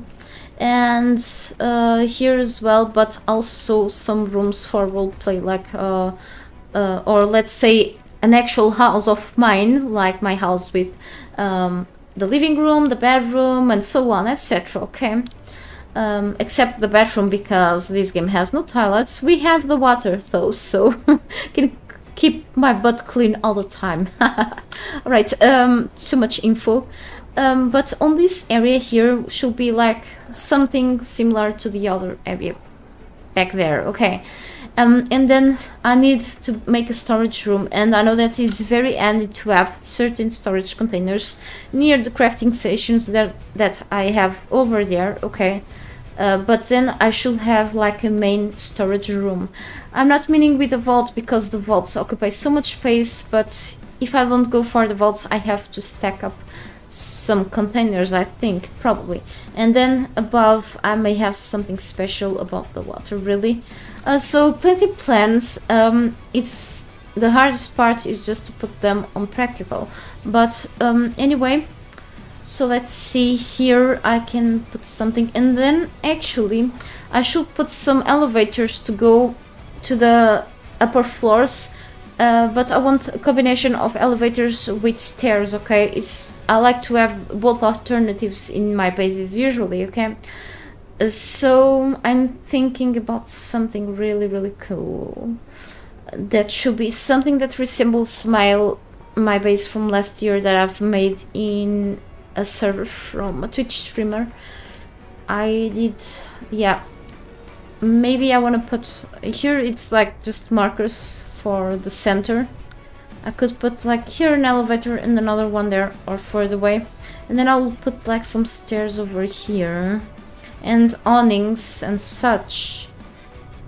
And here as well, but also some rooms for roleplay, like or let's say an actual house of mine, like my house with the living room, the bedroom, and so on, etc. Okay. Except the bathroom, because this game has no toilets. We have the water though, so can keep my butt clean all the time. Right, too much info. But on this area here should be like something similar to the other area back there, okay. And then I need to make a storage room, and I know that it's very handy to have certain storage containers near the crafting stations that I have over there, okay. But then I should have like a main storage room. I'm not meaning with the vault, because the vaults occupy so much space, but if I don't go for the vaults, I have to stack up some containers, I think, probably. And then above, I may have something special above the water, really. So plenty plans. It's the hardest part is just to put them on practical. But anyway, so let's see here. I can put something, and then actually I should put some elevators to go to the upper floors. But I want a combination of elevators with stairs, okay? I like to have both alternatives in my bases usually, okay? So I'm thinking about something really, really cool. That should be something that resembles my base from last year that I've made in a server from a Twitch streamer. I did, yeah. Maybe I want to put here, it's like just markers for the center. I could put like here an elevator and another one there or further away, and then I'll put like some stairs over here and awnings and such.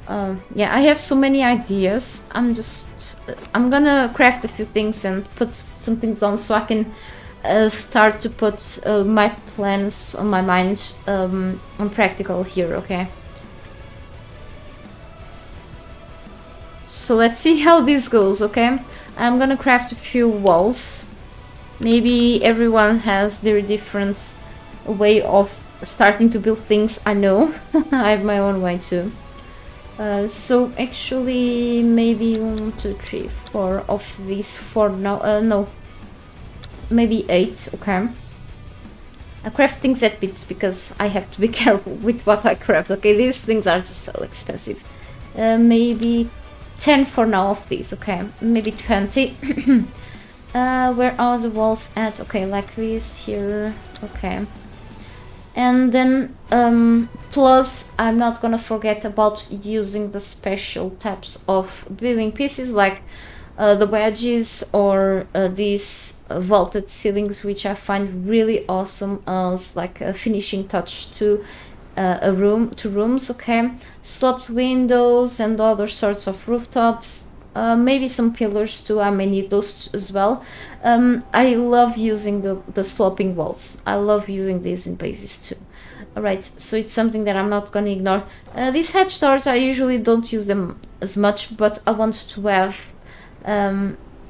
Yeah, I have so many ideas. I'm gonna craft a few things and put some things on so I can start to put my plans on my mind on practical here, okay? So let's see how this goes, okay? I'm gonna craft a few walls. Maybe everyone has their different way of starting to build things, I know. I have my own way too. So actually maybe 1, 2, 3, 4 of these 4 now, no. Maybe 8, okay. I craft things at bits because I have to be careful with what I craft, okay? These things are just so expensive. Maybe 10 for now of these, okay? Maybe 20. Where are the walls at? Okay, like this here, okay. And then plus I'm not gonna forget about using the special types of building pieces like the wedges or these vaulted ceilings, which I find really awesome as like a finishing touch to rooms. Okay, sloped windows and other sorts of rooftops, maybe some pillars too. I may need those as well. I love using the sloping walls. I love using these in bases too. Alright, so it's something that I'm not gonna ignore. These hatch doors, I usually don't use them as much, but I want to have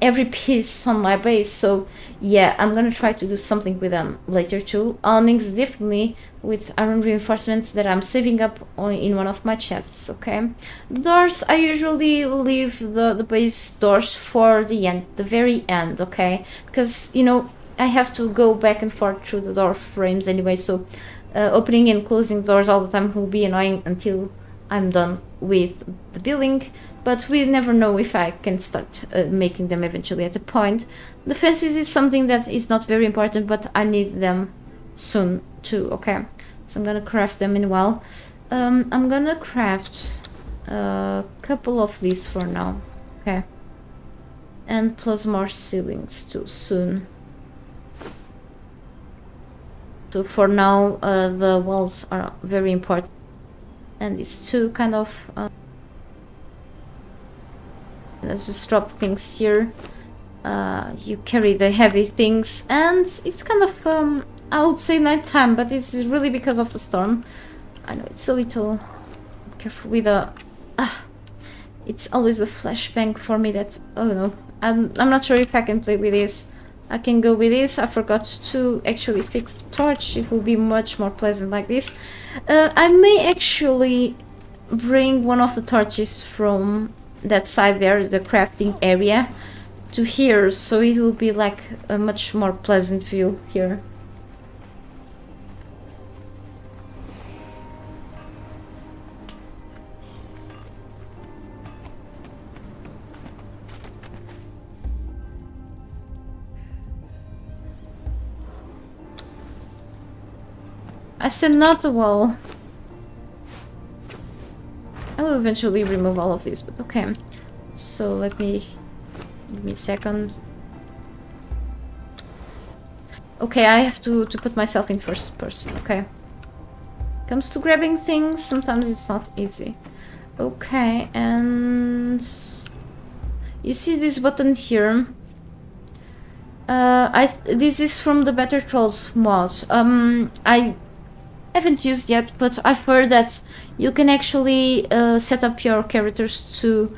every piece on my base, so yeah, I'm gonna try to do something with them later too. Awnings definitely with iron reinforcements that I'm saving up in one of my chests. Okay, the doors, I usually leave the base doors for the end, the very end. Okay, because you know I have to go back and forth through the door frames anyway, so opening and closing doors all the time will be annoying until I'm done with the building. But we never know if I can start making them eventually at a point. The fences is something that is not very important, but I need them soon too. Okay, so I'm gonna craft them in a while. I'm gonna craft a couple of these for now. Okay, and plus more ceilings too soon. So for now, the walls are very important, and these two kind of. Let's just drop things here. You carry the heavy things, and it's kind of I would say nighttime, but it's really because of the storm. I know it's a little careful with the it's always a flashbang for me that, oh no, I'm not sure if I can play with this. I can go with this. I forgot to actually fix the torch. It will be much more pleasant like this. I may actually bring one of the torches from that side there, the crafting area, to here, so it will be like a much more pleasant view here. I said not a wall. I will eventually remove all of these, but okay. So give me a second. Okay, I have to put myself in first person. Okay. Comes to grabbing things, sometimes it's not easy. Okay, and you see this button here. This is from the Better Trolls mod. I haven't used yet, but I've heard that you can actually set up your characters to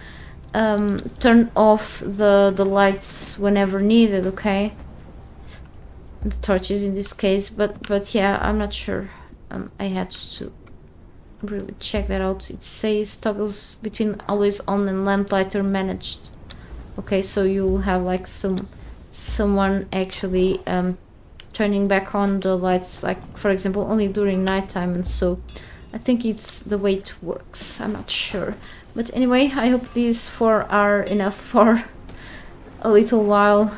turn off the lights whenever needed. Okay, the torches in this case, but yeah, I'm not sure. I had to really check that out. It says toggles between always on and lamplight are managed. Okay, so you'll have like someone actually turning back on the lights, like for example only during nighttime, and so I think it's the way it works. I'm not sure, but anyway, I hope these 4 are enough for a little while.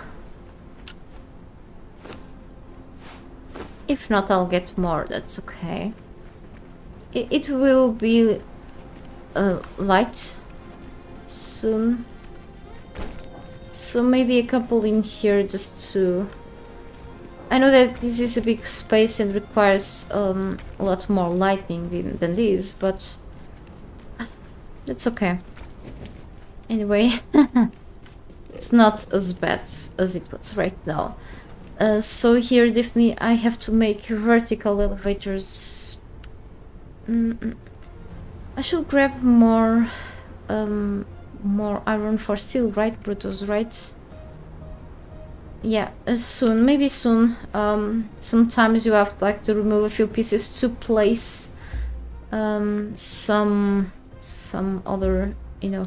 If not, I'll get more, that's okay. It will be light soon, so maybe a couple in here just to... I know that this is a big space and requires a lot more lighting than this, but that's okay. Anyway, it's not as bad as it was right now. So here definitely I have to make vertical elevators. I should grab more iron for steel, right, Brutus, right? Yeah, soon, maybe soon. Sometimes you have like to remove a few pieces to place some other, you know,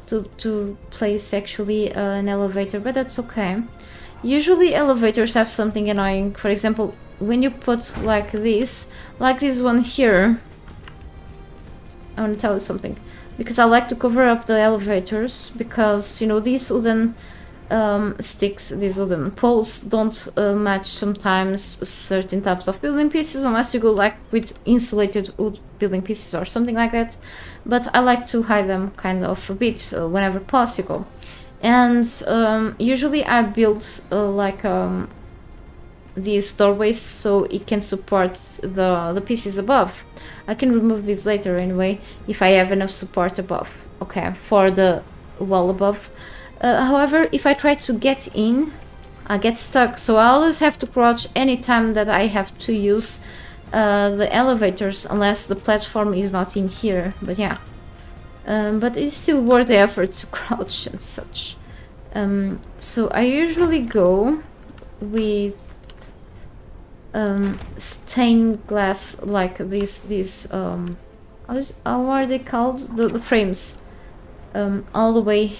to place actually an elevator, but that's okay. Usually elevators have something annoying. For example, when you put like this one here, I want to tell you something, because I like to cover up the elevators, because you know these wooden sticks, these wooden poles, don't match sometimes certain types of building pieces unless you go like with insulated wood building pieces or something like that. But I like to hide them kind of a bit whenever possible. And usually I build like these doorways so it can support the pieces above. I can remove these later anyway if I have enough support above. Okay, for the wall above. However, if I try to get in, I get stuck, so I always have to crouch anytime that I have to use the elevators, unless the platform is not in here. But yeah, but it's still worth the effort to crouch and such. So I usually go with stained glass, like these how are they called, the frames, all the way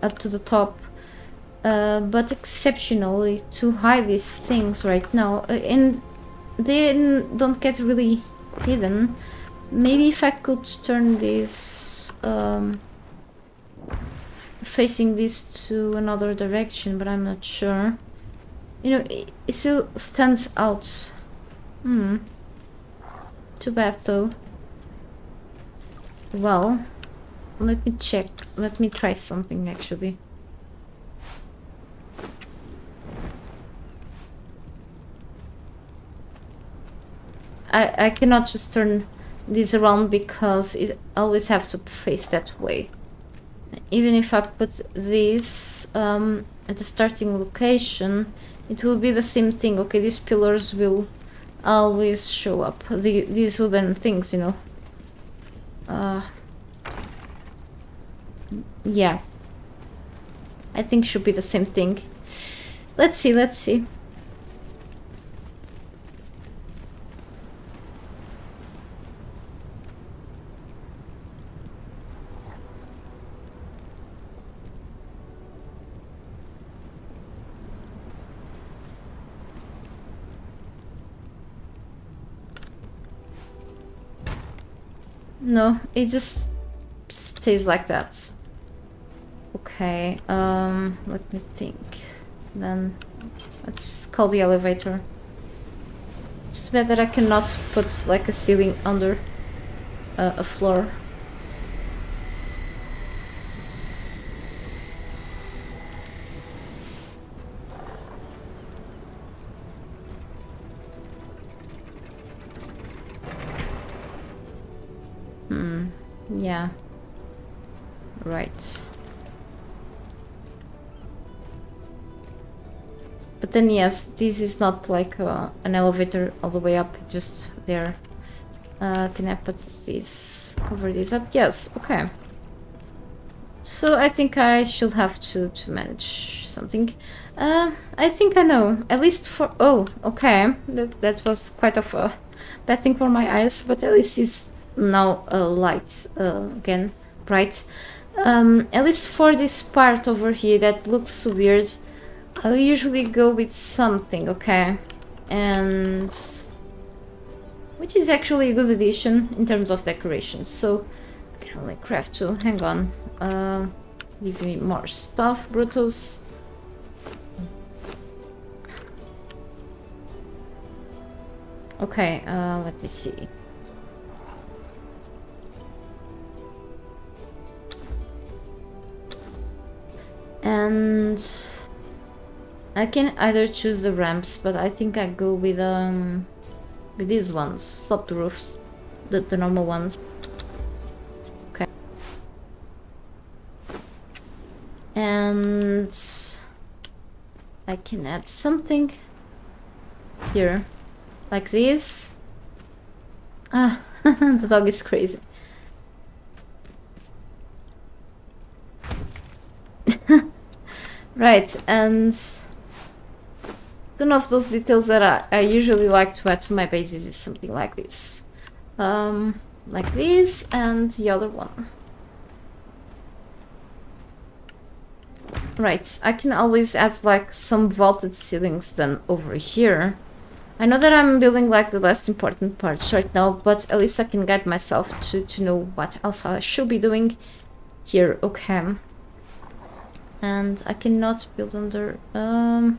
up to the top, but exceptionally to hide these things right now, and they don't get really hidden. Maybe if I could turn this facing this to another direction, but I'm not sure. You know, it still stands out. Too bad though. Well, let me check. Let me try something actually. I cannot just turn this around because it always have to face that way. Even if I put this at the starting location, it will be the same thing. Okay, these pillars will always show up. These wooden things, you know. Yeah, I think should be the same thing. Let's see, let's see. No, it just stays like that. Okay, let me think. Then let's call the elevator. It's bad that I cannot put like a ceiling under a floor. Yeah. Right. But then yes, this is not like an elevator all the way up, just there. Can I put this, cover this up? Yes, okay. So I think I should have to manage something. I think I know, at least for, oh, okay. That was quite of a bad thing for my eyes, but at least it's now light again, bright. At least for this part over here that looks weird, I usually go with something, okay? And which is actually a good addition in terms of decoration. So I can only craft two. Hang on. Give me more stuff, Brutus. Okay, let me see. And I can either choose the ramps, but I think I go with these ones, sloped roofs, the normal ones. Okay. And I can add something here, like this. Ah, the dog is crazy. Right, and one of those details that I usually like to add to my bases is something like this. Like this, and the other one. Right, I can always add like some vaulted ceilings then over here. I know that I'm building like the less important parts right now, but at least I can guide myself to know what else I should be doing here. Okay. And I cannot build under... I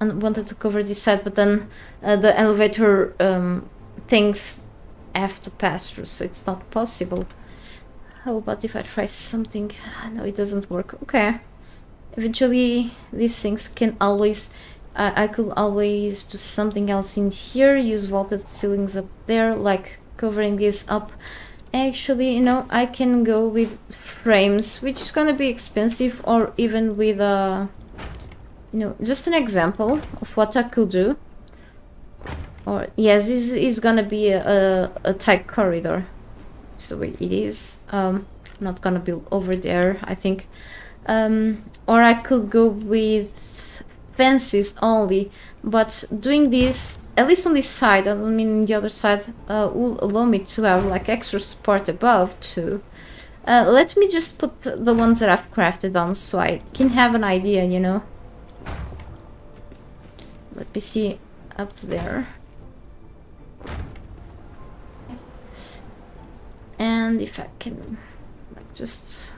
wanted to cover this side, but then the elevator things have to pass through, so it's not possible. How about if I try something? No, it doesn't work. Okay. Eventually, these things can always... I could always do something else in here, use vaulted ceilings up there, like covering this up. Actually, you know, I can go with frames, which is gonna be expensive, or even with you know, just an example of what I could do. Or yes, this is gonna be a tight corridor. So it is. Not gonna build over there, I think. Or I could go with fences only, but doing this, at least on this side, I don't mean the other side, will allow me to have like extra support above too. Let me just put the ones that I've crafted on so I can have an idea, you know. Let me see up there. And if I can like, just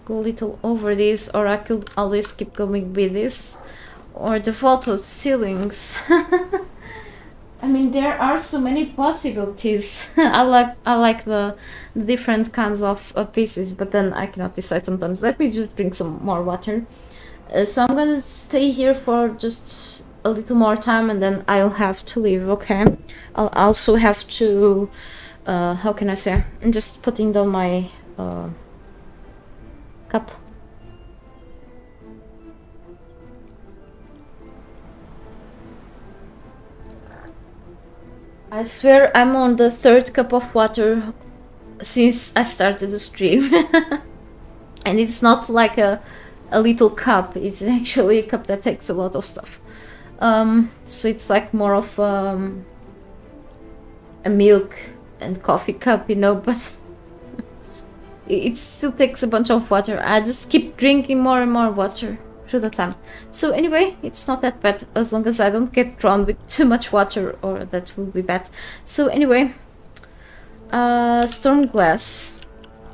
go a little over this, or I could always keep going with this. Or the vaulted ceilings. I mean, there are so many possibilities. I like the different kinds of pieces, but then I cannot decide sometimes. Let me just drink some more water. So I'm gonna stay here for just a little more time, and then I'll have to leave. Okay. I'll also have to. How can I say? I'm just putting down my cup. I swear I'm on the 3rd cup of water since I started the stream. And it's not like a little cup, it's actually a cup that takes a lot of stuff. So it's like more of a milk and coffee cup, you know, but it still takes a bunch of water. I just keep drinking more and more water through the time. So anyway, it's not that bad as long as I don't get drowned with too much water, or that will be bad. So anyway, Stormglass.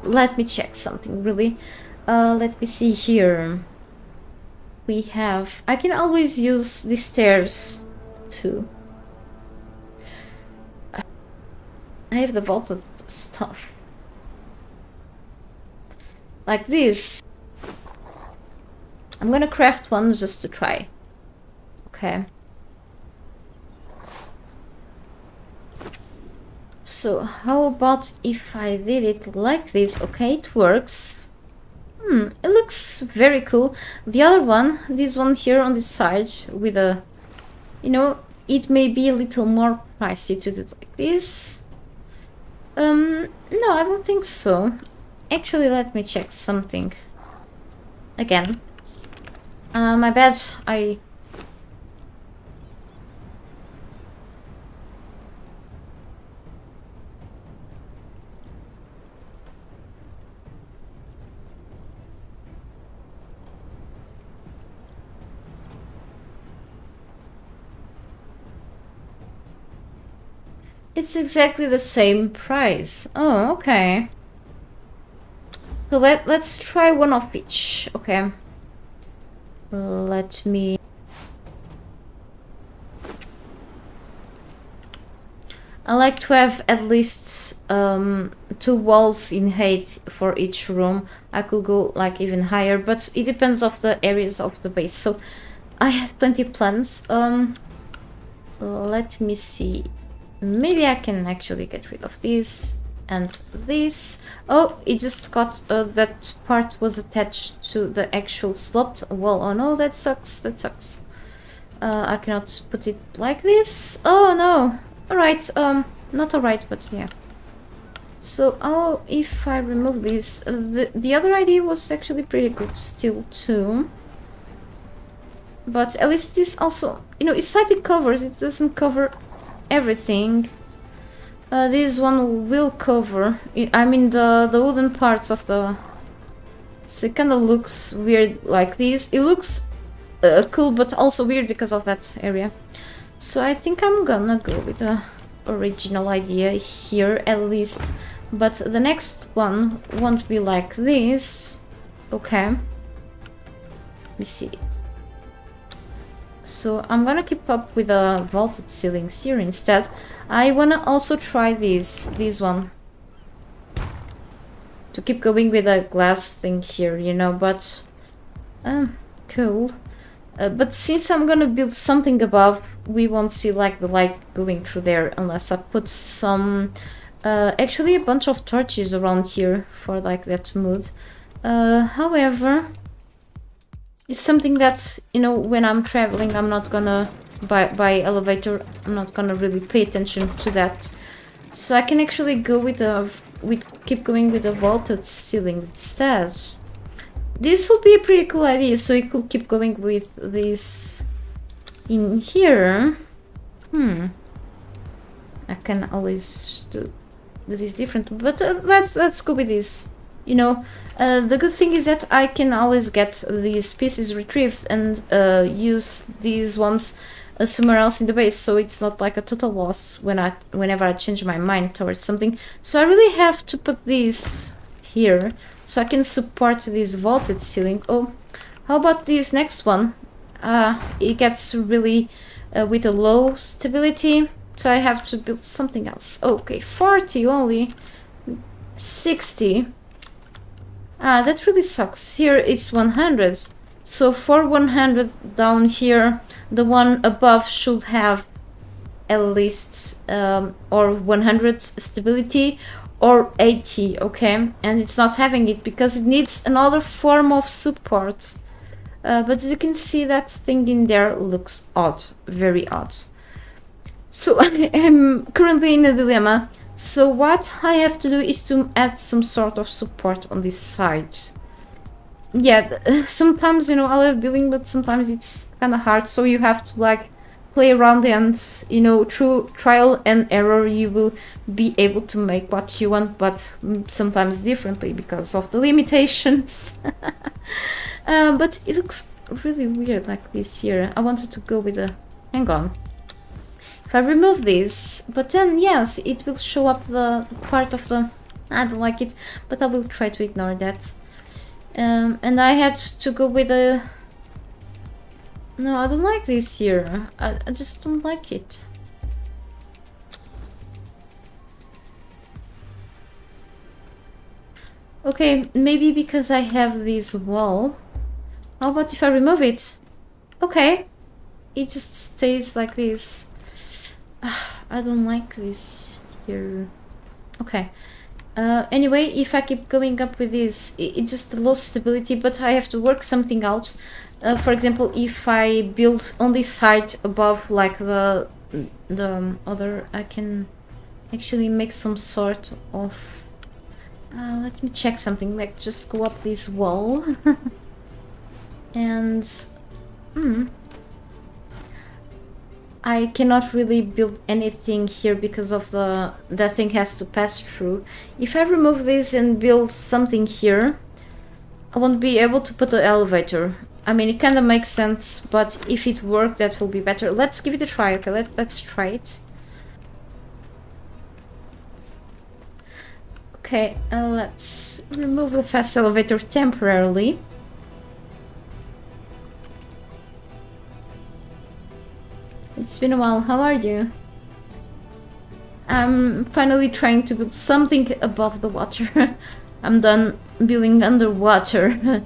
Let me check something really. Let me see here. We have... I can always use the stairs too. I have the vaulted stuff. Like this. I'm gonna craft one just to try. Okay. So how about if I did it like this? Okay, it works. It looks very cool. The other one, this one here on this side with a, you know, it may be a little more pricey to do it like this. No, I don't think so. Actually, let me check something. Again. My bad, It's exactly the same price. Oh, okay. So let's try one of each. Okay. Let me... I like to have at least 2 walls in height for each room. I could go like even higher, but it depends of the areas of the base. So I have plenty of plans. Let me see. Maybe I can actually get rid of this and this. Oh, it just got that part was attached to the actual sloped wall. Oh no, that sucks. That sucks. I cannot put it like this. Oh no. Alright, not alright, but yeah. So, oh, if I remove this, the other idea was actually pretty good still too. But at least this also, you know, it slightly covers, it doesn't cover everything. This one will cover, I mean the wooden parts of the... So it kind of looks weird like this. It looks cool, but also weird because of that area. So I think I'm gonna go with the original idea here at least. But the next one won't be like this. Okay. Let me see. So I'm gonna keep up with the vaulted ceilings here instead. I wanna also try this one. To keep going with a glass thing here, you know, but... cool. But since I'm gonna build something above, we won't see like the light going through there unless I put some... actually a bunch of torches around here for like that mood. However... It's something that, you know, when I'm traveling, I'm not gonna, by elevator, I'm not gonna really pay attention to that. So I can actually go with keep going with the vaulted ceiling instead. This would be a pretty cool idea, so you could keep going with this in here. I can always do this different, but let's go with this. You know, the good thing is that I can always get these pieces retrieved and use these ones somewhere else in the base, so it's not like a total loss whenever I change my mind towards something. So I really have to put these here so I can support this vaulted ceiling. Oh, how about this next one? It gets really with a low stability, so I have to build something else. Okay, 40 only, 60. That really sucks. Here it's 100. So for 100 down here, the one above should have at least or 100 stability or 80, okay? And it's not having it because it needs another form of support. But as you can see, that thing in there looks odd, very odd. So I am currently in a dilemma. So what I have to do is to add some sort of support on this side. Yeah, sometimes, you know, I love building, but sometimes it's kind of hard. So you have to like play around and, you know, through trial and error, you will be able to make what you want, but sometimes differently because of the limitations. But it looks really weird like this here. I wanted to go with a... Hang on. If I remove this, but then yes, it will show up the part of the... I don't like it, but I will try to ignore that. And I had to go with a... No, I don't like this here. I just don't like it. Okay, maybe because I have this wall. How about if I remove it? Okay. It just stays like this. I don't like this here. Okay. Anyway, if I keep going up with this, it just lost stability, but I have to work something out. For example, if I build on this side above, like the other, I can actually make some sort of... let me check something, like just go up this wall. And... I cannot really build anything here because of that thing has to pass through. If I remove this and build something here, I won't be able to put the elevator. I mean, it kind of makes sense, but if it worked, that will be better. Let's give it a try, okay? Let's try it. Okay, let's remove the fast elevator temporarily. It's been a while, how are you? I'm finally trying to build something above the water. I'm done building underwater,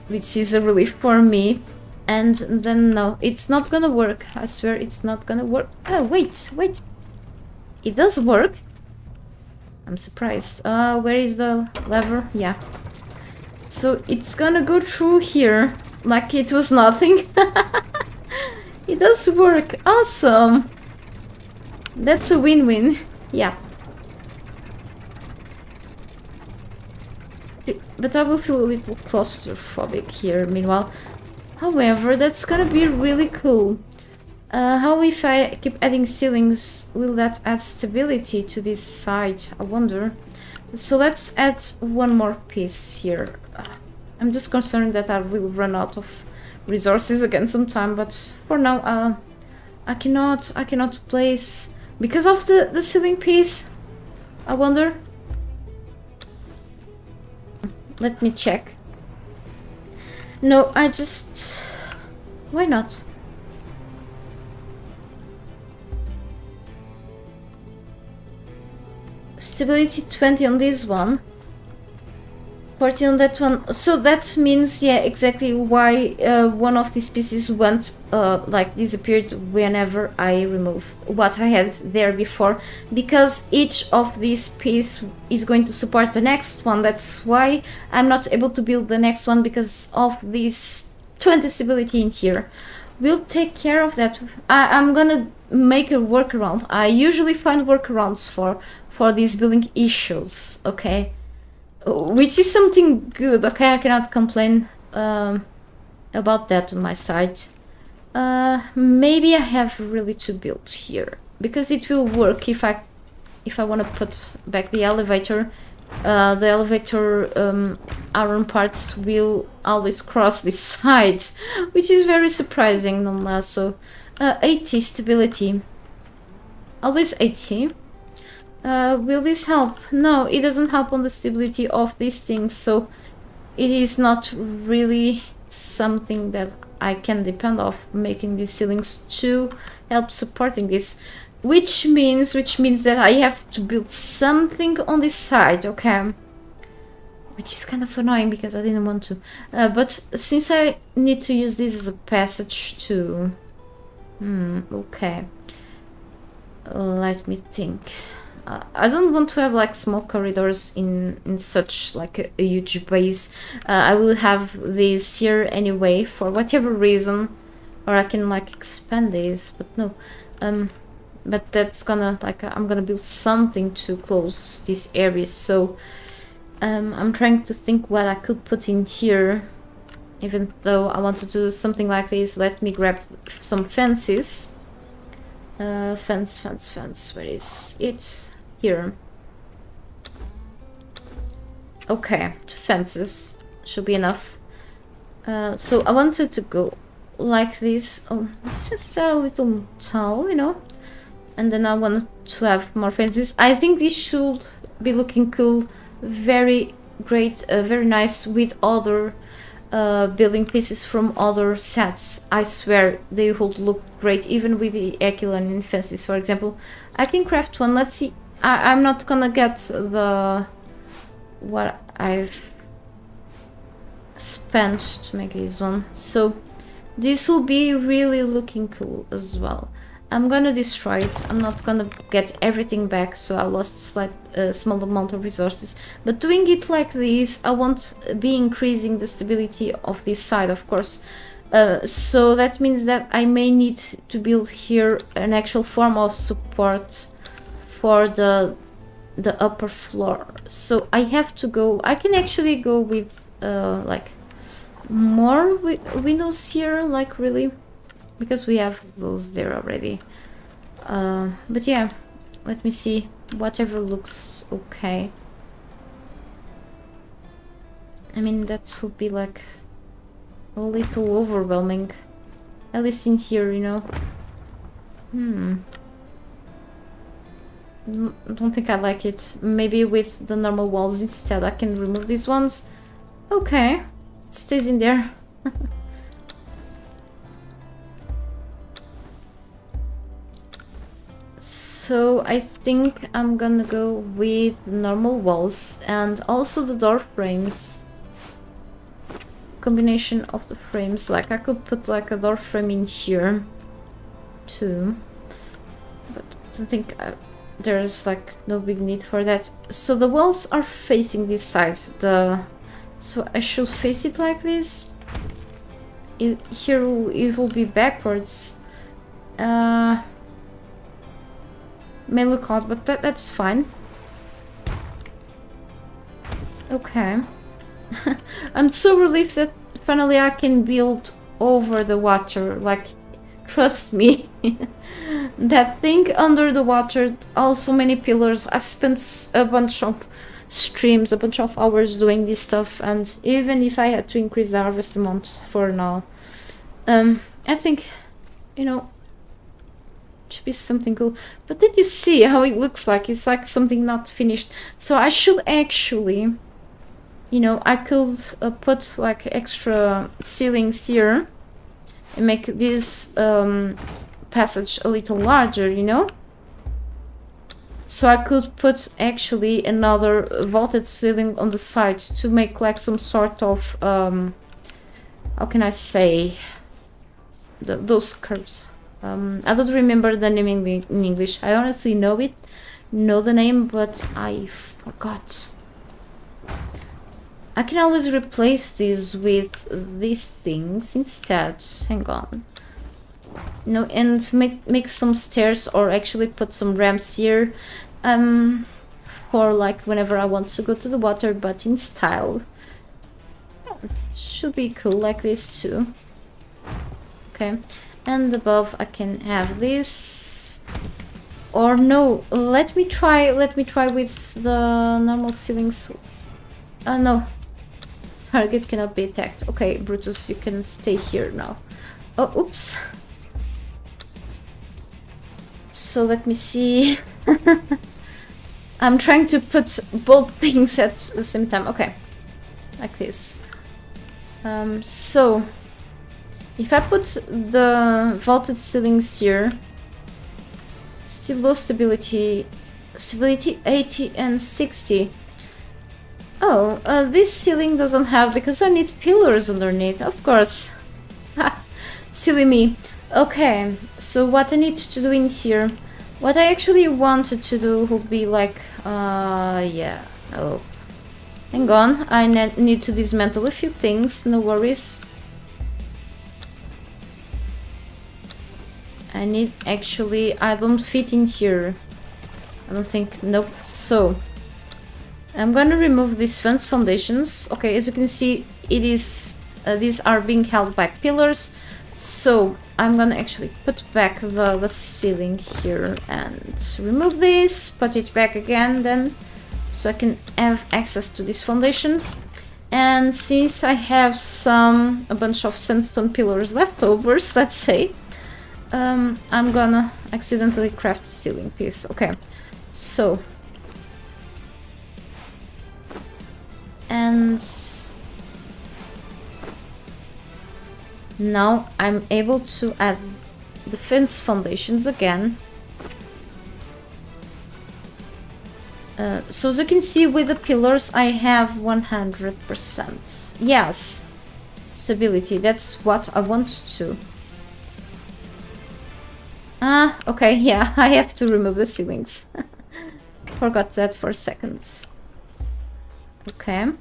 which is a relief for me. And then no, it's not gonna work. I swear it's not gonna work. Oh, wait. It does work. I'm surprised. Where is the lever? Yeah. So it's gonna go through here like it was nothing. It does work. Awesome. That's a win-win. Yeah. But I will feel a little claustrophobic here meanwhile. However, that's gonna be really cool. How if I keep adding ceilings, will that add stability to this side? I wonder. So let's add one more piece here. I'm just concerned that I will run out of resources again sometime, but for now I cannot place because of the ceiling piece. I wonder. Let me check. No, I just... Why not? Stability 20 on this one. 40 on that one. So that means, yeah, exactly why one of these pieces went, like, disappeared whenever I removed what I had there before. Because each of these pieces is going to support the next one. That's why I'm not able to build the next one, because of this 20 stability in here. We'll take care of that. I'm gonna make a workaround. I usually find workarounds for these building issues, okay? Which is something good, okay? I cannot complain about that on my side. Maybe I have really to build here, because it will work if I want to put back the elevator. The elevator iron parts will always cross this side, which is very surprising nonetheless. So 80 stability, always 80. Will this help? No, it doesn't help on the stability of these things, so it is not really something that I can depend on making these ceilings to help supporting this. Which means that I have to build something on this side, okay? Which is kind of annoying because I didn't want to. But since I need to use this as a passage too... okay. Let me think. I don't want to have like small corridors in such like a huge base. I will have this here anyway for whatever reason, or I can like expand this, but no. But that's gonna like I'm gonna build something to close this area. So I'm trying to think what I could put in here. Even though I want to do something like this, let me grab some fences. Fence. Where is it? Here. Okay, 2 fences should be enough. So I wanted to go like this. Oh, it's just a little tall, you know. And then I want to have more fences. I think this should be looking cool, very great, very nice with other building pieces from other sets. I swear they would look great, even with the Aquilon fences, for example. I can craft one. Let's see. I'm not gonna get the what I've spent to make this one. So this will be really looking cool as well. I'm gonna destroy it. I'm not gonna get everything back, so I lost like a small amount of resources. But doing it like this, I won't be increasing the stability of this side, of course. So that means that I may need to build here an actual form of support for the upper floor. So I have to go. I can actually go with like more windows here, like really. Because we have those there already. But yeah, let me see. Whatever looks okay. I mean, that would be like a little overwhelming. At least in here, you know. Don't think I like it. Maybe with the normal walls instead. I can remove these ones. Okay. It stays in there. So I think I'm gonna go with normal walls and also the door frames. Combination of the frames. Like I could put like a door frame in here too. But I think there's like no big need for that. So the walls are facing this side. So I should face it like this. Here it will be backwards. May look odd, but that's fine. Okay. I'm so relieved that finally I can build over the water. Like, trust me. That thing under the water, also many pillars. I've spent a bunch of streams, a bunch of hours doing this stuff, and even if I had to increase the harvest amount for now, I think, you know, should be something cool. But did you see how it looks like? It's like something not finished. So I should actually you know, I could put like extra ceilings here and make this passage a little larger, you know? So I could put actually another vaulted ceiling on the side to make like some sort of, how can I say, those curves. I don't remember the name in English. I honestly know the name, but I forgot. I can always replace these with these things instead. Hang on. No, and make some stairs, or actually put some ramps here, for like whenever I want to go to the water, but in style. It should be cool like this too. Okay, and above I can have this. Or no, let me try with the normal ceilings. No. Target cannot be attacked. Okay, Brutus, you can stay here now. Oh, oops. So let me see. I'm trying to put both things at the same time. Okay, like this. So if I put the vaulted ceilings here, still low stability 80 and 60. Oh, this ceiling doesn't have, because I need pillars underneath, of course. Silly me. Okay, so what I need to do in here, what I actually wanted to do would be like, yeah, oh, hang on, I need to dismantle a few things, no worries. I need, actually, I don't fit in here. I don't think, nope, so I'm gonna remove these fence foundations. Okay, as you can see, it is, these are being held by pillars. So I'm gonna actually put back the ceiling here and remove this, put it back again then, so I can have access to these foundations. And since I have a bunch of sandstone pillars leftovers, let's say, I'm gonna accidentally craft a ceiling piece. Okay, so, and now I'm able to add the fence foundations again. So as you can see, with the pillars I have 100%. Yes, stability, that's what I want to. Okay, yeah, I have to remove the ceilings. Forgot that for a second. Okay,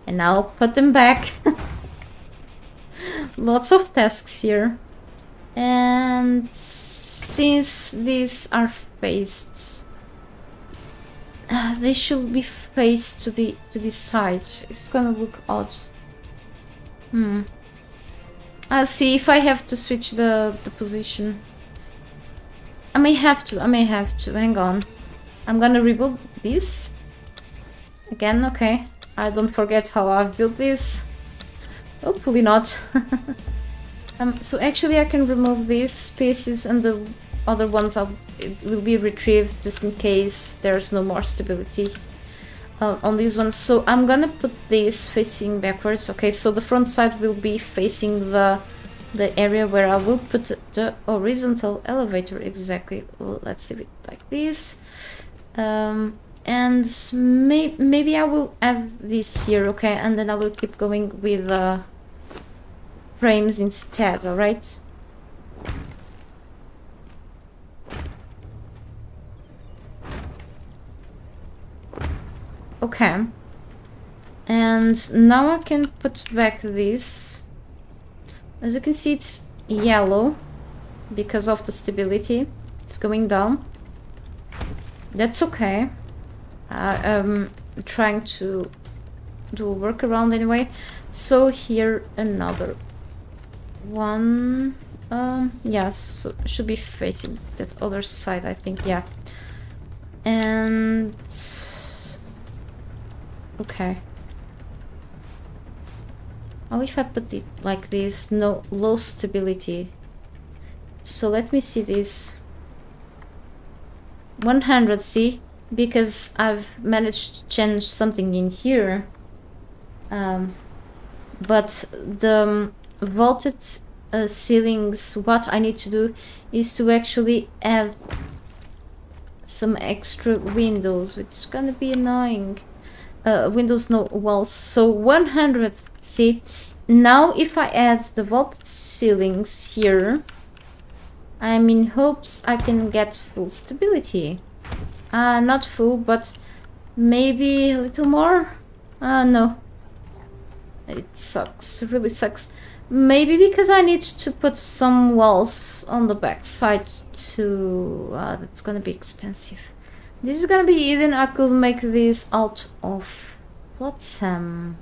and now I'll put them back. Lots of tasks here. And since these are faced, they should be faced to this side. It's gonna look odd. I'll see if I have to switch the position. I may have to, hang on. I'm gonna rebuild this again. Okay, I don't forget how I've built this. Hopefully not. So actually I can remove these pieces, and the other ones it will be retrieved just in case there's no more stability on these ones. So I'm gonna put this facing backwards. Okay, so the front side will be facing the area where I will put the horizontal elevator. Exactly. Let's leave it like this. And maybe I will add this here. Okay, and then I will keep going with frames instead. All right. Okay, and now I can put back this. As you can see, it's yellow because of the stability. It's going down. That's okay. I'm trying to do a workaround anyway. So here another one. Yes, so should be facing that other side, I think. Yeah. And okay. Oh, if I put it like this, no, low stability. So let me see this. 100, see? Because I've managed to change something in here. But the vaulted ceilings, what I need to do is to actually add some extra windows, which is gonna be annoying. Windows, no walls. So 100. See, now if I add the vaulted ceilings here, I'm in hopes I can get full stability. Not full, but maybe a little more. No, it sucks, it really sucks. Maybe because I need to put some walls on the back side too. That's gonna be expensive. This is gonna be hidden. I could make this out of flotsam.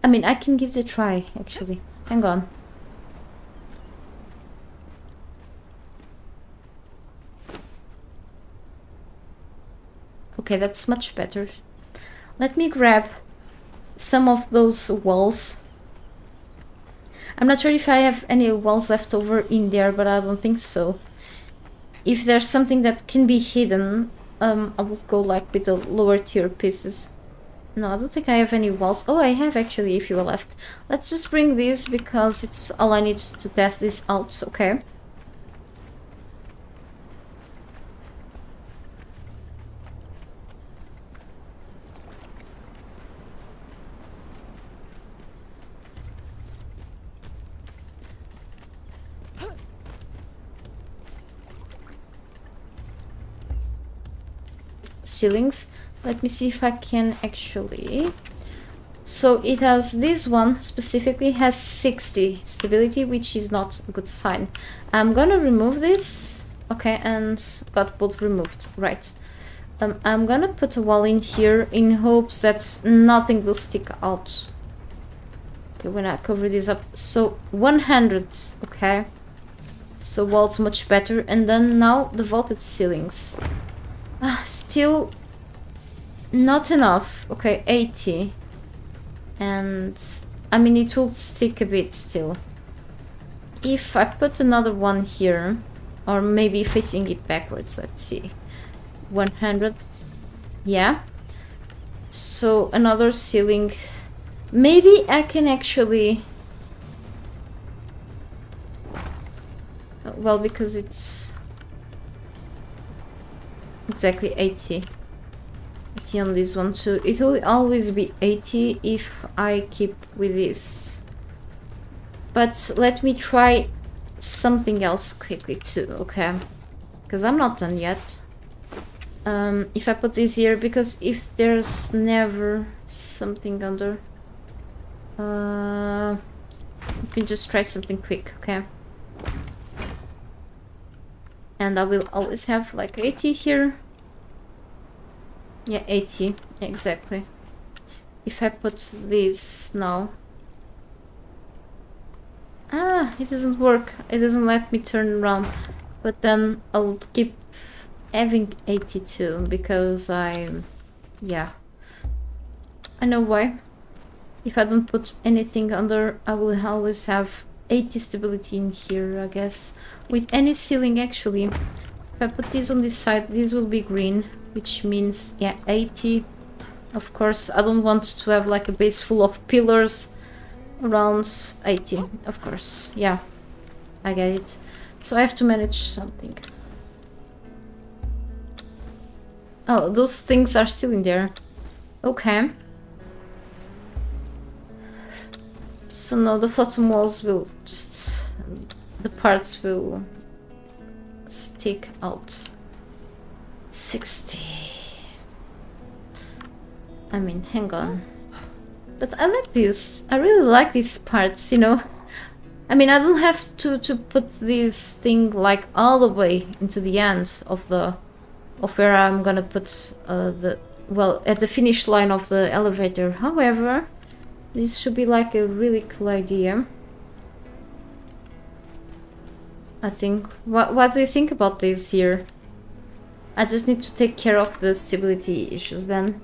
I mean, I can give it a try, actually. Hang on. Okay, that's much better. Let me grab some of those walls. I'm not sure if I have any walls left over in there, but I don't think so. If there's something that can be hidden, I will go like with the lower tier pieces. No, I don't think I have any walls. Oh, I have actually a few left. Let's just bring these because it's all I need to test this out, okay? Ceilings. Let me see if I can actually. So it has, this one specifically has 60 stability, which is not a good sign. I'm gonna remove this. Okay, and got both removed. Right. I'm gonna put a wall in here in hopes that nothing will stick out. Okay, when I cover this up. So 100. Okay. So walls much better. And then now the vaulted ceilings. Still not enough. Okay, 80. And I mean, it will stick a bit still. If I put another one here, or maybe facing it backwards, let's see. 100. Yeah. So another ceiling. Maybe I can actually. Well, because it's exactly 80. 80 on this one too. It will always be 80 if I keep with this. But let me try something else quickly too, okay? Because I'm not done yet. If I put this here, because if there's never something under... let me just try something quick, okay? And I will always have like 80 here. Yeah, 80, exactly. If I put this now... it doesn't work. It doesn't let me turn around. But then I'll keep having 82 because yeah. I know why. If I don't put anything under, I will always have 80 stability in here, I guess. With any ceiling, actually. If I put this on this side, this will be green, which means, yeah, 80. Of course, I don't want to have like a base full of pillars. Around 80, of course. Yeah, I get it. So I have to manage something. Oh, those things are still in there. Okay. So now the flotsam walls will just... the parts will stick out. 60. I mean, hang on. But I like this. I really like these parts, you know. I mean, I don't have to put this thing like all the way into the end of where I'm gonna put well, at the finish line of the elevator. However, this should be like a really cool idea. I think. What do you think about this here? I just need to take care of the stability issues then.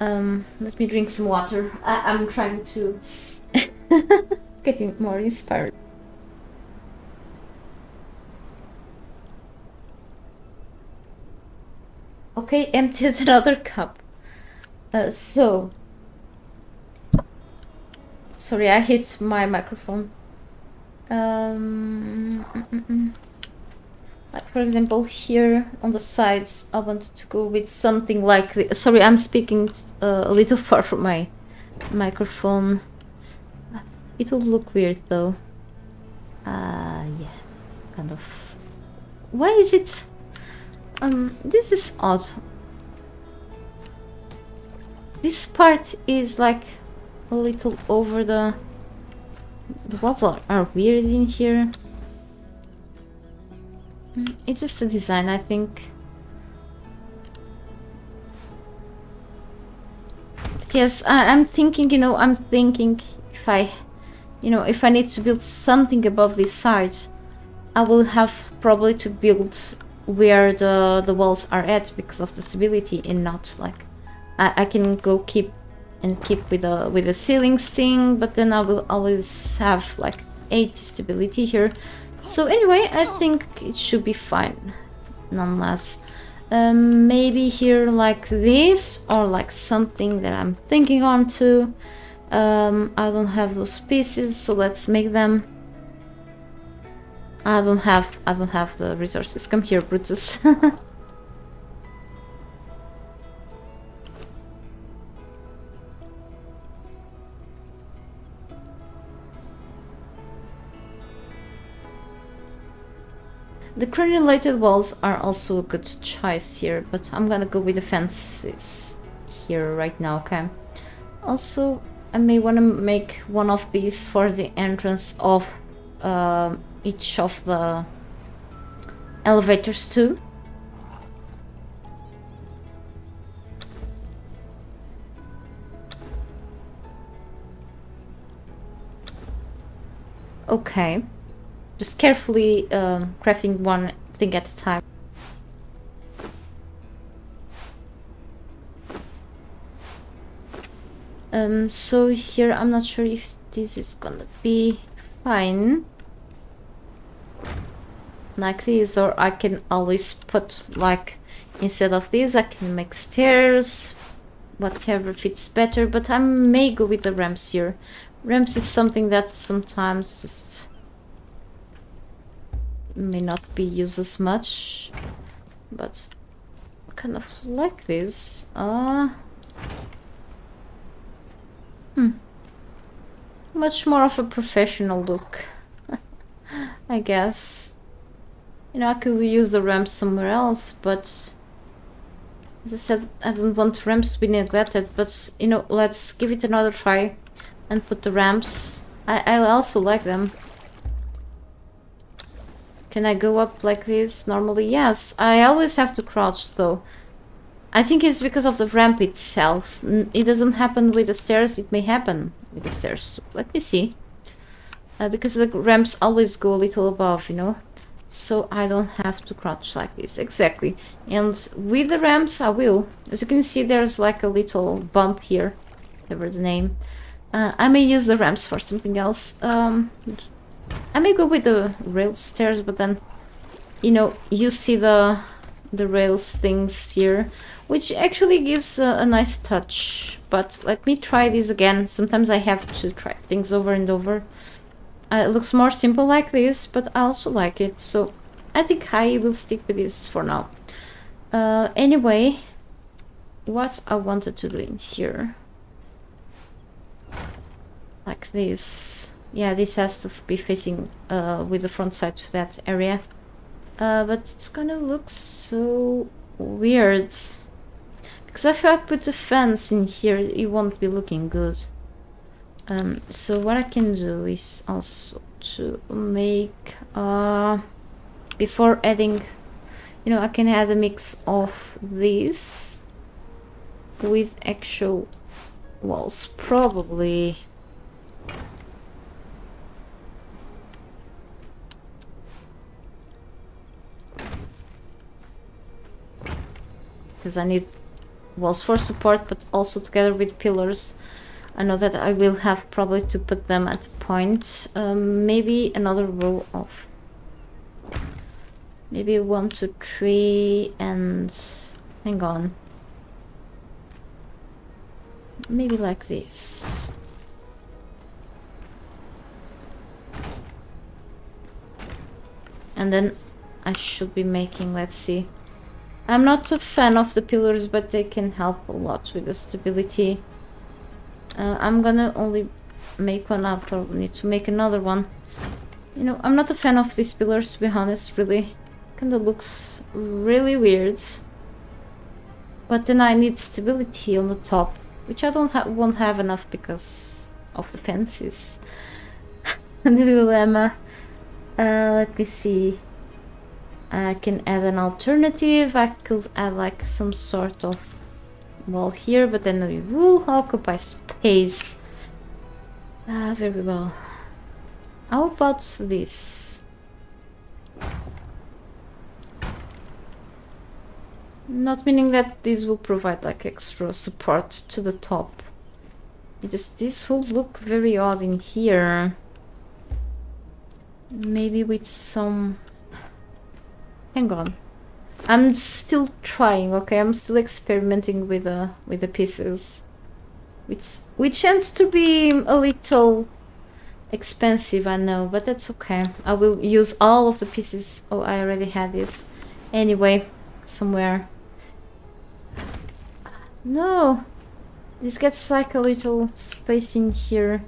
Let me drink some water. I'm trying to getting more inspired. Okay, emptied another cup. So... Sorry, I hit my microphone. Like for example here on the sides I wanted to go with something like sorry, I'm speaking a little far from my microphone. It will look weird though. Yeah, kind of. Why is it this is odd. This part is like a little over the walls are weird in here. It's just a design, I think. But yes, I'm thinking, you know, if I need to build something above this side, I will have probably to build where the walls are at because of the stability and not like I can go keep with the ceilings thing, but then I will always have like 80 stability here. So anyway, I think it should be fine, nonetheless. Maybe here like this, or like something that I'm thinking on to. I don't have those pieces, so let's make them. I don't have the resources. Come here, Brutus. The crenulated walls are also a good choice here, but I'm gonna go with the fences here right now, okay? Also, I may want to make one of these for the entrance of each of the elevators too. Okay. Just carefully crafting one thing at a time. So here I'm not sure if this is gonna be fine. Like this, or I can always put like, instead of this I can make stairs, whatever fits better, but I may go with the ramps here. Ramps is something that sometimes just may not be used as much, but kind of like this. Much more of a professional look. I guess, you know, I could use the ramps somewhere else, but as I said, I don't want ramps to be neglected, but you know, let's give it another try and put the ramps. I also like them. Can I go up like this normally? Yes. I always have to crouch though. I think it's because of the ramp itself. It doesn't happen with the stairs. It may happen with the stairs too. Let me see. Because the ramps always go a little above, you know. So I don't have to crouch like this. Exactly. And with the ramps I will. As you can see, there's like a little bump here. Whatever the name. I may use the ramps for something else. I may go with the rail stairs, but then, you know, you see the rails things here, which actually gives a nice touch. But let me try this again. Sometimes I have to try things over and over. It looks more simple like this, but I also like it, so I think I will stick with this for now. Anyway, what I wanted to do in here, like this. Yeah, this has to be facing with the front side to that area. But it's gonna look so weird. Because if I put a fence in here, it won't be looking good. So what I can do is also to make, before adding, you know, I can add a mix of this with actual walls, probably. Because I need walls for support, but also together with pillars. I know that I will have probably to put them at points. Maybe another row of... Maybe 1, 2, 3, and Hang on. Maybe like this. And then I should be making, let's see. I'm not a fan of the pillars, but they can help a lot with the stability. I'm gonna only make one up, or need to make another one. You know, I'm not a fan of these pillars, to be honest, really. Kinda looks really weird. But then I need stability on the top, which I won't have enough because of the fences. The dilemma. Let me see. I can add an alternative. I could add like some sort of wall here, but then we will occupy space. Very well. How about this? Not meaning that this will provide like extra support to the top. Just this will look very odd in here. Maybe with some... Hang on. I'm still trying, okay? I'm still experimenting with the pieces. Which tends to be a little expensive, I know, but that's okay. I will use all of the pieces. Oh, I already had this. Anyway, somewhere. No! This gets like a little space in here.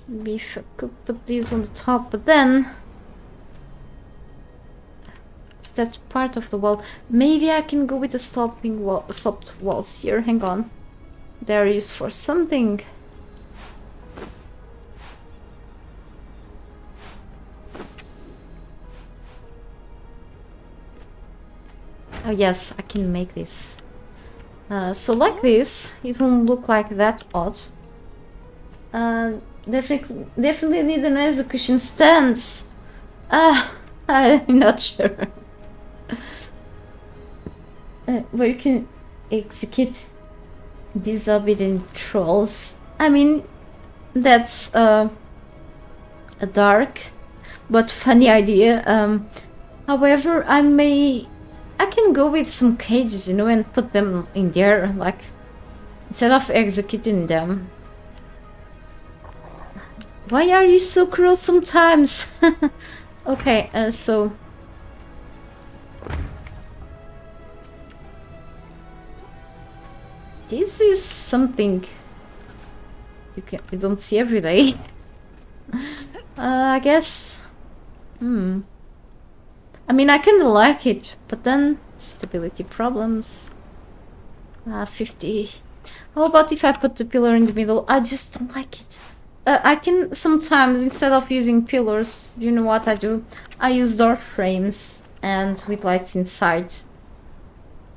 Maybe if I could put these on the top, but then... It's that part of the wall. Maybe I can go with the sloped walls here. Hang on. They're used for something. Oh yes, I can make this. So like this, it won't look like that odd. Definitely need an execution stance. I'm not sure. Where you can execute disobedient trolls. I mean, that's a dark but funny idea. However, I can go with some cages, you know, and put them in there, like, instead of executing them. Why are you so cruel sometimes? Okay, so... This is something you don't see every day. I guess... I mean, I kinda like it, but then stability problems. 50. How about if I put the pillar in the middle? I just don't like it. I can sometimes, instead of using pillars, you know what I do? I use door frames and with lights inside.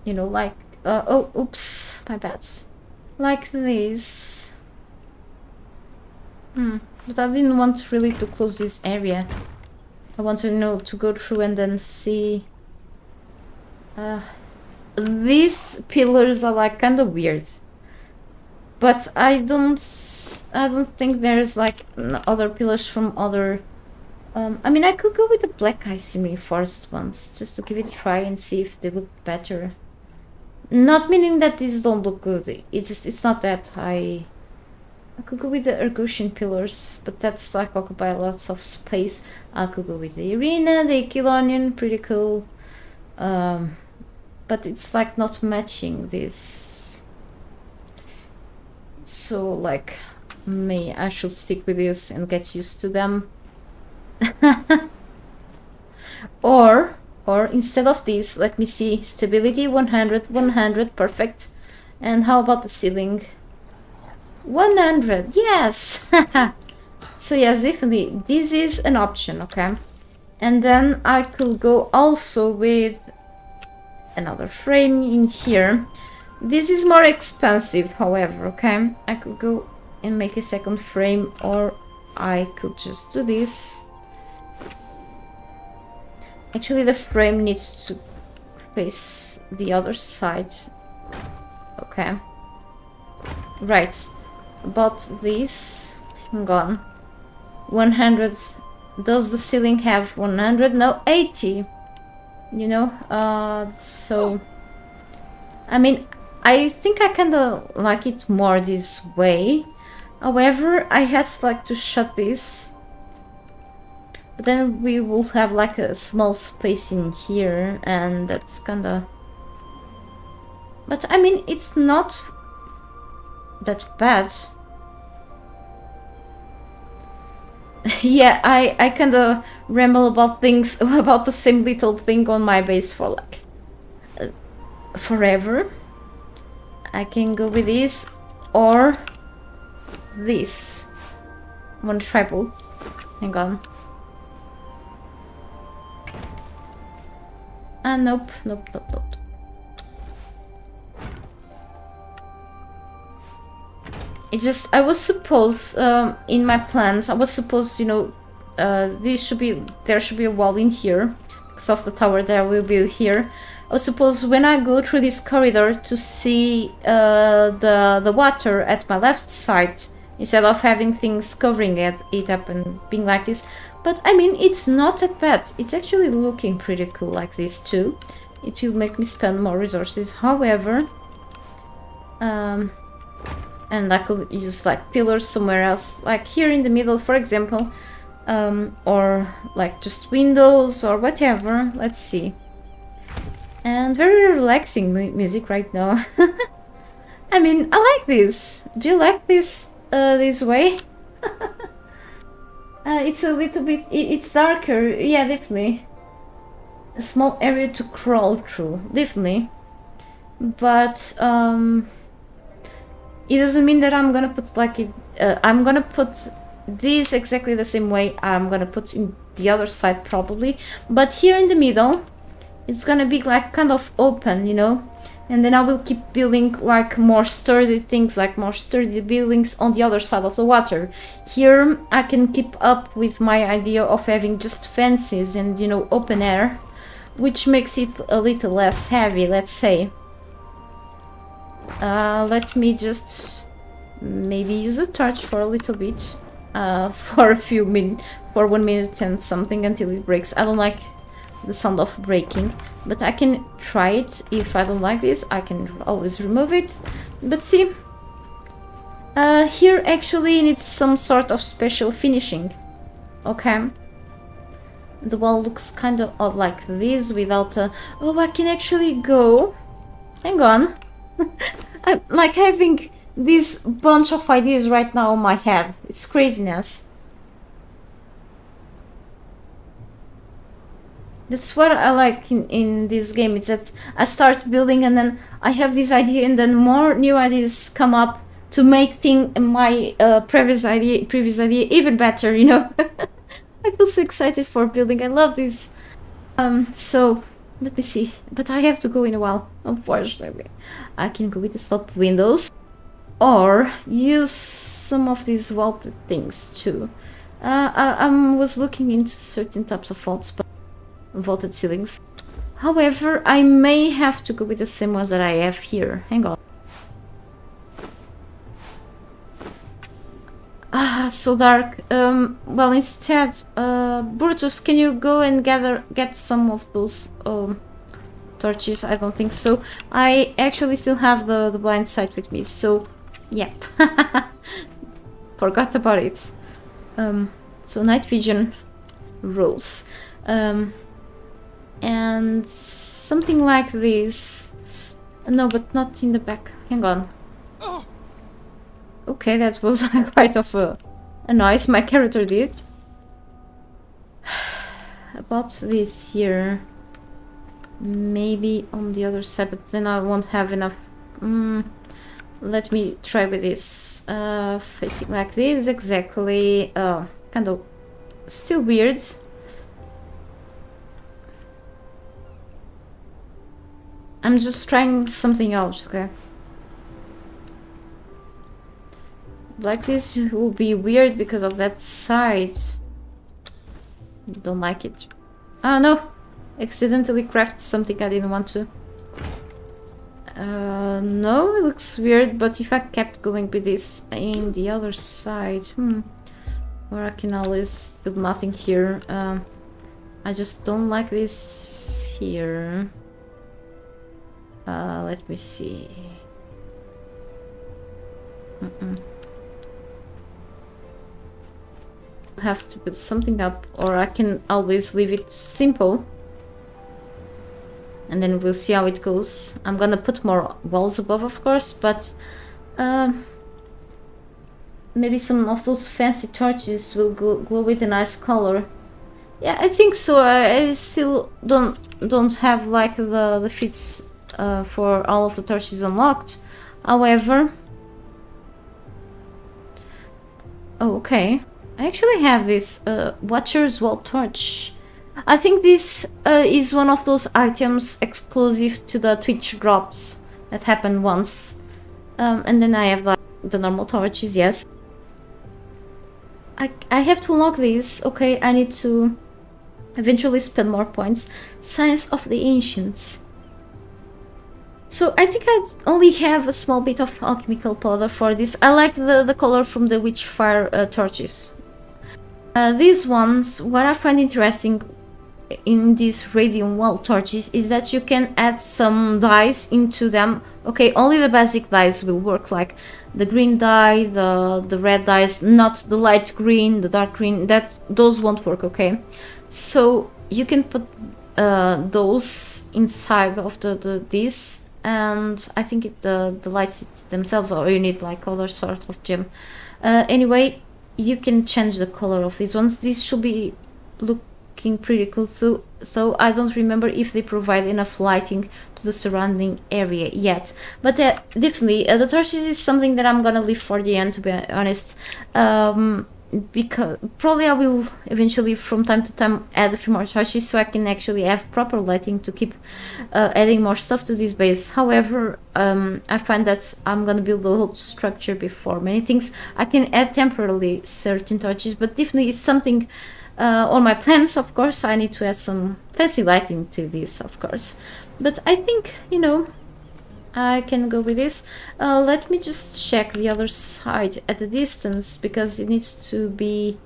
You know, like, oh, oops, my bad. Like this. But I didn't want really to close this area. I want to know to go through and then see. These pillars are like kind of weird, but I don't think there's like other pillars from other. I mean, I could go with the black ice reinforced ones just to give it a try and see if they look better. Not meaning that these don't look good. It's not that I could go with the Ergosian pillars, but that's like occupy lots of space. I could go with the arena, the Aquilonian, pretty cool. But it's like not matching this. So like, I should stick with this and get used to them. Or instead of this, let me see, stability 100, 100, perfect. And how about the ceiling? 100, yes! So yes, definitely, this is an option, okay? And then I could go also with another frame in here. This is more expensive, however, okay? I could go and make a second frame, or I could just do this. Actually, the frame needs to face the other side. Okay. Right. About this. Hang on. 100. Does the ceiling have 100? No, 80. You know? So... I mean, I think I kinda like it more this way. However, I had like to shut this. But then we will have like a small space in here, and that's kinda... But I mean, it's not that bad. Yeah, I kinda ramble about things, about the same little thing on my base for like forever. I can go with this or this. I want to try both. Hang on. Nope. It just, I was supposed, in my plans, I was supposed, you know, there should be a wall in here, because of the tower that I will build here. I was supposed, when I go through this corridor, to see the water at my left side, instead of having things covering it up and being like this. But I mean, it's not that bad. It's actually looking pretty cool like this too. It will make me spend more resources. However, and I could use like pillars somewhere else, like here in the middle, for example, or like just windows or whatever. Let's see. And very relaxing music right now. I mean, I like this. Do you like this this way? It's a little bit, it's darker. Yeah, definitely. A small area to crawl through, definitely. But it doesn't mean that I'm gonna put like it. I'm gonna put this exactly the same way I'm gonna put in the other side probably. But here in the middle, it's gonna be like kind of open, you know. And then I will keep building like more sturdy things, like more sturdy buildings on the other side of the water. Here I can keep up with my idea of having just fences and, you know, open air, which makes it a little less heavy, let's say. Let me just maybe use a torch for a little bit, for a few minutes, for 1 minute and something until it breaks. I don't like the sound of breaking, but I can try it. If I don't like this, I can always remove it. But see, here actually needs some sort of special finishing. Okay, the wall looks kind of odd like this without a... Oh, I can actually go... Hang on. I'm like having this bunch of ideas right now in my head. It's craziness. That's what I like in this game. It's that I start building and then I have this idea and then more new ideas come up to make my previous idea even better, you know. I feel so excited for building. I love this. So let me see. But I have to go in a while, unfortunately. I can go with the stop windows or use some of these vaulted things too. I was looking into certain types of vaults, but vaulted ceilings. However, I may have to go with the same ones that I have here. Hang on. Ah, so dark. Well, instead, Brutus, can you go and get some of those torches? I don't think so. I actually still have the blind sight with me, so yep. Forgot about it. So night vision rules. And something like this. No, but not in the back. Hang on. Okay, that was quite of a noise my character did. About this here. Maybe on the other side, but then I won't have enough. Let me try with this. Facing like this, exactly. Kind of still weird. I'm just trying something out, okay? Like this will be weird because of that side. Don't like it. Oh no! Accidentally crafted something I didn't want to. No, it looks weird, but if I kept going with this in the other side, or I can always build nothing here. I just don't like this here. Let me see. Have to put something up, or I can always leave it simple. And then we'll see how it goes. I'm gonna put more walls above, of course, but maybe some of those fancy torches will glow with a nice color. Yeah, I think so. I still don't have like the feats for all of the torches unlocked. However, oh, okay. I actually have this Watcher's Wall torch. I think this is one of those items exclusive to the Twitch drops that happened once. And then I have like the normal torches, yes. I have to unlock these. Okay, I need to eventually spend more points. Science of the Ancients. So I think I only have a small bit of alchemical powder for this. I like the color from the Witchfire torches. These ones, what I find interesting in these radium wall torches is that you can add some dyes into them. Okay, only the basic dyes will work, like the green dye, the red dyes, not the light green, the dark green, those won't work, okay? So you can put those inside of this, and I think the lights themselves, or you need like other sort of gem. Anyway, you can change the color of these ones. These should be looking pretty cool too. So I don't remember if they provide enough lighting to the surrounding area yet. But definitely, the torches is something that I'm gonna leave for the end, to be honest. Because probably I will eventually from time to time add a few more torches so I can actually have proper lighting to keep adding more stuff to this base. However, I find that I'm gonna build the whole structure before many things. I can add temporarily certain torches, but definitely it's something on my plans. Of course, I need to add some fancy lighting to this, of course, but I think, you know, I can go with this. Let me just check the other side at a distance, because it needs to be,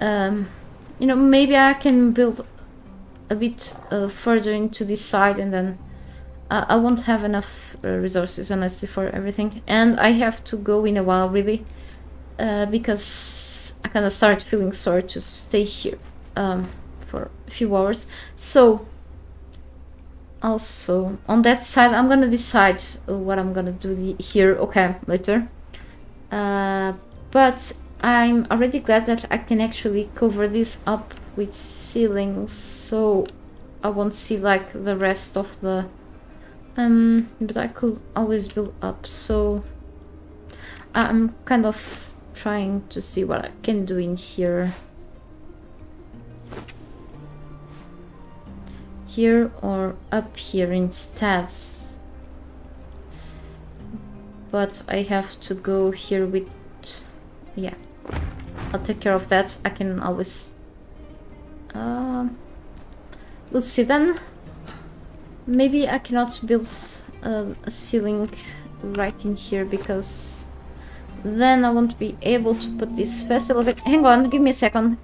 you know, maybe I can build a bit further into this side, and then I won't have enough resources, honestly, for everything. And I have to go in a while, really, because I kind of start feeling sore to stay here for a few hours. So also on that side I'm gonna decide what I'm gonna do here, okay, later. But I'm already glad that I can actually cover this up with ceilings, so I won't see like the rest of the but I could always build up. So I'm kind of trying to see what I can do in here. Here or up here instead. But I have to go here with... yeah. I'll take care of that. I can always... we'll see then. Maybe I cannot build a ceiling right in here, because then I won't be able to put this festival... Hang on, give me a second.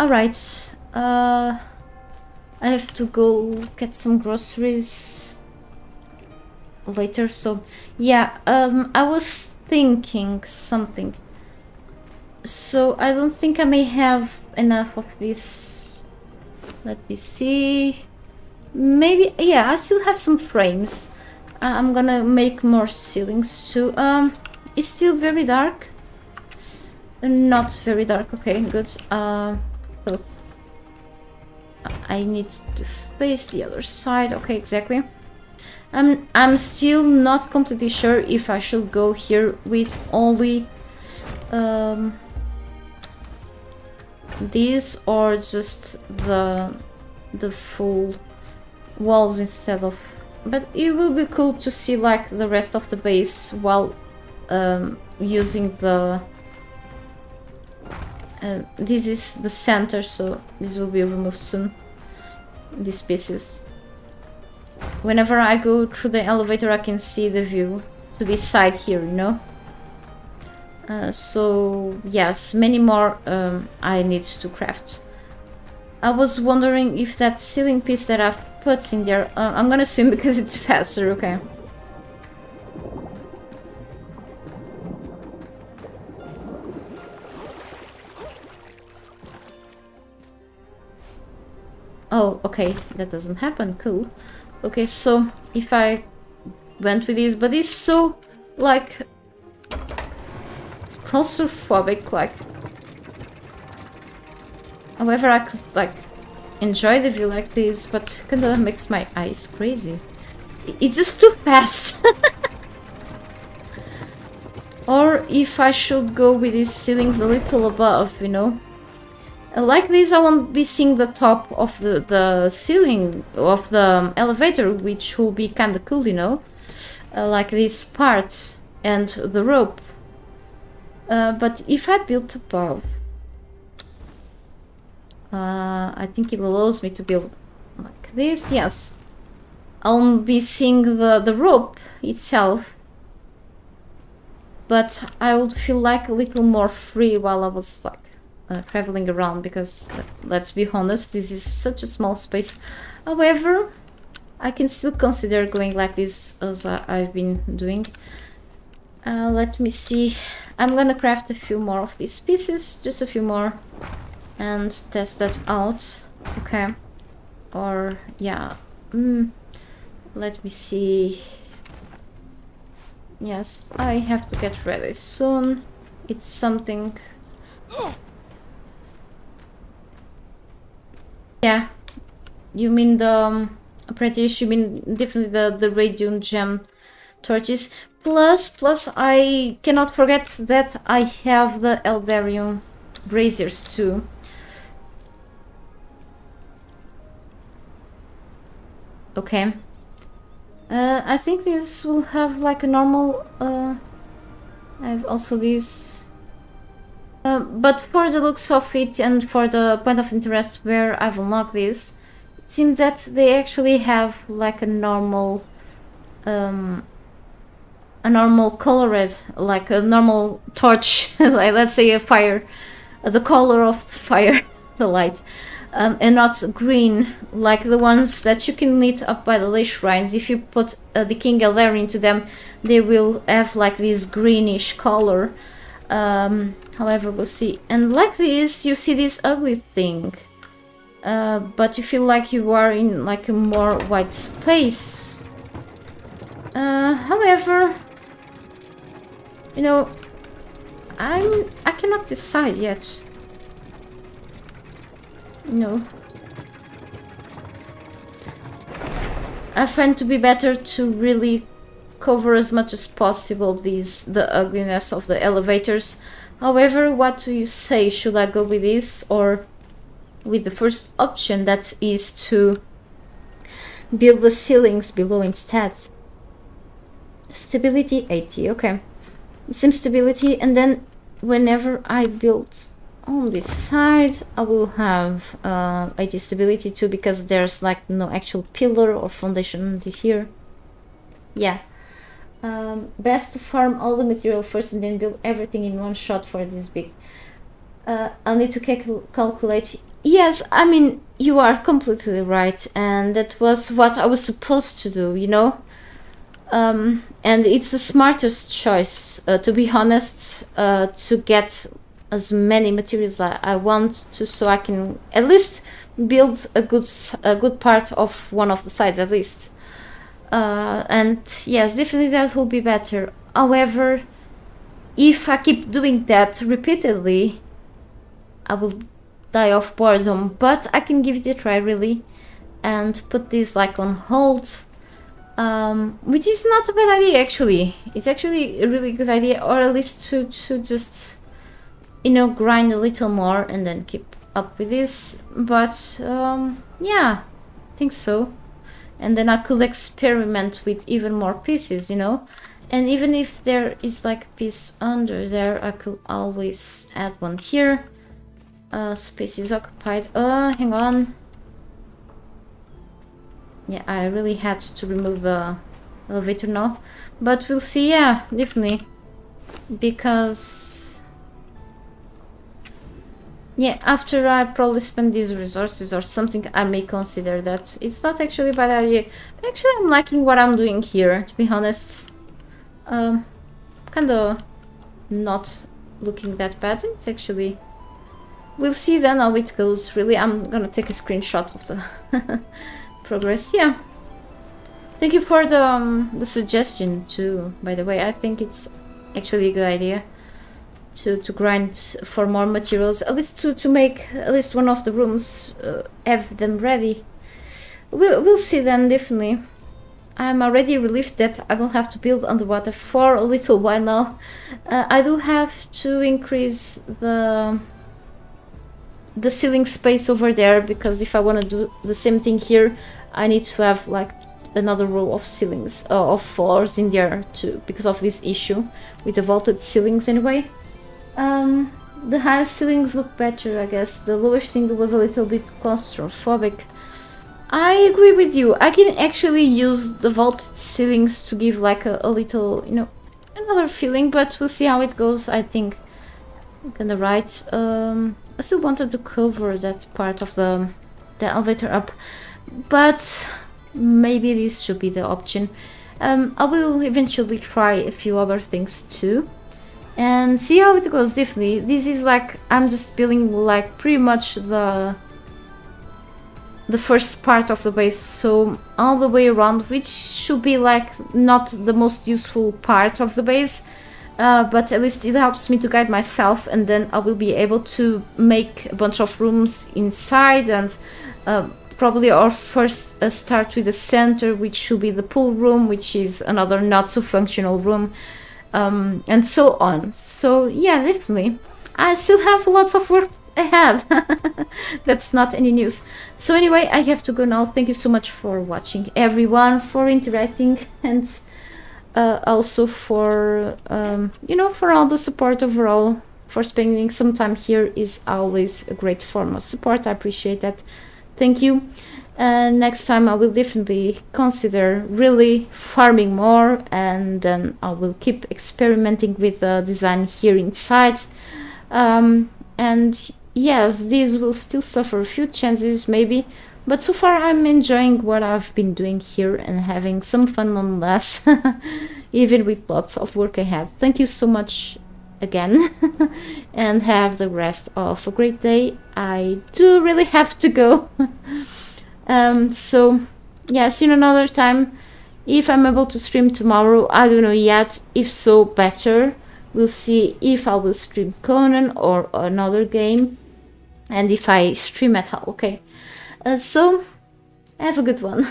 Alright. I have to go get some groceries later, so yeah, I was thinking something. So I don't think I may have enough of this. Let me see. Maybe, yeah, I still have some frames. I'm gonna make more ceilings too. It's still very dark. Not very dark, okay, good. So I need to face the other side, okay, exactly. I'm still not completely sure if I should go here with only these or just the full walls instead of, but it will be cool to see like the rest of the base while using the this is the center, so this will be removed soon, these pieces. Whenever I go through the elevator I can see the view to this side here, you know. So yes, many more I need to craft. I was wondering if that ceiling piece that I've put in there, I'm gonna swim because it's faster, okay. Oh, okay, that doesn't happen, cool. Okay, so if I went with this, but it's so, like, claustrophobic, like. However, I could, like, enjoy the view like this, but kinda makes my eyes crazy. It's just too fast. Or if I should go with these ceilings a little above, you know. Like this, I won't be seeing the top of the ceiling of the elevator, which will be kind of cool, you know, like this part and the rope. But if I build above, I think it allows me to build like this. Yes, I'll be seeing the rope itself, but I would feel like a little more free while I was like traveling around, because let's be honest, this is such a small space. However, I can still consider going like this as I've been doing. Let me see. I'm gonna craft a few more of these pieces, just a few more, and test that out. Okay. Or yeah. Let me see. Yes, I have to get ready soon. It's something. Yeah, you mean the apprentice? You mean definitely the radium gem torches. Plus, I cannot forget that I have the Eldarium braziers too. Okay. I think this will have like a normal. I have also this. But for the looks of it and for the point of interest where I've unlocked this, it seems that they actually have like a normal colored, like a normal torch, like let's say a fire, the color of the fire, the light, and not green like the ones that you can lit up by the ley shrines. If you put the King Elder into them, they will have like this greenish color. However, we'll see. And like this, you see this ugly thing, but you feel like you are in like a more white space. However, you know, I cannot decide yet. No, I find to be better to really cover as much as possible the ugliness of the elevators. However, what do you say? Should I go with this or with the first option, that is to build the ceilings below instead? Stability 80, okay. Some stability, and then whenever I build on this side, I will have 80 stability too, because there's like no actual pillar or foundation here. Yeah. Best to farm all the material first and then build everything in one shot for this big. I'll need to calculate Yes, I mean, you are completely right, and that was what I was supposed to do, you know? And it's the smartest choice, to be honest, to get as many materials I want to, so I can at least build a good part of one of the sides at least. And yes, definitely that will be better. However, if I keep doing that repeatedly, I will die of boredom. But I can give it a try really, and put this like on hold. Which is not a bad idea actually. It's actually a really good idea, or at least to just, you know, grind a little more and then keep up with this. But yeah, I think so. And then I could experiment with even more pieces, you know. And even if there is like a piece under there, I could always add one here. Space is occupied. Hang on. Yeah, I really had to remove the elevator now, but we'll see. Yeah, definitely, because yeah, after I probably spend these resources or something, I may consider that. It's not actually a bad idea. Actually, I'm liking what I'm doing here, to be honest. Kind of not looking that bad. It's actually, we'll see then how it goes. Really, I'm gonna take a screenshot of the progress. Yeah, thank you for the suggestion too, by the way. I think it's actually a good idea to grind for more materials, at least to make at least one of the rooms, have them ready. We'll see then, definitely. I'm already relieved that I don't have to build underwater for a little while now. I do have to increase the ceiling space over there, because if I want to do the same thing here, I need to have like another row of ceilings, of floors in there too, because of this issue with the vaulted ceilings anyway. The higher ceilings look better, I guess. The lowest thing was a little bit claustrophobic. I agree with you. I can actually use the vaulted ceilings to give like a little, you know, another feeling, but we'll see how it goes. I think I'm gonna write. I still wanted to cover that part of the elevator up, but maybe this should be the option. I will eventually try a few other things too and see how it goes. Definitely, this is like, I'm just building like pretty much the first part of the base, so all the way around, which should be like not the most useful part of the base, but at least it helps me to guide myself, and then I will be able to make a bunch of rooms inside, and probably our first start with the center, which should be the pool room, which is another not so functional room, and so on. So yeah, definitely I still have lots of work ahead. That's not any news. So anyway, I have to go now. Thank you so much for watching, everyone, for interacting, and also for you know, for all the support overall. For spending some time here is always a great form of support. I appreciate that. Thank you. Next time I will definitely consider really farming more, and then I will keep experimenting with the design here inside. And yes, these will still suffer a few changes maybe, but so far I'm enjoying what I've been doing here and having some fun nonetheless, even with lots of work ahead. Thank you so much again, and have the rest of a great day. I do really have to go. So yeah, see you another time. If I'm able to stream tomorrow, I don't know yet. If so, better. We'll see if I will stream Conan or another game, and if I stream at all. Okay, so have a good one.